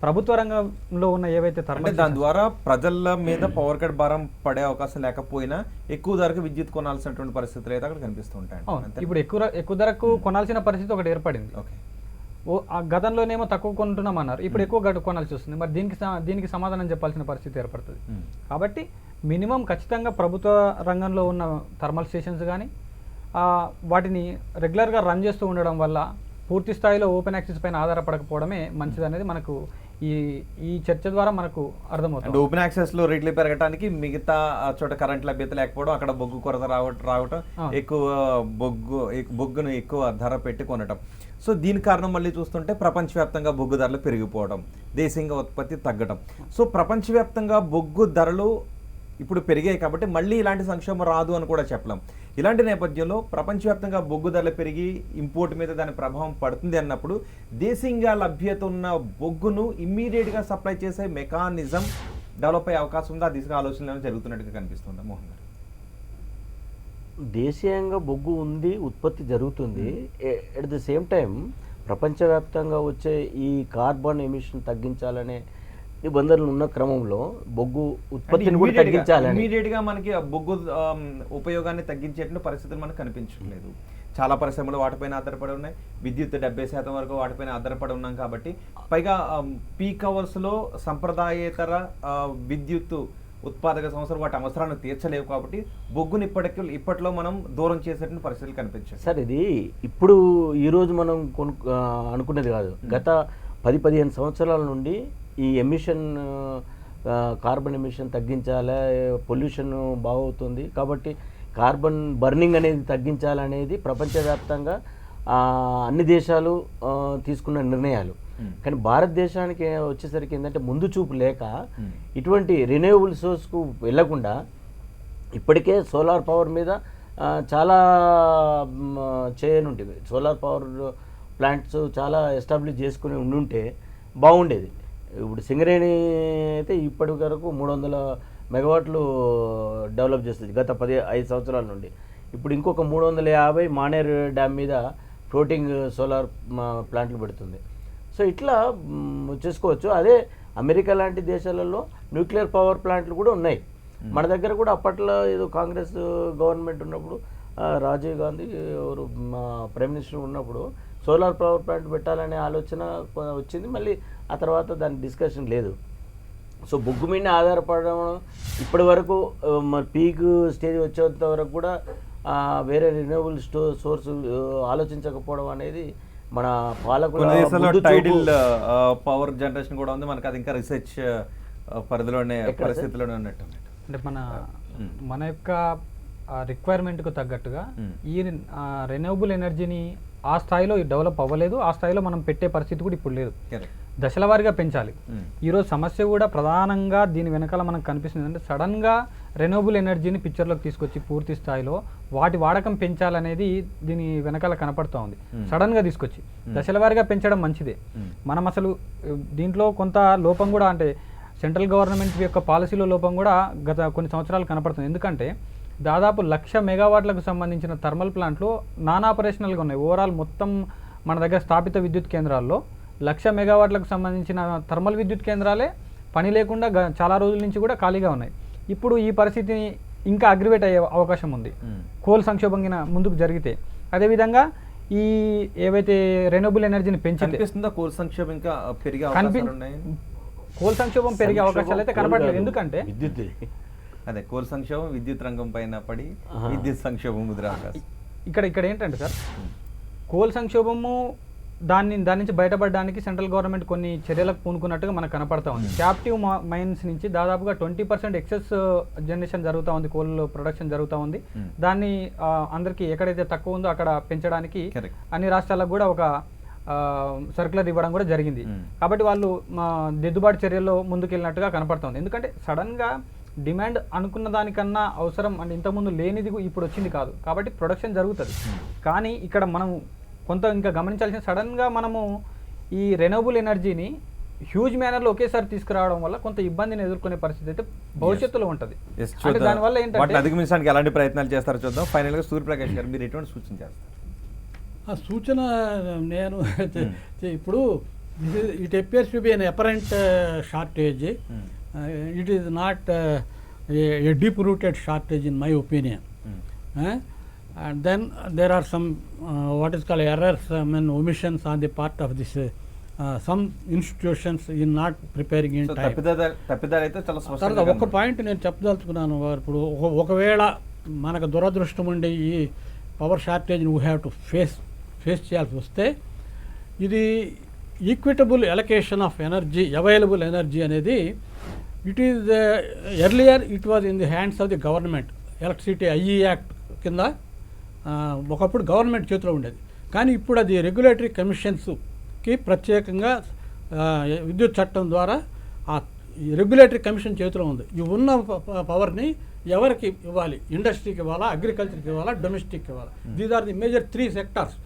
ప్రభుత్వ రంగంలో ఉన్న ఏవైతే దాని ద్వారా ప్రజల మీద పవర్ కట్ భారం పడే అవకాశం లేకపోయినా ఎక్కువ ధరకు విద్యుత్ కొనాల్సినటువంటి పరిస్థితులు అయితే అక్కడ కనిపిస్తూ ఉంటాయి. ఇప్పుడు ఎక్కువ ధరకు కొనాల్సిన పరిస్థితి ఒకటి ఏర్పడింది. గతంలోనేమో తక్కువ కొంటున్నామన్నారు, ఇప్పుడు ఎక్కువ కొనాల్సి వస్తుంది. మరి దీనికి సమాధానం చెప్పాల్సిన పరిస్థితి ఏర్పడుతుంది. కాబట్టి మినిమం ఖచ్చితంగా ప్రభుత్వ రంగంలో ఉన్న థర్మల్ స్టేషన్స్ కానీ వాటిని రెగ్యులర్గా రన్ చేస్తూ ఉండడం వల్ల పూర్తి స్థాయిలో ఓపెన్ యాక్సెస్ పైన ఆధారపడకపోవడమే మంచిది అనేది మనకు ఈ చర్చ ద్వారా మనకు అర్థమవుతుంది. ఓపెన్ యాక్సెస్ లో రేట్లు పెరగడానికి మిగతా చోట కరెంట్ లభ్యత లేకపోవడం, అక్కడ బొగ్గు కొరత రావటం, ఎక్కువ బొగ్గును ఎక్కువ ధర పెట్టి కొనటం. సో దీని కారణం మళ్ళీ చూస్తుంటే ప్రపంచవ్యాప్తంగా బొగ్గు ధరలు పెరిగిపోవడం, దేశీయంగా ఉత్పత్తి తగ్గడం. సో ప్రపంచవ్యాప్తంగా బొగ్గు ధరలు ఇప్పుడు పెరిగాయి కాబట్టి మళ్ళీ ఇలాంటి సంక్షోభం రాదు అని కూడా చెప్పలేం. ఇలాంటి నేపథ్యంలో ప్రపంచవ్యాప్తంగా బొగ్గు ధరలు పెరిగి ఇంపోర్ట్ మీద దాని ప్రభావం పడుతుంది అన్నప్పుడు దేశీయంగా లభ్యత ఉన్న బొగ్గును ఇమ్మీడియట్గా సప్లై చేసే మెకానిజం డెవలప్ అయ్యే అవకాశం ఉంది. ఆ దిశగా ఆలోచనలు జరుగుతున్నట్టుగా కనిపిస్తుంది. మోహన్ గారు, దేశీయంగా బొగ్గు ఉంది, ఉత్పత్తి జరుగుతుంది. ఎట్ ది సేమ్ టైం ప్రపంచవ్యాప్తంగా వచ్చే ఈ కార్బన్ ఎమిషన్ తగ్గించాలనే నిబంధనలు ఉన్న క్రమంలో బొగ్గు ఉత్పత్తిని కూడా తగ్గించాలి. ఇమీడియట్ గా మనకి బొగ్గు ఉపయోగాన్ని తగ్గించేటువంటి పరిస్థితులు మనకు కనిపించట్లేదు. చాలా పరిశ్రమలు వాటిపైన ఆధారపడి ఉన్నాయి. విద్యుత్ 70% వరకు వాటిపైన ఆధారపడి ఉన్నాం. కాబట్టి పైగా పీక్ అవర్స్ లో సంప్రదాయేతర విద్యుత్ ఉత్పాదక సంస్థలు వాటి అవసరాలను తీర్చలేవు. కాబట్టి బొగ్గుని ఇప్పట్లో మనం దూరం చేసేటువంటి పరిస్థితులు కనిపించాయి. సార్, ఇది ఇప్పుడు ఈరోజు మనం అనుకునేది కాదు. గత 10-15 సంవత్సరాల నుండి ఈ ఎమిషన్, కార్బన్ ఎమిషన్ తగ్గించాలి, పొల్యూషన్ బాగవుతుంది కాబట్టి కార్బన్ బర్నింగ్ అనేది తగ్గించాలనేది ప్రపంచవ్యాప్తంగా అన్ని దేశాలు తీసుకున్న నిర్ణయాలు. కానీ భారతదేశానికి వచ్చేసరికి ఏంటంటే ముందు చూపు లేక ఇటువంటి రిన్యూవబుల్ సోర్స్కు వెళ్లకుండా ఇప్పటికే సోలార్ పవర్ మీద చాలా చేయనుంటివి. సోలార్ పవర్ ప్లాంట్స్ చాలా ఎస్టాబ్లిష్ చేసుకుని ఉండుంటే బాగుండేది. ఇప్పుడు సింగరేణి అయితే ఇప్పటి వరకు 300 మెగావాట్లు డెవలప్ చేస్తుంది గత 5 సంవత్సరాల నుండి. ఇప్పుడు ఇంకొక 350 మానేర్ డ్యామ్ మీద ఫ్లోటింగ్ సోలార్ ప్లాంట్లు పెడుతుంది. సో ఇట్లా చేసుకోవచ్చు. అదే అమెరికా లాంటి దేశాలలో న్యూక్లియర్ పవర్ ప్లాంట్లు కూడా ఉన్నాయి. మన దగ్గర కూడా అప్పట్లో ఏదో కాంగ్రెస్ గవర్నమెంట్ ఉన్నప్పుడు రాజీవ్ గాంధీ ఎవరు మా ప్రైమ్ మినిస్టర్ ఉన్నప్పుడు సోలార్ పవర్ ప్లాంట్ పెట్టాలనే ఆలోచన వచ్చింది. మళ్ళీ ఆ తర్వాత దాని డిస్కషన్ లేదు. సో బొగ్గు మీద ఆధారపడడం ఇప్పటి వరకు పీక్ స్టేజ్ వచ్చేంత వరకు కూడా వేరే రిన్యూవబుల్ సోర్స్ ఆలోచించకపోవడం అనేది మన పాలకుల టైడిల్ పవర్ జనరేషన్ కూడా ఉంది మనకి, అది ఇంకా రీసెర్చ్ పరిధిలోనే పరిస్థితిలోనే ఉన్నట్టు. అంటే మన యొక్క రిక్వైర్మెంట్కు తగ్గట్టుగా ఈ రెన్యూవబుల్ ఎనర్జీని ఆ స్థాయిలో డెవలప్ అవ్వలేదు, ఆ స్థాయిలో మనం పెట్టే పరిస్థితి కూడా ఇప్పుడు లేదు. దశల వారీగా పెంచాలి. ఈరోజు సమస్య కూడా ప్రధానంగా దీని వెనకాల మనకు కనిపిస్తుంది అంటే సడన్గా రెన్యూవబుల్ ఎనర్జీని పిక్చర్లోకి తీసుకొచ్చి పూర్తి స్థాయిలో వాటి వాడకం పెంచాలనేది దీని వెనకాల కనపడుతూ ఉంది. సడన్గా తీసుకొచ్చి దశల వారీగా పెంచడం మంచిదే. మనం అసలు దీంట్లో కొంత లోపం కూడా అంటే సెంట్రల్ గవర్నమెంట్ యొక్క పాలసీలో లోపం కూడా గత కొన్ని సంవత్సరాలు కనపడుతుంది. ఎందుకంటే దాదాపు 1,00,000 మెగావాట్లకు సంబంధించిన థర్మల్ ప్లాంట్లు నాన్ ఆపరేషనల్గా ఉన్నాయి. ఓవరాల్ మొత్తం మన దగ్గర స్థాపిత విద్యుత్ కేంద్రాల్లో 1,00,000 మెగావాట్లకు సంబంధించిన థర్మల్ విద్యుత్ కేంద్రాలే పని లేకుండా చాలా రోజుల నుంచి కూడా ఖాళీగా ఉన్నాయి. ఇప్పుడు ఈ పరిస్థితిని ఇంకా అగ్రివేట్ అయ్యే అవకాశం ఉంది కోల్ సంక్షోభం ముందుకు జరిగితే. అదేవిధంగా ఈ ఏవైతే రెన్యూవబుల్ ఎనర్జీని పెంచితే కోల్ సంక్షోభం ఇంకా పెరిగే కోల్ సంక్షోభం పెరిగే అవకాశాలు అయితే కనపడలేదు. ఎందుకంటే విద్యుత్ అదే కోల్ సంక్షోభం విద్యుత్ రంగం పైన పడి విద్యుత్ సంక్షోభం ముదిరే అవకాశం ఇక్కడ ఏంటంటే సార్, కోల్ సంక్షోభము దాని నుంచి బయటపడడానికి సెంట్రల్ గవర్నమెంట్ కొన్ని చర్యలకు పూనుకున్నట్టుగా మనకు కనపడతా ఉంది. క్యాప్టివ్ మైన్స్ నుంచి దాదాపుగా 20% ఎక్సెస్ జనరేషన్ జరుగుతూ ఉంది, కోల్ ప్రొడక్షన్ జరుగుతూ ఉంది. దాన్ని అందరికీ ఎక్కడైతే తక్కువ ఉందో అక్కడ పెంచడానికి అన్ని రాష్ట్రాలకు కూడా ఒక సర్క్యులర్ ఇవ్వడం కూడా జరిగింది. కాబట్టి వాళ్ళు దిద్దుబాటు చర్యల్లో ముందుకెళ్ళినట్టుగా కనపడుతుంది. ఎందుకంటే సడన్గా డిమాండ్ అనుకున్న దానికన్నా అవసరం అంటే ఇంతకుముందు లేనిది ఇప్పుడు వచ్చింది కాదు, కాబట్టి ప్రొడక్షన్ జరుగుతుంది. కానీ ఇక్కడ మనం కొంత ఇంకా గమనించాల్సిన సడన్గా మనము ఈ రెన్యూవబుల్ ఎనర్జీని హ్యూజ్ మేనర్లో ఒకేసారి తీసుకురావడం వల్ల కొంత ఇబ్బందిని ఎదుర్కొనే పరిస్థితి అయితే భవిష్యత్తులో ఉంటుంది. అంటే దానివల్ల ఏంటంటే అధిగమించడానికి ఎలాంటి ప్రయత్నాలు చేస్తారో చూద్దాం. ఫైనల్గా సూర్యప్రకాష్ గారు మీరు ఎటువంటి సూచన చేస్తారు? ఆ సూచన నేను ఇప్పుడు it appears to be an apparent shortage. It is not a deep-rooted shortage in my opinion. And then there are some what is called errors, omissions on the part of this some institutions in not preparing in time. తర్వాత ఒక point నేను చెప్పదలుచుకున్నాను. ఇప్పుడు ఒకవేళ మనకు దురదృష్టం ఉండి ఈ పవర్ షార్టేజ్ని వీ హ్యావ్ టు ఫేస్ చేయాల్సి వస్తే ఇది equitable allocation of energy, available energy అనేది it is earlier it was in the hands of the government. Electricity IE act కింద ఒకప్పుడు గవర్నమెంట్ చేతిలో ఉండేది. కానీ ఇప్పుడు అది రెగ్యులేటరీ కమిషన్స్కి ప్రత్యేకంగా విద్యుత్ చట్టం ద్వారా ఆ రెగ్యులేటరీ కమిషన్ చేతిలో ఉంది. ఈ ఉన్న పవర్ని ఎవరికి ఇవ్వాలి? ఇండస్ట్రీకి ఇవ్వాలా, అగ్రికల్చర్కి ఇవ్వాలా, డొమెస్టిక్కి ఇవ్వాలా? These are the major 3 sectors: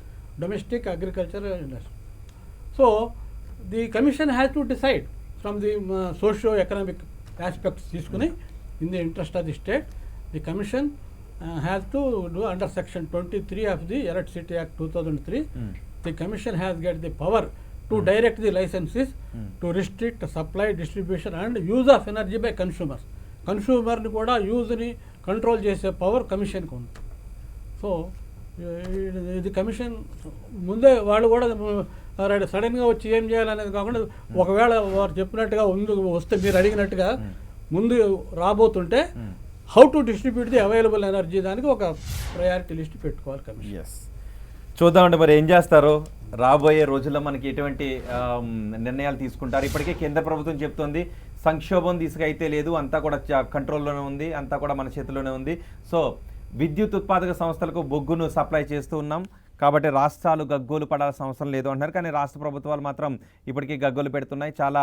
domestic, agriculture, industry. So the commission has to decide from the socio-economic aspects తీసుకుని in the interest of the state. The commission has to do under section 23 of the Electricity Act 2003. The commission has got the power to direct the licenses to restrict supply, distribution and use of energy by consumers. కన్స్యూమర్ని కూడా యూజ్ని control చేసే power కమిషన్కి ఉంది. So ఇది commission ముందే వాళ్ళు కూడా సడన్గా వచ్చి ఏం చేయాలనేది కాకుండా ఒకవేళ వారు చెప్పినట్టుగా ముందుకు వస్తే మీరు అడిగినట్టుగా ముందు రాబోతుంటే how to distribute the available energy దానికి ఒక ప్రయారిటీ లిస్ట్ పెట్టుకోవాలి కమిషన్. చూద్దామండి మరి ఏం చేస్తారో రాబోయే రోజుల్లో మనకి ఎటువంటి నిర్ణయాలు తీసుకుంటారు. ఇప్పటికే కేంద్ర ప్రభుత్వం చెప్తోంది సంక్షోభం తీసుకైతే లేదు, అంతా కూడా కంట్రోల్లోనే ఉంది, అంతా కూడా మన చేతిలోనే ఉంది. సో విద్యుత్ ఉత్పాదక సంస్థలకు బొగ్గును సప్లై చేస్తూ ఉన్నాం కాబట్టి రాష్ట్రాలు గగ్గోలు పడాల్సిన అవసరం లేదు అంటున్నారు. కానీ రాష్ట్ర ప్రభుత్వాలు మాత్రం ఇప్పటికీ గగ్గోలు పెడుతున్నాయి. చాలా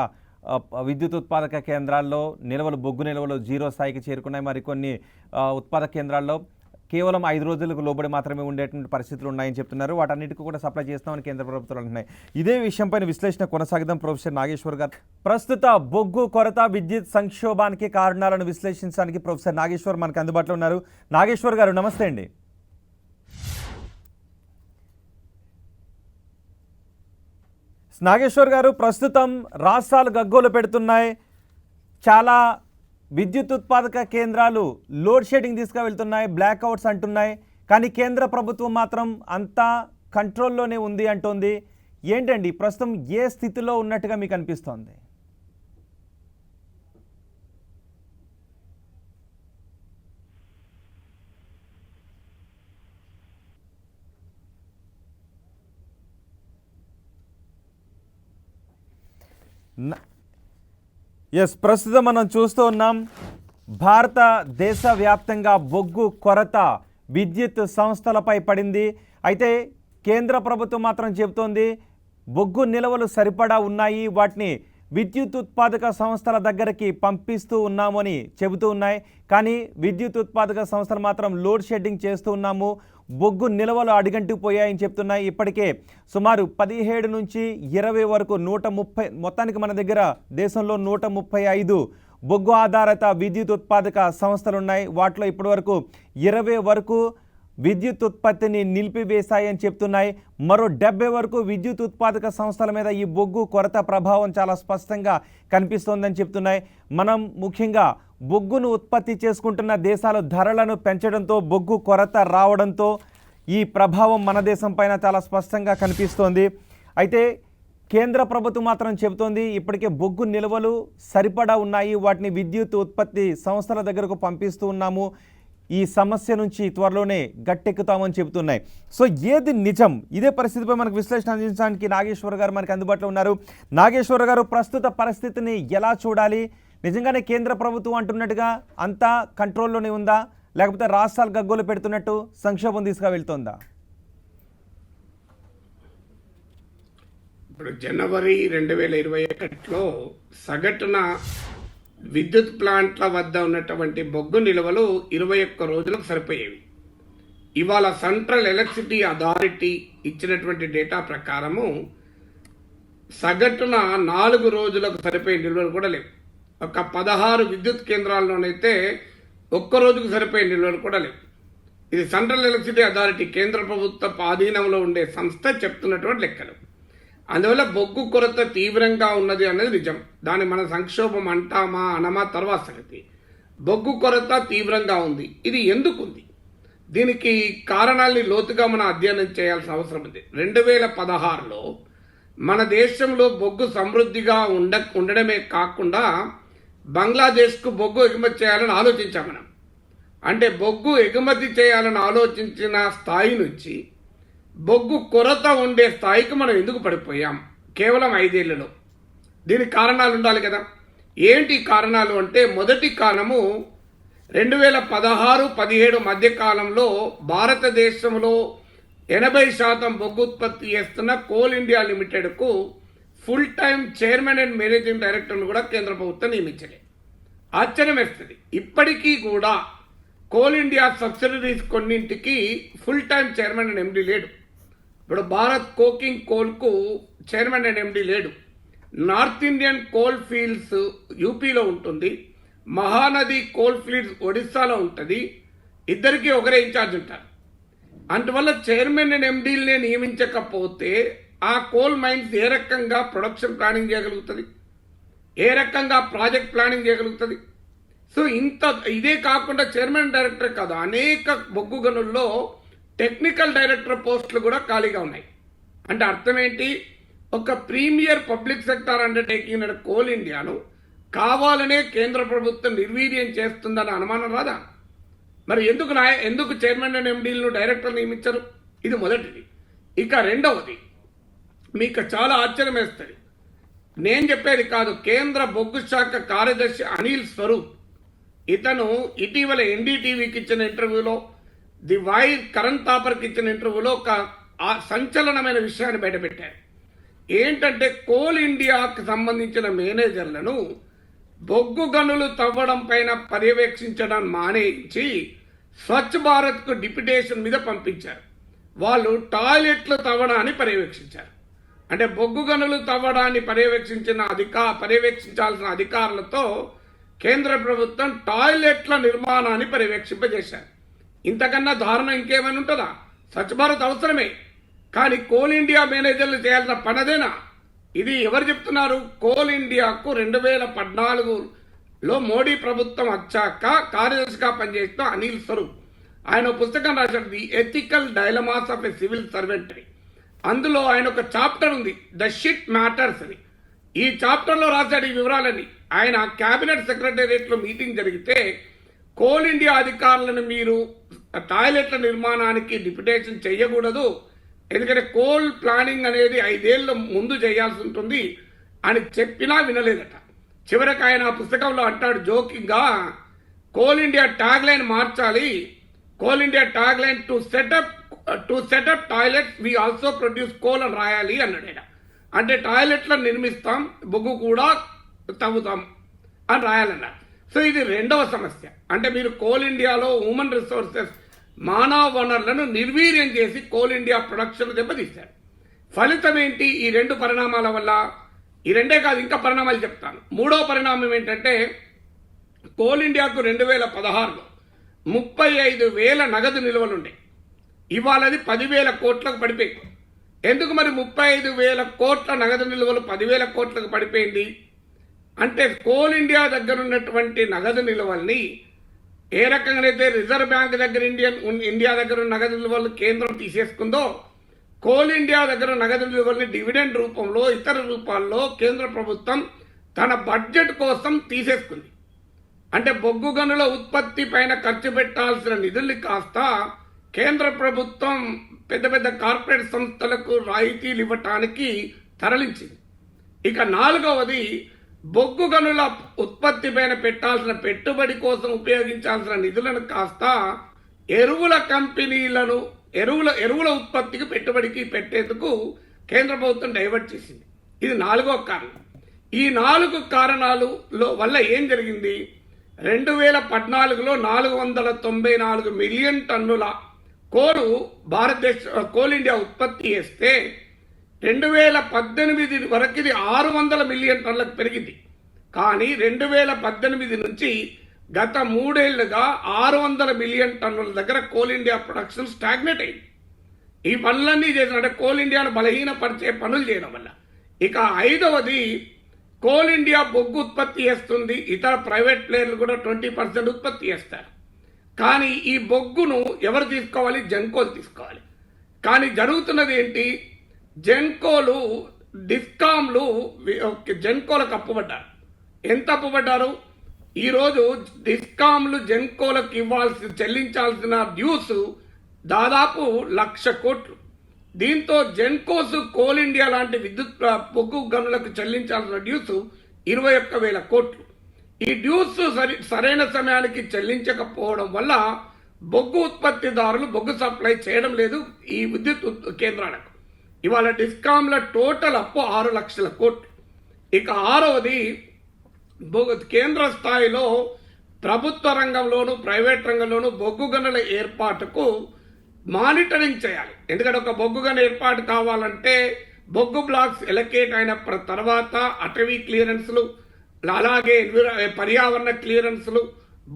విద్యుత్ ఉత్పాదక కేంద్రాల్లో బొగ్గు నిల్వలు 0 స్థాయికి చేరుకున్నాయి. మరికొన్ని ఉత్పాదక కేంద్రాల్లో కేవలం 5 రోజులకు లోబడి మాత్రమే ఉండేటువంటి పరిస్థితులు ఉన్నాయని చెప్తున్నారు. వాటన్నిటికీ కూడా సప్లై చేస్తామని కేంద్ర ప్రభుత్వాలు అంటున్నాయి. ఇదే విషయంపైన విశ్లేషణ కొనసాగిద్దాం. ప్రొఫెసర్ నాగేశ్వర్ గారు ప్రస్తుత బొగ్గు కొరత, విద్యుత్ సంక్షోభానికి కారణాలను విశ్లేషించడానికి ప్రొఫెసర్ నాగేశ్వర్ మనకు అందుబాటులో ఉన్నారు. నాగేశ్వర్ గారు నమస్తే అండి. నాగేశ్వర్ గారు, ప్రస్తుతం రాష్ట్రాలు గగ్గోలు పెడుతున్నాయి. చాలా విద్యుత్ ఉత్పాదక కేంద్రాలు లోడ్ షెడ్డింగ్ తీసుకువెళ్తున్నాయి, బ్లాక్అవుట్స్ అంటున్నాయి. కానీ కేంద్ర ప్రభుత్వం మాత్రం అంతా కంట్రోల్లోనే ఉంది అంటోంది. ఏంటండి ప్రస్తుతం ఏ స్థితిలో ఉన్నట్టుగా మీకు అనిపిస్తోంది? ప్రస్తుతం మనం చూస్తూ ఉన్నాం భారతదేశ వ్యాప్తంగా బొగ్గు కొరత విద్యుత్ సంస్థలపై పడింది. అయితే కేంద్ర ప్రభుత్వం మాత్రం చెబుతోంది బొగ్గు నిల్వలు సరిపడా ఉన్నాయి, వాటిని విద్యుత్ ఉత్పాదక సంస్థల దగ్గరికి పంపిస్తూ ఉన్నామని చెబుతూ ఉన్నాయి. కానీ విద్యుత్ ఉత్పాదక సంస్థలు మాత్రం లోడ్ షెడ్డింగ్ చేస్తూ ఉన్నాము, బొగ్గు నిల్వలు అడుగంటిపోయాయని చెప్తున్నాయి. ఇప్పటికే సుమారు 17 నుంచి 20 వరకు 130, మొత్తానికి మన దగ్గర దేశంలో 135 బొగ్గు ఆధారిత విద్యుత్ ఉత్పాదక సంస్థలు ఉన్నాయి. వాటిలో ఇప్పటివరకు 20 వరకు విద్యుత్ ఉత్పత్తిని నిలిపివేశాయని చెప్తున్నాయి. మరో 70 వరకు విద్యుత్ ఉత్పాదక సంస్థల మీద ఈ బొగ్గు కొరత ప్రభావం చాలా స్పష్టంగా కనిపిస్తోందని చెప్తున్నాయి. మనం ముఖ్యంగా బొగ్గును ఉత్పత్తి చేసుకుంటున్న దేశాలు ధరలను పెంచడంతో బొగ్గు కొరత రావడంతో ఈ ప్రభావం మన దేశం పైన చాలా స్పష్టంగా కనిపిస్తోంది. అయితే కేంద్ర ప్రభుత్వం మాత్రం చెబుతోంది ఇప్పటికే బొగ్గు నిల్వలు సరిపడా ఉన్నాయి, వాటిని విద్యుత్ ఉత్పత్తి సంస్థల దగ్గరకు పంపిస్తూ ఉన్నాము, ఈ సమస్య నుంచి త్వరలోనే గట్టెక్కుతామని చెబుతున్నాయి. సో ఏది నిజం? ఇదే పరిస్థితిపై మనకు విశ్లేషణ అందించడానికి నాగేశ్వర్ గారు మనకు అందుబాటులో ఉన్నారు. నాగేశ్వర్ గారు, ప్రస్తుత పరిస్థితిని ఎలా చూడాలి? నిజంగానే కేంద్ర ప్రభుత్వం అంటున్నట్టుగా అంతా కంట్రోల్లోనే ఉందా, లేకపోతే రాష్ట్రాలు గగ్గోలు పెడుతున్నట్టు సంక్షోభం తీసుకువెళ్తోందా? ఇప్పుడు జనవరి 2021లో సగటున విద్యుత్ ప్లాంట్ల వద్ద ఉన్నటువంటి బొగ్గు నిల్వలు 21 రోజులకు సరిపోయేవి. ఇవాళ సెంట్రల్ ఎలక్ట్రిసిటీ అథారిటీ ఇచ్చినటువంటి డేటా ప్రకారము సగటున 4 రోజులకు సరిపోయే నిల్వలు కూడా లేవు. ఒక 16 విద్యుత్ కేంద్రాల్లోనైతే ఒక్క రోజుకు సరిపోయే నిల్వలు కూడా లేవు. ఇది సెంట్రల్ ఎలక్ట్రిసిటీ అథారిటీ కేంద్ర ప్రభుత్వ ఆధీనంలో ఉండే సంస్థ చెప్తున్నటువంటి లెక్కలు. అందువల్ల బొగ్గు కొరత తీవ్రంగా ఉన్నది అనేది నిజం. దాన్ని మన సంక్షోభం అంటామా అనమా తర్వాత సంగతి. బొగ్గు కొరత తీవ్రంగా ఉంది. ఇది ఎందుకు ఉంది? దీనికి కారణాలని లోతుగా మనం అధ్యయనం చేయాల్సిన అవసరం ఉంది. 2016లో మన దేశంలో బొగ్గు సమృద్ధిగా ఉండడమే కాకుండా బంగ్లాదేశ్కు బొగ్గు ఎగుమతి చేయాలని ఆలోచించాం మనం. అంటే బొగ్గు ఎగుమతి చేయాలని ఆలోచించిన స్థాయి నుంచి బొగ్గు కొరత ఉండే స్థాయికి మనం ఎందుకు పడిపోయాం కేవలం 5 ఏళ్లలో? దీనికి కారణాలు ఉండాలి కదా. ఏంటి కారణాలు అంటే, మొదటి కారణము 2016-17 మధ్య కాలంలో భారతదేశంలో 80% బొగ్గు ఉత్పత్తి చేస్తున్న కోల్ ఇండియా లిమిటెడ్కు full time chairman and managing డైరెక్టర్ను కూడా కేంద్ర ప్రభుత్వం నియమించలేదు. ఆశ్చర్యం వేస్తుంది. ఇప్పటికీ కూడా కోల్ ఇండియా సబ్సిడరీస్ కొన్నింటికి full time chairman and MD లేడు. ఇప్పుడు భారత్ కోకింగ్ కోల్కు చైర్మన్ అండ్ ఎండీ లేడు. నార్త్ ఇండియన్ కోల్ ఫీల్డ్స్ యూపీలో ఉంటుంది, మహానది కోల్ ఫీల్డ్స్ ఒడిస్సాలో ఉంటుంది. ఇద్దరికి ఒకరే ఇన్ఛార్జ్ ఉంటారు. అందువల్ల చైర్మన్ అండ్ ఎండీలనే నియమించకపోతే ఆ కోల్ మైన్స్ ఏ రకంగా ప్రొడక్షన్ ప్లానింగ్ చేయగలుగుతుంది, ఏ రకంగా ప్రాజెక్ట్ ప్లానింగ్ చేయగలుగుతుంది? సో ఇదే కాకుండా చైర్మన్ డైరెక్టర్ కాదు, అనేక బొగ్గు గనుల్లో టెక్నికల్ డైరెక్టర్ పోస్టులు కూడా ఖాళీగా ఉన్నాయి. అంటే అర్థం ఏంటి? ఒక ప్రీమియర్ పబ్లిక్ సెక్టార్ అండర్టేకింగ్ అయిన కోల్ ఇండియాను కావాలనే కేంద్ర ప్రభుత్వం నిర్వీర్యం చేస్తుందన్న అనుమానం రాదా? మరి ఎందుకు చైర్మన్ అండ్ ఎండీలను డైరెక్టర్ నియమించరు? ఇది మొదటిది. ఇక రెండవది మీకు చాలా ఆశ్చర్యం వేస్తుంది. నేను చెప్పేది కాదు, కేంద్ర బొగ్గు శాఖ కార్యదర్శి అనిల్ స్వరూప్ ఇతను ఇటీవల ఎన్డీటీవీకి ఇచ్చిన ఇంటర్వ్యూలో, ది వైర్ కరణ్ తాపర్కి ఇచ్చిన ఇంటర్వ్యూలో ఒక సంచలనమైన విషయాన్ని బయటపెట్టారు. ఏంటంటే కోల్ ఇండియాకు సంబంధించిన మేనేజర్లను బొగ్గు గనులు తవ్వడం పైన పర్యవేక్షించడం మానేయించి స్వచ్ఛ భారత్కు డిప్యుటేషన్ మీద పంపించారు. వాళ్ళు టాయిలెట్లు తవ్వడాన్ని పర్యవేక్షించారు. అంటే బొగ్గు గనులు తవ్వడాన్ని పర్యవేక్షించాల్సిన అధికారులతో కేంద్ర ప్రభుత్వం టాయిలెట్ల నిర్మాణాన్ని పర్యవేక్షింపజేశారు. ఇంతకన్నా దారుణం ఇంకేమైనా ఉంటుందా? స్వచ్ఛ భారత్ అవసరమే, కానీ కోల్ ఇండియా మేనేజర్లు చేయాల్సిన పనదేనా? ఇది ఎవరు చెప్తున్నారు? కోల్ ఇండియాకు 2014లో మోడీ ప్రభుత్వం వచ్చాక కార్యదర్శిగా పనిచేసిన అనిల్ స్వరూప్ ఆయన పుస్తకం రాశాడు, the ethical dilemmas of a civil servant. అందులో ఆయన ఒక చాప్టర్ ఉంది, ద షిట్ మ్యాటర్స్ అని. ఈ చాప్టర్లో రాశాడు ఈ వివరాలని. ఆయన క్యాబినెట్ సెక్రటేరియట్లో మీటింగ్ జరిగితే కోల్ ఇండియా అధికారులను మీరు టాయిలెట్ల నిర్మాణానికి డిప్యుటేషన్ చేయకూడదు, ఎందుకంటే కోల్ ప్లానింగ్ అనేది 5 ఏళ్ళ ముందు చేయాల్సి ఉంటుంది అని చెప్పినా వినలేదట. చివరికి ఆయన ఆ పుస్తకంలో అంటాడు జోకింగ్గా, కోల్ ఇండియా ట్యాగ్ లైన్ మార్చాలి, Coal India tag line to set up toilets we also produce coal అని రాయాలి అన్నాడు ఆయన. అంటే టాయిలెట్లను నిర్మిస్తాం, బొగ్గు కూడా తవ్వుతాం అని రాయాలన్నారు. సో ఇది రెండవ సమస్య. అంటే మీరు కోల్ ఇండియాలో హ్యూమన్ రిసోర్సెస్ మానవ వనరులను నిర్వీర్యం చేసి కోల్ ఇండియా ప్రొడక్షన్ దెబ్బతీశారు. ఫలితం ఏంటి? ఈ 2 పరిణామాల వల్ల, ఈ 2 కాదు ఇంకా పరిణామాలు చెప్తాను. 3వ పరిణామం ఏంటంటే కోల్ ఇండియాకు 2016లో 35,000 నగదు నిల్వలుండే, ఇవాళ అది 10,000 కోట్లకు పడిపోయింది. ఎందుకు మరి 35,000 కోట్ల నగదు నిల్వలు 10,000 కోట్లకు పడిపోయింది అంటే కోల్ ఇండియా దగ్గర ఉన్నటువంటి నగదు నిల్వల్ని ఏ రకంగానైతే రిజర్వ్ బ్యాంక్ దగ్గర ఇండియా దగ్గర నగదు నిల్వలు కేంద్రం తీసేసుకుందో, కోల్ ఇండియా దగ్గర నగదు నిల్వల్ని డివిడెండ్ రూపంలో ఇతర రూపాల్లో కేంద్ర ప్రభుత్వం తన బడ్జెట్ కోసం తీసేసుకుంది. అంటే బొగ్గు గనుల ఉత్పత్తి పైన ఖర్చు పెట్టాల్సిన నిధుల్ని కాస్త కేంద్ర ప్రభుత్వం పెద్ద పెద్ద కార్పొరేట్ సంస్థలకు రాయితీలు ఇవ్వటానికి తరలించింది. ఇక 4వది బొగ్గు గనుల ఉత్పత్తి పైన పెట్టాల్సిన పెట్టుబడి కోసం ఉపయోగించాల్సిన నిధులను కాస్త ఎరువుల కంపెనీలను ఎరువుల ఉత్పత్తికి పెట్టుబడికి పెట్టేందుకు కేంద్ర ప్రభుత్వం డైవర్ట్ చేసింది. ఇది 4వ కారణం. ఈ 4 కారణాలు వల్ల ఏం జరిగింది? 2014లో 494 మిలియన్ టన్నుల కోల్ ఇండియా ఉత్పత్తి చేస్తే 2018 వరకు ఇది 600 మిలియన్ టన్నులకు పెరిగింది. కానీ 2018 నుంచి గత 3 ఏళ్లుగా 600 మిలియన్ టన్నుల దగ్గర కోల్ ఇండియా ప్రొడక్షన్ స్టాగ్నేట్ అయింది. ఈ పనులన్నీ చేసినట్టే కోల్ ఇండియాను బలహీనపరిచే పనులు చేయడం వల్ల. ఇక 5వది కోల్ ఇండియా బొగ్గు ఉత్పత్తి చేస్తుంది, ఇతర ప్రైవేట్ ప్లేయర్లు కూడా 20% ఉత్పత్తి చేస్తారు. కానీ ఈ బొగ్గును ఎవరు తీసుకోవాలి? జెన్కోలు తీసుకోవాలి. కానీ జరుగుతున్నది ఏంటి? జెన్కోలు డిస్కామ్లు జెన్కోలకు అప్పుపడ్డారు. ఎంత అప్పుపడ్డారు? ఈరోజు డిస్కామ్లు జెన్కోలకు చెల్లించాల్సిన డ్యూస్ దాదాపు 1,00,000 కోట్లు. దీంతో జెన్కోస్ కోల్ ఇండియా లాంటి విద్యుత్ బొగ్గు గనులకు చెల్లించాల్సిన డ్యూస్ 21,000 కోట్లు. ఈ డ్యూస్ సరైన సమయానికి చెల్లించకపోవడం వల్ల బొగ్గు ఉత్పత్తిదారులు బొగ్గు సప్లై చేయడం లేదు ఈ విద్యుత్ కేంద్రాలకు. ఇవాళ డిస్కామ్ల టోటల్ అప్పు 6 లక్షల కోట్లు. ఇక 6వది కేంద్ర స్థాయిలో ప్రభుత్వ రంగంలోను ప్రైవేట్ రంగంలోను బొగ్గు గనుల ఏర్పాటుకు మానిటరింగ్ చేయాలి. ఎందుకంటే ఒక బొగ్గు గని ఏర్పాటు కావాలంటే బొగ్గు బ్లాక్స్ ఎలకేట్ అయిన తర్వాత అటవీ క్లియరెన్స్లు, అలాగే పర్యావరణ క్లియరెన్స్లు,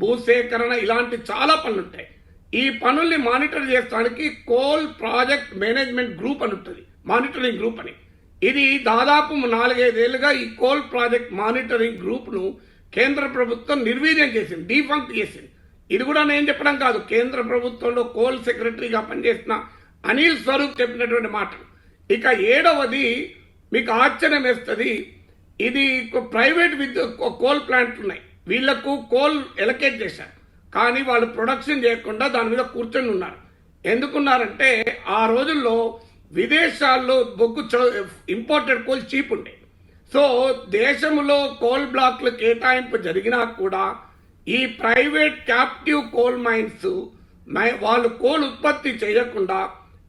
భూసేకరణ, ఇలాంటి చాలా పనులు ఉంటాయి. ఈ పనుల్ని మానిటర్ చేయడానికి కోల్ ప్రాజెక్ట్ మేనేజ్మెంట్ గ్రూప్ అని ఉంటుంది, మానిటరింగ్ గ్రూప్ అని. ఇది దాదాపు 4-5 ఏళ్లుగా ఈ కోల్ ప్రాజెక్ట్ మానిటరింగ్ గ్రూప్ను కేంద్ర ప్రభుత్వం నిర్వీర్యం చేసింది, డీఫంక్ట్ చేసింది. ఇది కూడా నేను చెప్పడం కాదు, కేంద్ర ప్రభుత్వంలో కోల్ సెక్రటరీగా పనిచేసిన అనిల్ స్వరూప్ చెప్పినటువంటి మాటలు. ఇక 7వది మీకు ఆశ్చర్యం వేస్తుంది, ఇది ప్రైవేట్ కోల్ ప్లాంట్లు ఉన్నాయి, వీళ్లకు కోల్ ఎలకేట్ చేశారు, కానీ వాళ్ళు ప్రొడక్షన్ చేయకుండా దాని మీద కూర్చొని ఉన్నారు. ఎందుకున్నారంటే ఆ రోజుల్లో విదేశాల్లో బొగ్గు ఇంపోర్టెడ్ కోల్ చీప్ ఉండే. సో దేశంలో కోల్ బ్లాక్లు కేటాయింపు జరిగినా కూడా ఈ ప్రైవేట్ క్యాప్టివ్ కోల్ మైన్స్ వాళ్ళు కోల్ ఉత్పత్తి చేయకుండా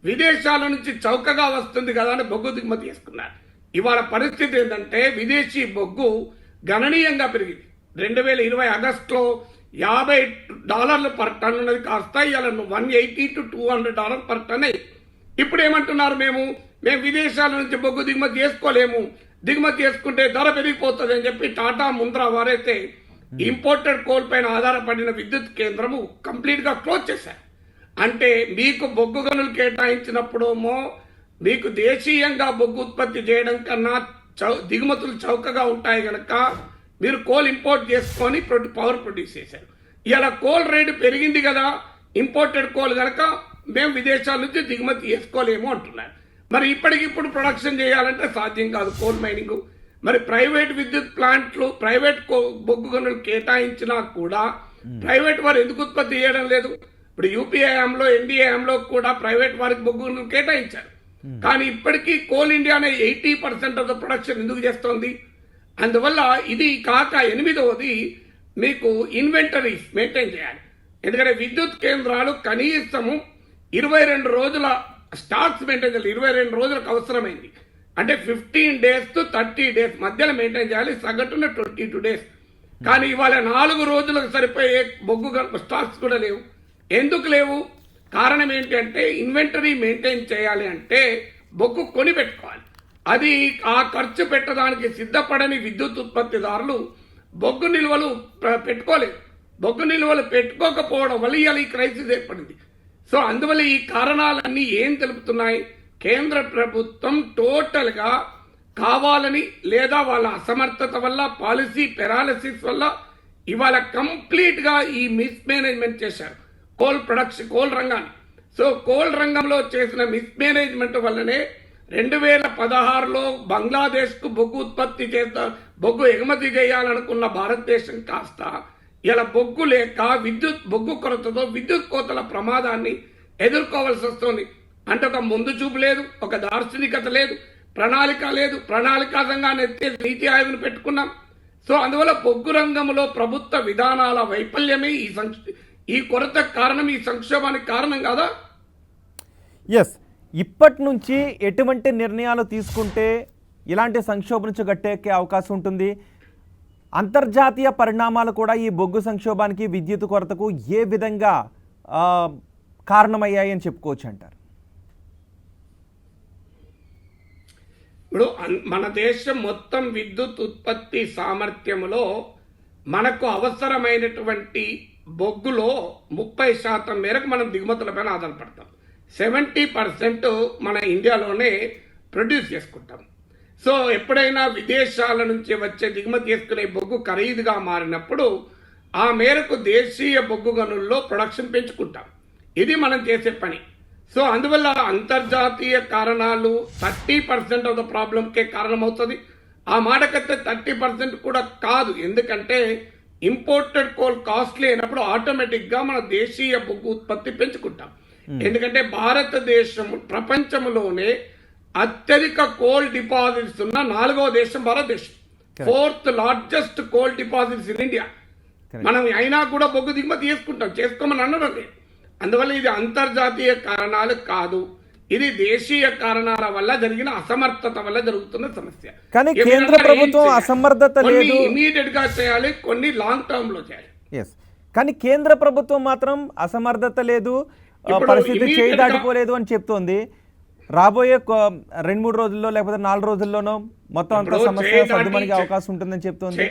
విదేశాల నుంచి చౌకగా వస్తుంది కదా అని బొగ్గు దిగుమతి చేసుకున్నారు. ఇవాళ పరిస్థితి ఏంటంటే విదేశీ బొగ్గు గణనీయంగా పెరిగింది. 2020 ఆగస్టులో $50 పర్ టన్ ఉన్నది కాస్త ఇవాళ $180 to $200 పర్ టన్ అయింది. ఇప్పుడు ఏమంటున్నారు, మేము విదేశాల నుంచి బొగ్గు దిగుమతి చేసుకోలేము, దిగుమతి చేసుకుంటే ధర పెరిగిపోతుంది అని చెప్పి టాటా ముంద్రా వారైతే ఇంపోర్టెడ్ కోల్ పైన ఆధారపడిన విద్యుత్ కేంద్రము కంప్లీట్ గా క్లోజ్ చేశారు. అంటే మీకు బొగ్గు గనులు కేటాయించినప్పుడేమో మీకు దేశీయంగా బొగ్గు ఉత్పత్తి చేయడం కన్నా దిగుమతులు చౌకగా ఉంటాయి కనుక మీరు కోల్ ఇంపోర్ట్ చేసుకొని పవర్ ప్రొడ్యూస్ చేశారు. ఇలా కోల్ రేటు పెరిగింది కదా, ఇంపోర్టెడ్ కోల్ కనుక మేము విదేశాల నుంచి దిగుమతి చేసుకోలేము అంటున్నారు. మరి ఇప్పటికిప్పుడు ప్రొడక్షన్ చేయాలంటే సాధ్యం కాదు కోల్ మైనింగ్. మరి ప్రైవేట్ విద్యుత్ ప్లాంట్లు, ప్రైవేట్ బొగ్గు గనులు కేటాయించినా కూడా ప్రైవేట్ వారు ఎందుకు ఉత్పత్తి చేయడం లేదు? ఇప్పుడు యూపీఐఎంలో, ఎన్డీఏఎంలో కూడా ప్రైవేట్ వారికి బొగ్గు గనులు కేటాయించారు. కానీ ఇప్పటికీ కోల్ ఇండియానే 80% ఆఫ్ ద ప్రొడక్షన్ ఎందుకు చేస్తోంది? అందువల్ల ఇది కాక 8వది మీకు ఇన్వెంటరీస్ మెయింటైన్ చేయాలి. ఎందుకంటే విద్యుత్ కేంద్రాలు కనీసము 22 రోజుల స్టాక్స్ మెయింటైన్ చేయాలి. 22 రోజులకు అవసరమైంది అంటే 15 days to 30 days మధ్యలో మెయింటైన్ చేయాలి, సగటున 22 days. కానీ ఇవాళ 4 రోజులకు సరిపోయే బొగ్గు స్టాక్స్ కూడా లేవు. ఎందుకు లేవు? కారణం ఏంటి అంటే ఇన్వెంటరీ మెయింటైన్ చేయాలి అంటే బొగ్గు కొని పెట్టుకోవాలి. అది ఆ ఖర్చు పెట్టడానికి సిద్ధపడని విద్యుత్ ఉత్పత్తిదారులు బొగ్గు నిల్వలు పెట్టుకోలేదు. బొగ్గు నిల్వలు పెట్టుకోకపోవడం వల్ల ఇవాళ ఈ క్రైసిస్ ఏర్పడింది. సో అందువల్ల ఈ కారణాలన్నీ ఏం తెలుపుతున్నాయి? కేంద్ర ప్రభుత్వం టోటల్గా కావాలని లేదా వాళ్ళ అసమర్థత వల్ల, పాలసీ పెరాలసిస్ వల్ల ఇవాళ కంప్లీట్గా ఈ మిస్మేనేజ్మెంట్ చేశారు కోల్ రంగాన్ని. సో కోల్ రంగంలో చేసిన మిస్మేనేజ్మెంట్ వల్లనే 2016లో బంగ్లాదేశ్కు బొగ్గు ఎగుమతి చేయాలనుకున్న భారతదేశం కాస్త ఇలా బొగ్గు లేక బొగ్గు కొరతతో విద్యుత్ కోతల ప్రమాదాన్ని ఎదుర్కోవాల్సి వస్తుంది. అంటే ఒక ముందు చూపు లేదు, ఒక దార్శనికత లేదు, ప్రణాళిక లేదు. ప్రణాళికాతంగా నీతి ఆయోగ్ను పెట్టుకున్నాం. సో అందువల్ల బొగ్గు రంగంలో ప్రభుత్వ విధానాల వైఫల్యమే ఈ కొరత కారణం, ఈ సంక్షోభానికి కారణం కాదా? ఎస్, ఇప్పటి నుంచి ఎటువంటి నిర్ణయాలు తీసుకుంటే ఇలాంటి సంక్షోభం నుంచి గట్టెక్కే అవకాశం ఉంటుంది? అంతర్జాతీయ పరిణామాలు కూడా ఈ బొగ్గు సంక్షోభానికి, విద్యుత్ కొరతకు ఏ విధంగా కారణమయ్యాయి అని చెప్పుకోవచ్చు అంటారు? ఇప్పుడు మన దేశం మొత్తం విద్యుత్ ఉత్పత్తి సామర్థ్యంలో మనకు అవసరమైనటువంటి బొగ్గులో 30% మేరకు మనం దిగుమతులపైన ఆధారపడతాం. 70% మన ఇండియాలోనే ప్రొడ్యూస్ చేసుకుంటాం. సో ఎప్పుడైనా విదేశాల నుంచి వచ్చే దిగుమతి చేసుకునే బొగ్గు ఖరీదుగా మారినప్పుడు ఆ మేరకు దేశీయ బొగ్గు గనుల్లో ప్రొడక్షన్ పెంచుకుంటాం. ఇది మనం చేసే పని. సో అందువల్ల అంతర్జాతీయ కారణాలు 30% ఆఫ్ ద ప్రాబ్లంకే కారణమవుతుంది. ఆ మాటకైతే 30% కూడా కాదు. ఎందుకంటే ఇంపోర్టెడ్ కోల్ కాస్ట్లీ అయినప్పుడు ఆటోమేటిక్గా మన దేశీయ బొగ్గు ఉత్పత్తి పెంచుకుంటాం. ఎందుకంటే భారతదేశం ప్రపంచంలోనే అత్యధిక కోల్ డిపాజిట్స్ ఉన్న 4వ దేశం భారతదేశం. 4th largest coal deposits in India. మనం అయినా కూడా బొగ్గు దిగుమతి చేసుకోమని అనడం లేదు. అందువల్ల ఇది అంతర్జాతీయ కారణాలు కాదు, ఇది దేశీయ కారణాల వల్ల జరిగిన అసమర్థత వల్ల జరుగుతున్న సమస్య. కానీ కేంద్ర ప్రభుత్వం అసమర్థత లేదు, ఇమీడియట్ గా చేయాలి, కొన్ని లాంగ్ టర్మ్ లో చేయాలి. కానీ కేంద్ర ప్రభుత్వం మాత్రం అసమర్థత లేదు, పరిస్థితి చేయి దాటిపోలేదు అని చెప్తోంది. రాబోయే 2-3 రోజుల్లో లేకపోతే 4 రోజుల్లోనో మొత్తం అంత సమస్య సర్దుమణిగే అవకాశం ఉంటుందని చెప్తోంది.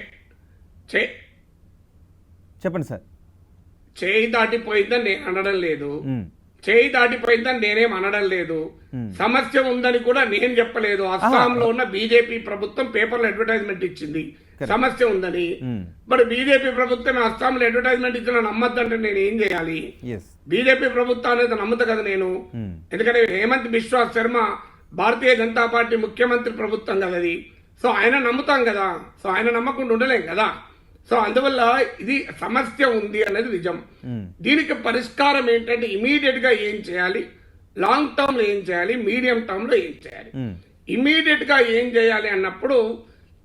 చెప్పండి సార్. చేయి దాటిపోయిందని నేను అనడం లేదు, చేయి దాటిపోయిందని నేనేం అనడం లేదు, సమస్య ఉందని కూడా నేను చెప్పలేదు. అస్సాంలో ఉన్న బీజేపీ ప్రభుత్వం పేపర్లో అడ్వర్టైజ్మెంట్ ఇచ్చింది సమస్య ఉందని. మరి బీజేపీ ప్రభుత్వం అస్సాంలో అడ్వర్టైజ్మెంట్ ఇచ్చిన నమ్మద్దంటే నేను ఏం చేయాలి? బీజేపీ ప్రభుత్వం అనేది నమ్ముతా కదా నేను. ఎందుకంటే హేమంత్ బిశ్వా శర్మ భారతీయ జనతా పార్టీ ముఖ్యమంత్రి ప్రభుత్వం కదా అది. సో ఆయన నమ్ముతాం కదా, సో ఆయన నమ్మకుండా ఉండలేం కదా. సో అందువల్ల ఇది సమస్య ఉంది అనేది నిజం. దీనికి పరిష్కారం ఏంటంటే ఇమీడియట్ గా ఏం చేయాలి, లాంగ్ టర్మ్ లో ఏం చేయాలి, మీడియం టర్మ్ లో ఏం చేయాలి. ఇమీడియట్ గా ఏం చేయాలి అన్నప్పుడు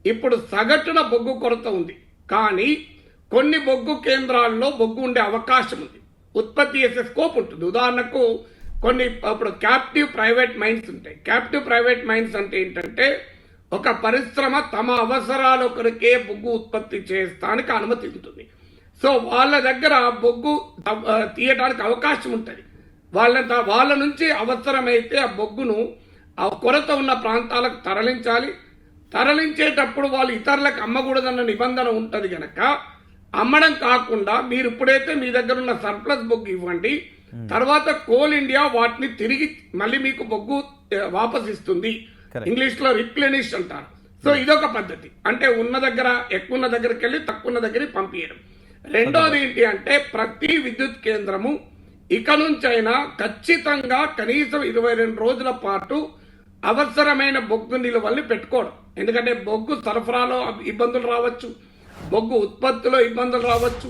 ఇప్పుడు సగటున బొగ్గు కొరత ఉంది, కానీ కొన్ని బొగ్గు కేంద్రాల్లో బొగ్గు ఉండే అవకాశం ఉంది, ఉత్పత్తి చేసే స్కోప్ ఉంటుంది. ఉదాహరణకు కొన్ని ఇప్పుడు క్యాప్టివ్ ప్రైవేట్ మైన్స్ ఉంటాయి. క్యాప్టివ్ ప్రైవేట్ మైన్స్ అంటే ఏంటంటే ఒక పరిశ్రమ తమ అవసరాల కొరకే బొగ్గు ఉత్పత్తి చేయడానికి అనుమతి ఉంటుంది. సో వాళ్ళ దగ్గర బొగ్గు తీయడానికి అవకాశం ఉంటుంది. వాళ్ళ నుంచి అవసరమైతే ఆ బొగ్గును ఆ కొరత ఉన్న ప్రాంతాలకు తరలించాలి. తరలించేటప్పుడు వాళ్ళు ఇతరులకు అమ్మకూడదన్న నిబంధన ఉంటుంది కనుక అమ్మడం కాకుండా మీరు ఇప్పుడైతే మీ దగ్గర ఉన్న సర్ప్లస్ బొగ్గు ఇవ్వండి, తర్వాత కోల్ ఇండియా వాటిని తిరిగి మళ్ళీ మీకు బొగ్గు వాపస్ ఇస్తుంది. ఇంగ్లీష్ లో రిప్లెనిష్ అంటారు. సో ఇదొక పద్ధతి, అంటే ఉన్న దగ్గర ఎక్కువ ఉన్న దగ్గరికి వెళ్ళి తక్కువ ఉన్న దగ్గరికి పంపించడం. రెండోది ఏంటి అంటే ప్రతి విద్యుత్ కేంద్రము ఇక నుంచైనా ఖచ్చితంగా కనీసం 22 రోజుల పాటు అవసరమైన బొగ్గు నిలువల్ని పెట్టుకోవడం. ఎందుకంటే బొగ్గు సరఫరాలో ఇబ్బందులు రావచ్చు, బొగ్గు ఉత్పత్తిలో ఇబ్బందులు రావచ్చు.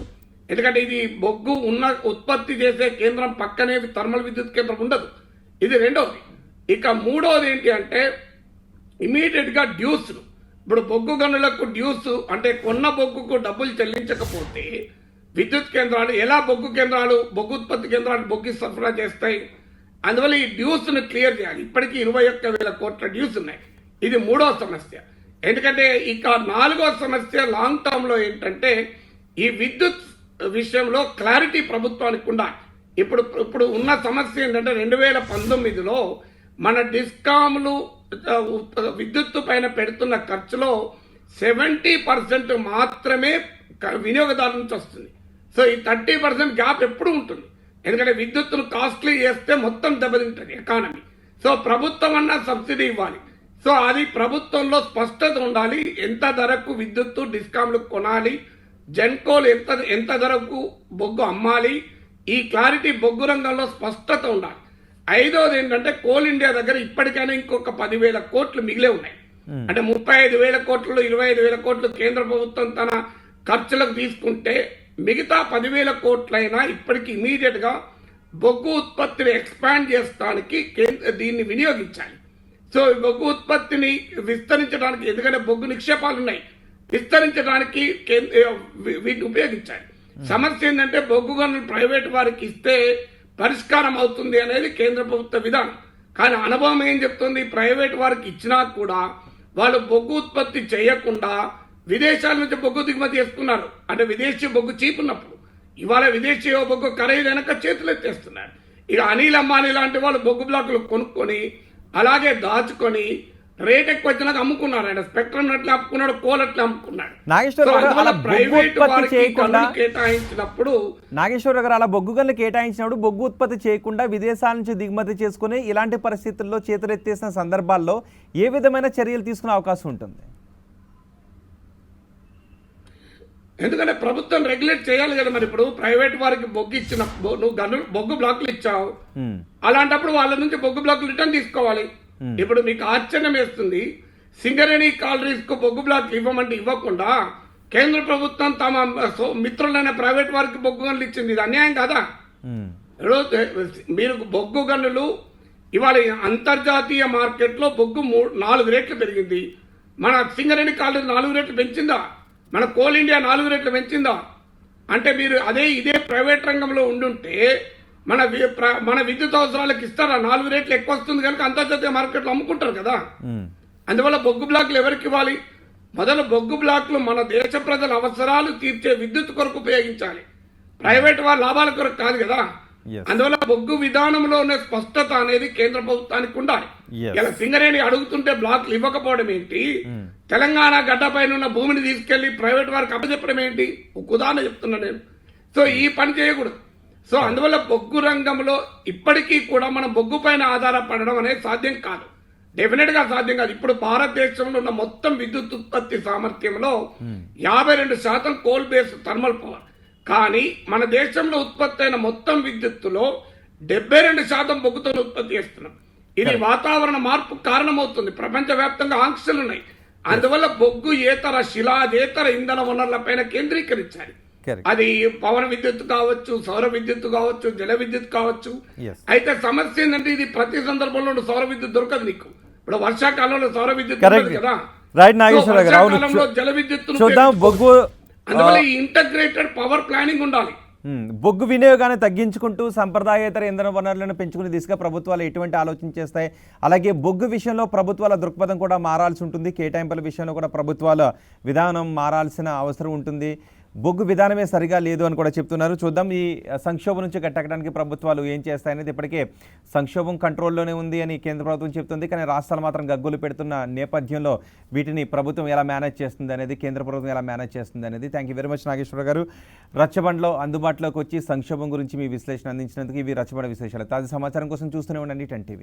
ఎందుకంటే ఇది బొగ్గు ఉన్న ఉత్పత్తి చేసే కేంద్రం పక్కనే థర్మల్ విద్యుత్ కేంద్రం ఉండదు. ఇది రెండోది. ఇక మూడోది ఏంటి అంటే ఇమీడియట్ గా డ్యూస్లు. ఇప్పుడు బొగ్గు గనులకు డ్యూస్ అంటే కొన్న బొగ్గుకు డబ్బులు చెల్లించకపోతే విద్యుత్ కేంద్రాలు ఎలా బొగ్గు ఉత్పత్తి కేంద్రాలు బొగ్గు సరఫరా చేస్తాయి? అందువల్ల ఈ డ్యూస్ ను క్లియర్ చేయాలి. ఇప్పటికీ 21,000 కోట్ల డ్యూస్ ఉన్నాయి. ఇది మూడో సమస్య. ఎందుకంటే ఇక నాలుగో సమస్య లాంగ్ టర్మ్ లో ఏంటంటే ఈ విద్యుత్ విషయంలో క్లారిటీ ప్రభుత్వానికి ఉండాలి. ఇప్పుడు ఉన్న సమస్య ఏంటంటే 2019లో మన డిస్కామ్లు విద్యుత్తు పైన పెడుతున్న ఖర్చులో 70% మాత్రమే వినియోగదారు నుంచి వస్తుంది. సో ఈ 30% గ్యాప్ ఎప్పుడు ఉంటుంది. ఎందుకంటే విద్యుత్తును కాస్ట్లీ చేస్తే మొత్తం దెబ్బతింటుంది ఎకానమీ. సో ప్రభుత్వం అన్నా సబ్సిడీ ఇవ్వాలి. సో అది ప్రభుత్వంలో స్పష్టత ఉండాలి. ఎంత ధరకు విద్యుత్తు డిస్కామ్లు కొనాలి, జెన్కోలు ఎంత ధరకు బొగ్గు అమ్మాలి, ఈ క్లారిటీ బొగ్గు రంగంలో స్పష్టత ఉండాలి. ఐదోది ఏంటంటే కోల్ ఇండియా దగ్గర ఇప్పటికైనా ఇంకొక 10,000 కోట్లు మిగిలే ఉన్నాయి. అంటే 35,000 కోట్లు 25,000 కోట్లు కేంద్ర ప్రభుత్వం తన ఖర్చులకు తీసుకుంటే మిగతా 10,000 కోట్లైనా ఇప్పటికి ఇమీడియట్ గా బొగ్గు ఉత్పత్తిని ఎక్స్పాండ్ చేస్తానికి దీన్ని వినియోగించాలి. సో బొగ్గు ఉత్పత్తిని విస్తరించడానికి, ఎందుకంటే బొగ్గు నిక్షేపాలు ఉన్నాయి, విస్తరించడానికి వీటిని ఉపయోగించాలి. సమస్య ఏంటంటే బొగ్గు గనులు ప్రైవేట్ వారికి ఇస్తే పరిష్కారం అవుతుంది అనేది కేంద్ర ప్రభుత్వ విధానం. కానీ అనుభవం ఏం చెప్తుంది? ప్రైవేట్ వారికి ఇచ్చినా కూడా వాళ్ళు బొగ్గు ఉత్పత్తి చేయకుండా విదేశాల నుంచి బొగ్గు దిగుమతి చేసుకున్నారు. అంటే విదేశీ బొగ్గు చీప్ ఉన్నప్పుడు ఇవాళ విదేశీ బొగ్గు ఖరీదైనాక చేతులు ఎత్తేస్తున్నారు. ఇక అనిల్ అంబానీ లాంటి వాళ్ళు బొగ్గు బ్లాకులు కొనుక్కొని అలాగే దాచుకొని రేట్ ఎక్కువ వచ్చినాక అమ్ముకున్నారు. ఆయన స్పెక్ట్రమ్ అట్లా అమ్ముకున్నాడు, కోల్ అట్లా అమ్ముకున్నాడు. ప్రైవేట్ వారికి కేటాయించినప్పుడు నాగేశ్వర గారు అలా బొగ్గు గనులు కేటాయించినప్పుడు బొగ్గు ఉత్పత్తి చేయకుండా విదేశాల నుంచి దిగుమతి చేసుకుని ఇలాంటి పరిస్థితుల్లో చేతులెత్తేసిన సందర్భాల్లో ఏ విధమైన చర్యలు తీసుకునే అవకాశం ఉంటుంది? ఎందుకంటే ప్రభుత్వం రెగ్యులేట్ చేయాలి కదా. మరి ఇప్పుడు ప్రైవేట్ వారికి బొగ్గు ఇచ్చిన నువ్వు బొగ్గు బ్లాకులు ఇచ్చావు, అలాంటప్పుడు వాళ్ళ నుంచి బొగ్గు బ్లాకులు రిటర్న్ తీసుకోవాలి. ఇప్పుడు మీకు ఆశ్చర్యం వేస్తుంది, సింగరేణి కాలరీస్ కు బొగ్గు బ్లాక్ ఇవ్వమంటే ఇవ్వకుండా కేంద్ర ప్రభుత్వం తమ మిత్రులైన ప్రైవేట్ వారికి బొగ్గు గనులు ఇచ్చింది. ఇది అన్యాయం కదా. మీరు బొగ్గు గనులు ఇవాళ అంతర్జాతీయ మార్కెట్ లో బొగ్గు 4 రెట్లు పెరిగింది. మన సింగరేణి కాలరీ 4 రెట్లు పెంచిందా? మన కోల్ ఇండియా 4 రెట్లు పెంచిందా? అంటే మీరు ఇదే ప్రైవేట్ రంగంలో ఉండుంటే మన విద్యుత్ అవసరాలకు ఇస్తారా? 4 రెట్లు ఎక్కువ వస్తుంది కనుక అంతర్జాతీయ మార్కెట్లో అమ్ముకుంటారు కదా. అందువల్ల బొగ్గు బ్లాక్లు ఎవరికి ఇవ్వాలి? మొదలు బొగ్గు బ్లాక్లు మన దేశ ప్రజల అవసరాలు తీర్చే విద్యుత్ కొరకు ఉపయోగించాలి, ప్రైవేట్ వాళ్ళ లాభాల కొరకు కాదు కదా. అందువల్ల బొగ్గు విధానంలో ఉన్న స్పష్టత అనేది కేంద్ర ప్రభుత్వానికి ఉండాలి. ఇలా సింగరేణి అడుగుతుంటే బ్లాక్లు ఇవ్వకపోవడం ఏంటి? తెలంగాణ గడ్డపైన ఉన్న భూమిని తీసుకెళ్లి ప్రైవేట్ వారికి అప్పచెప్పడం ఏంటి? ఒక ఉదాహరణ చెప్తున్నా నేను. సో ఈ పని చేయకూడదు. సో అందువల్ల బొగ్గు రంగంలో ఇప్పటికీ కూడా మనం బొగ్గు పైన ఆధారపడడం అనేది సాధ్యం కాదు, డెఫినెట్ గా సాధ్యం కాదు. ఇప్పుడు భారతదేశంలో ఉన్న మొత్తం విద్యుత్ ఉత్పత్తి సామర్థ్యంలో 52% కోల్ బేస్డ్ థర్మల్ పవర్. కానీ మన దేశంలో ఉత్పత్తి అయిన మొత్తం విద్యుత్తులో 72% బొగ్గుతో ఉత్పత్తి చేస్తున్నాం. ఇది వాతావరణ మార్పు కారణమవుతుంది. ప్రపంచవ్యాప్తంగా ఆంక్షలు ఉన్నాయి. అందువల్ల బొగ్గు ఏతర శిలాదేతర ఇంధన వనరులపైన కేంద్రీకరించాలి. అది పవన విద్యుత్ కావచ్చు, సౌర విద్యుత్ కావచ్చు, జల విద్యుత్ కావచ్చు. అయితే సమస్య ఏంటంటే ఇది ప్రతి సందర్భంలో సౌర విద్యుత్ దొరకదు నీకు. ఇప్పుడు వర్షాకాలంలో సౌర విద్యుత్ కదా, వర్షాకాలంలో జల విద్యుత్. అందువల్ల ఇంటగ్రేటెడ్ పవర్ ప్లానింగ్ ఉండాలి. బొగ్గు వినియోగాన్ని తగ్గించుకుంటూ సంప్రదాయేతర ఇంధన వనరులను పెంచుకునే దిశగా ప్రభుత్వాలు ఎటువంటి ఆలోచన చేస్తాయి? అలాగే బొగ్గు విషయంలో ప్రభుత్వాల దృక్పథం కూడా మారాల్సి ఉంటుంది. కేటాయింపుల విషయంలో కూడా ప్రభుత్వాల విధానం మారాల్సిన అవసరం ఉంటుంది. బొగ్గు విధానమే సరిగా లేదు అని కూడా చెప్తున్నారు. చూద్దాం ఈ సంక్షోభం నుంచి గట్టెక్కడానికి ప్రభుత్వాలు ఏం చేస్తాయనేది. ఇప్పటికే సంక్షోభం కంట్రోల్లోనే ఉంది అని కేంద్ర ప్రభుత్వం చెప్తుంది, కానీ రాష్ట్రాలు మాత్రం గగ్గులు పెడుతున్న నేపథ్యంలో వీటిని ప్రభుత్వం ఎలా మేనేజ్ చేస్తుంది అనేది, కేంద్ర ప్రభుత్వం ఎలా మేనేజ్ చేస్తుంది అనేది. Thank you very much Nageswara గారు. రచ్చబండలో అందుబాటులోకి వచ్చి సంక్షోభం గురించి మీ విశ్లేషణ అందించినందుకు. ఇవి రచ్చబండ విశేషాలు. తాజా సమాచారం కోసం చూస్తూనే ఉండండి 10 TV.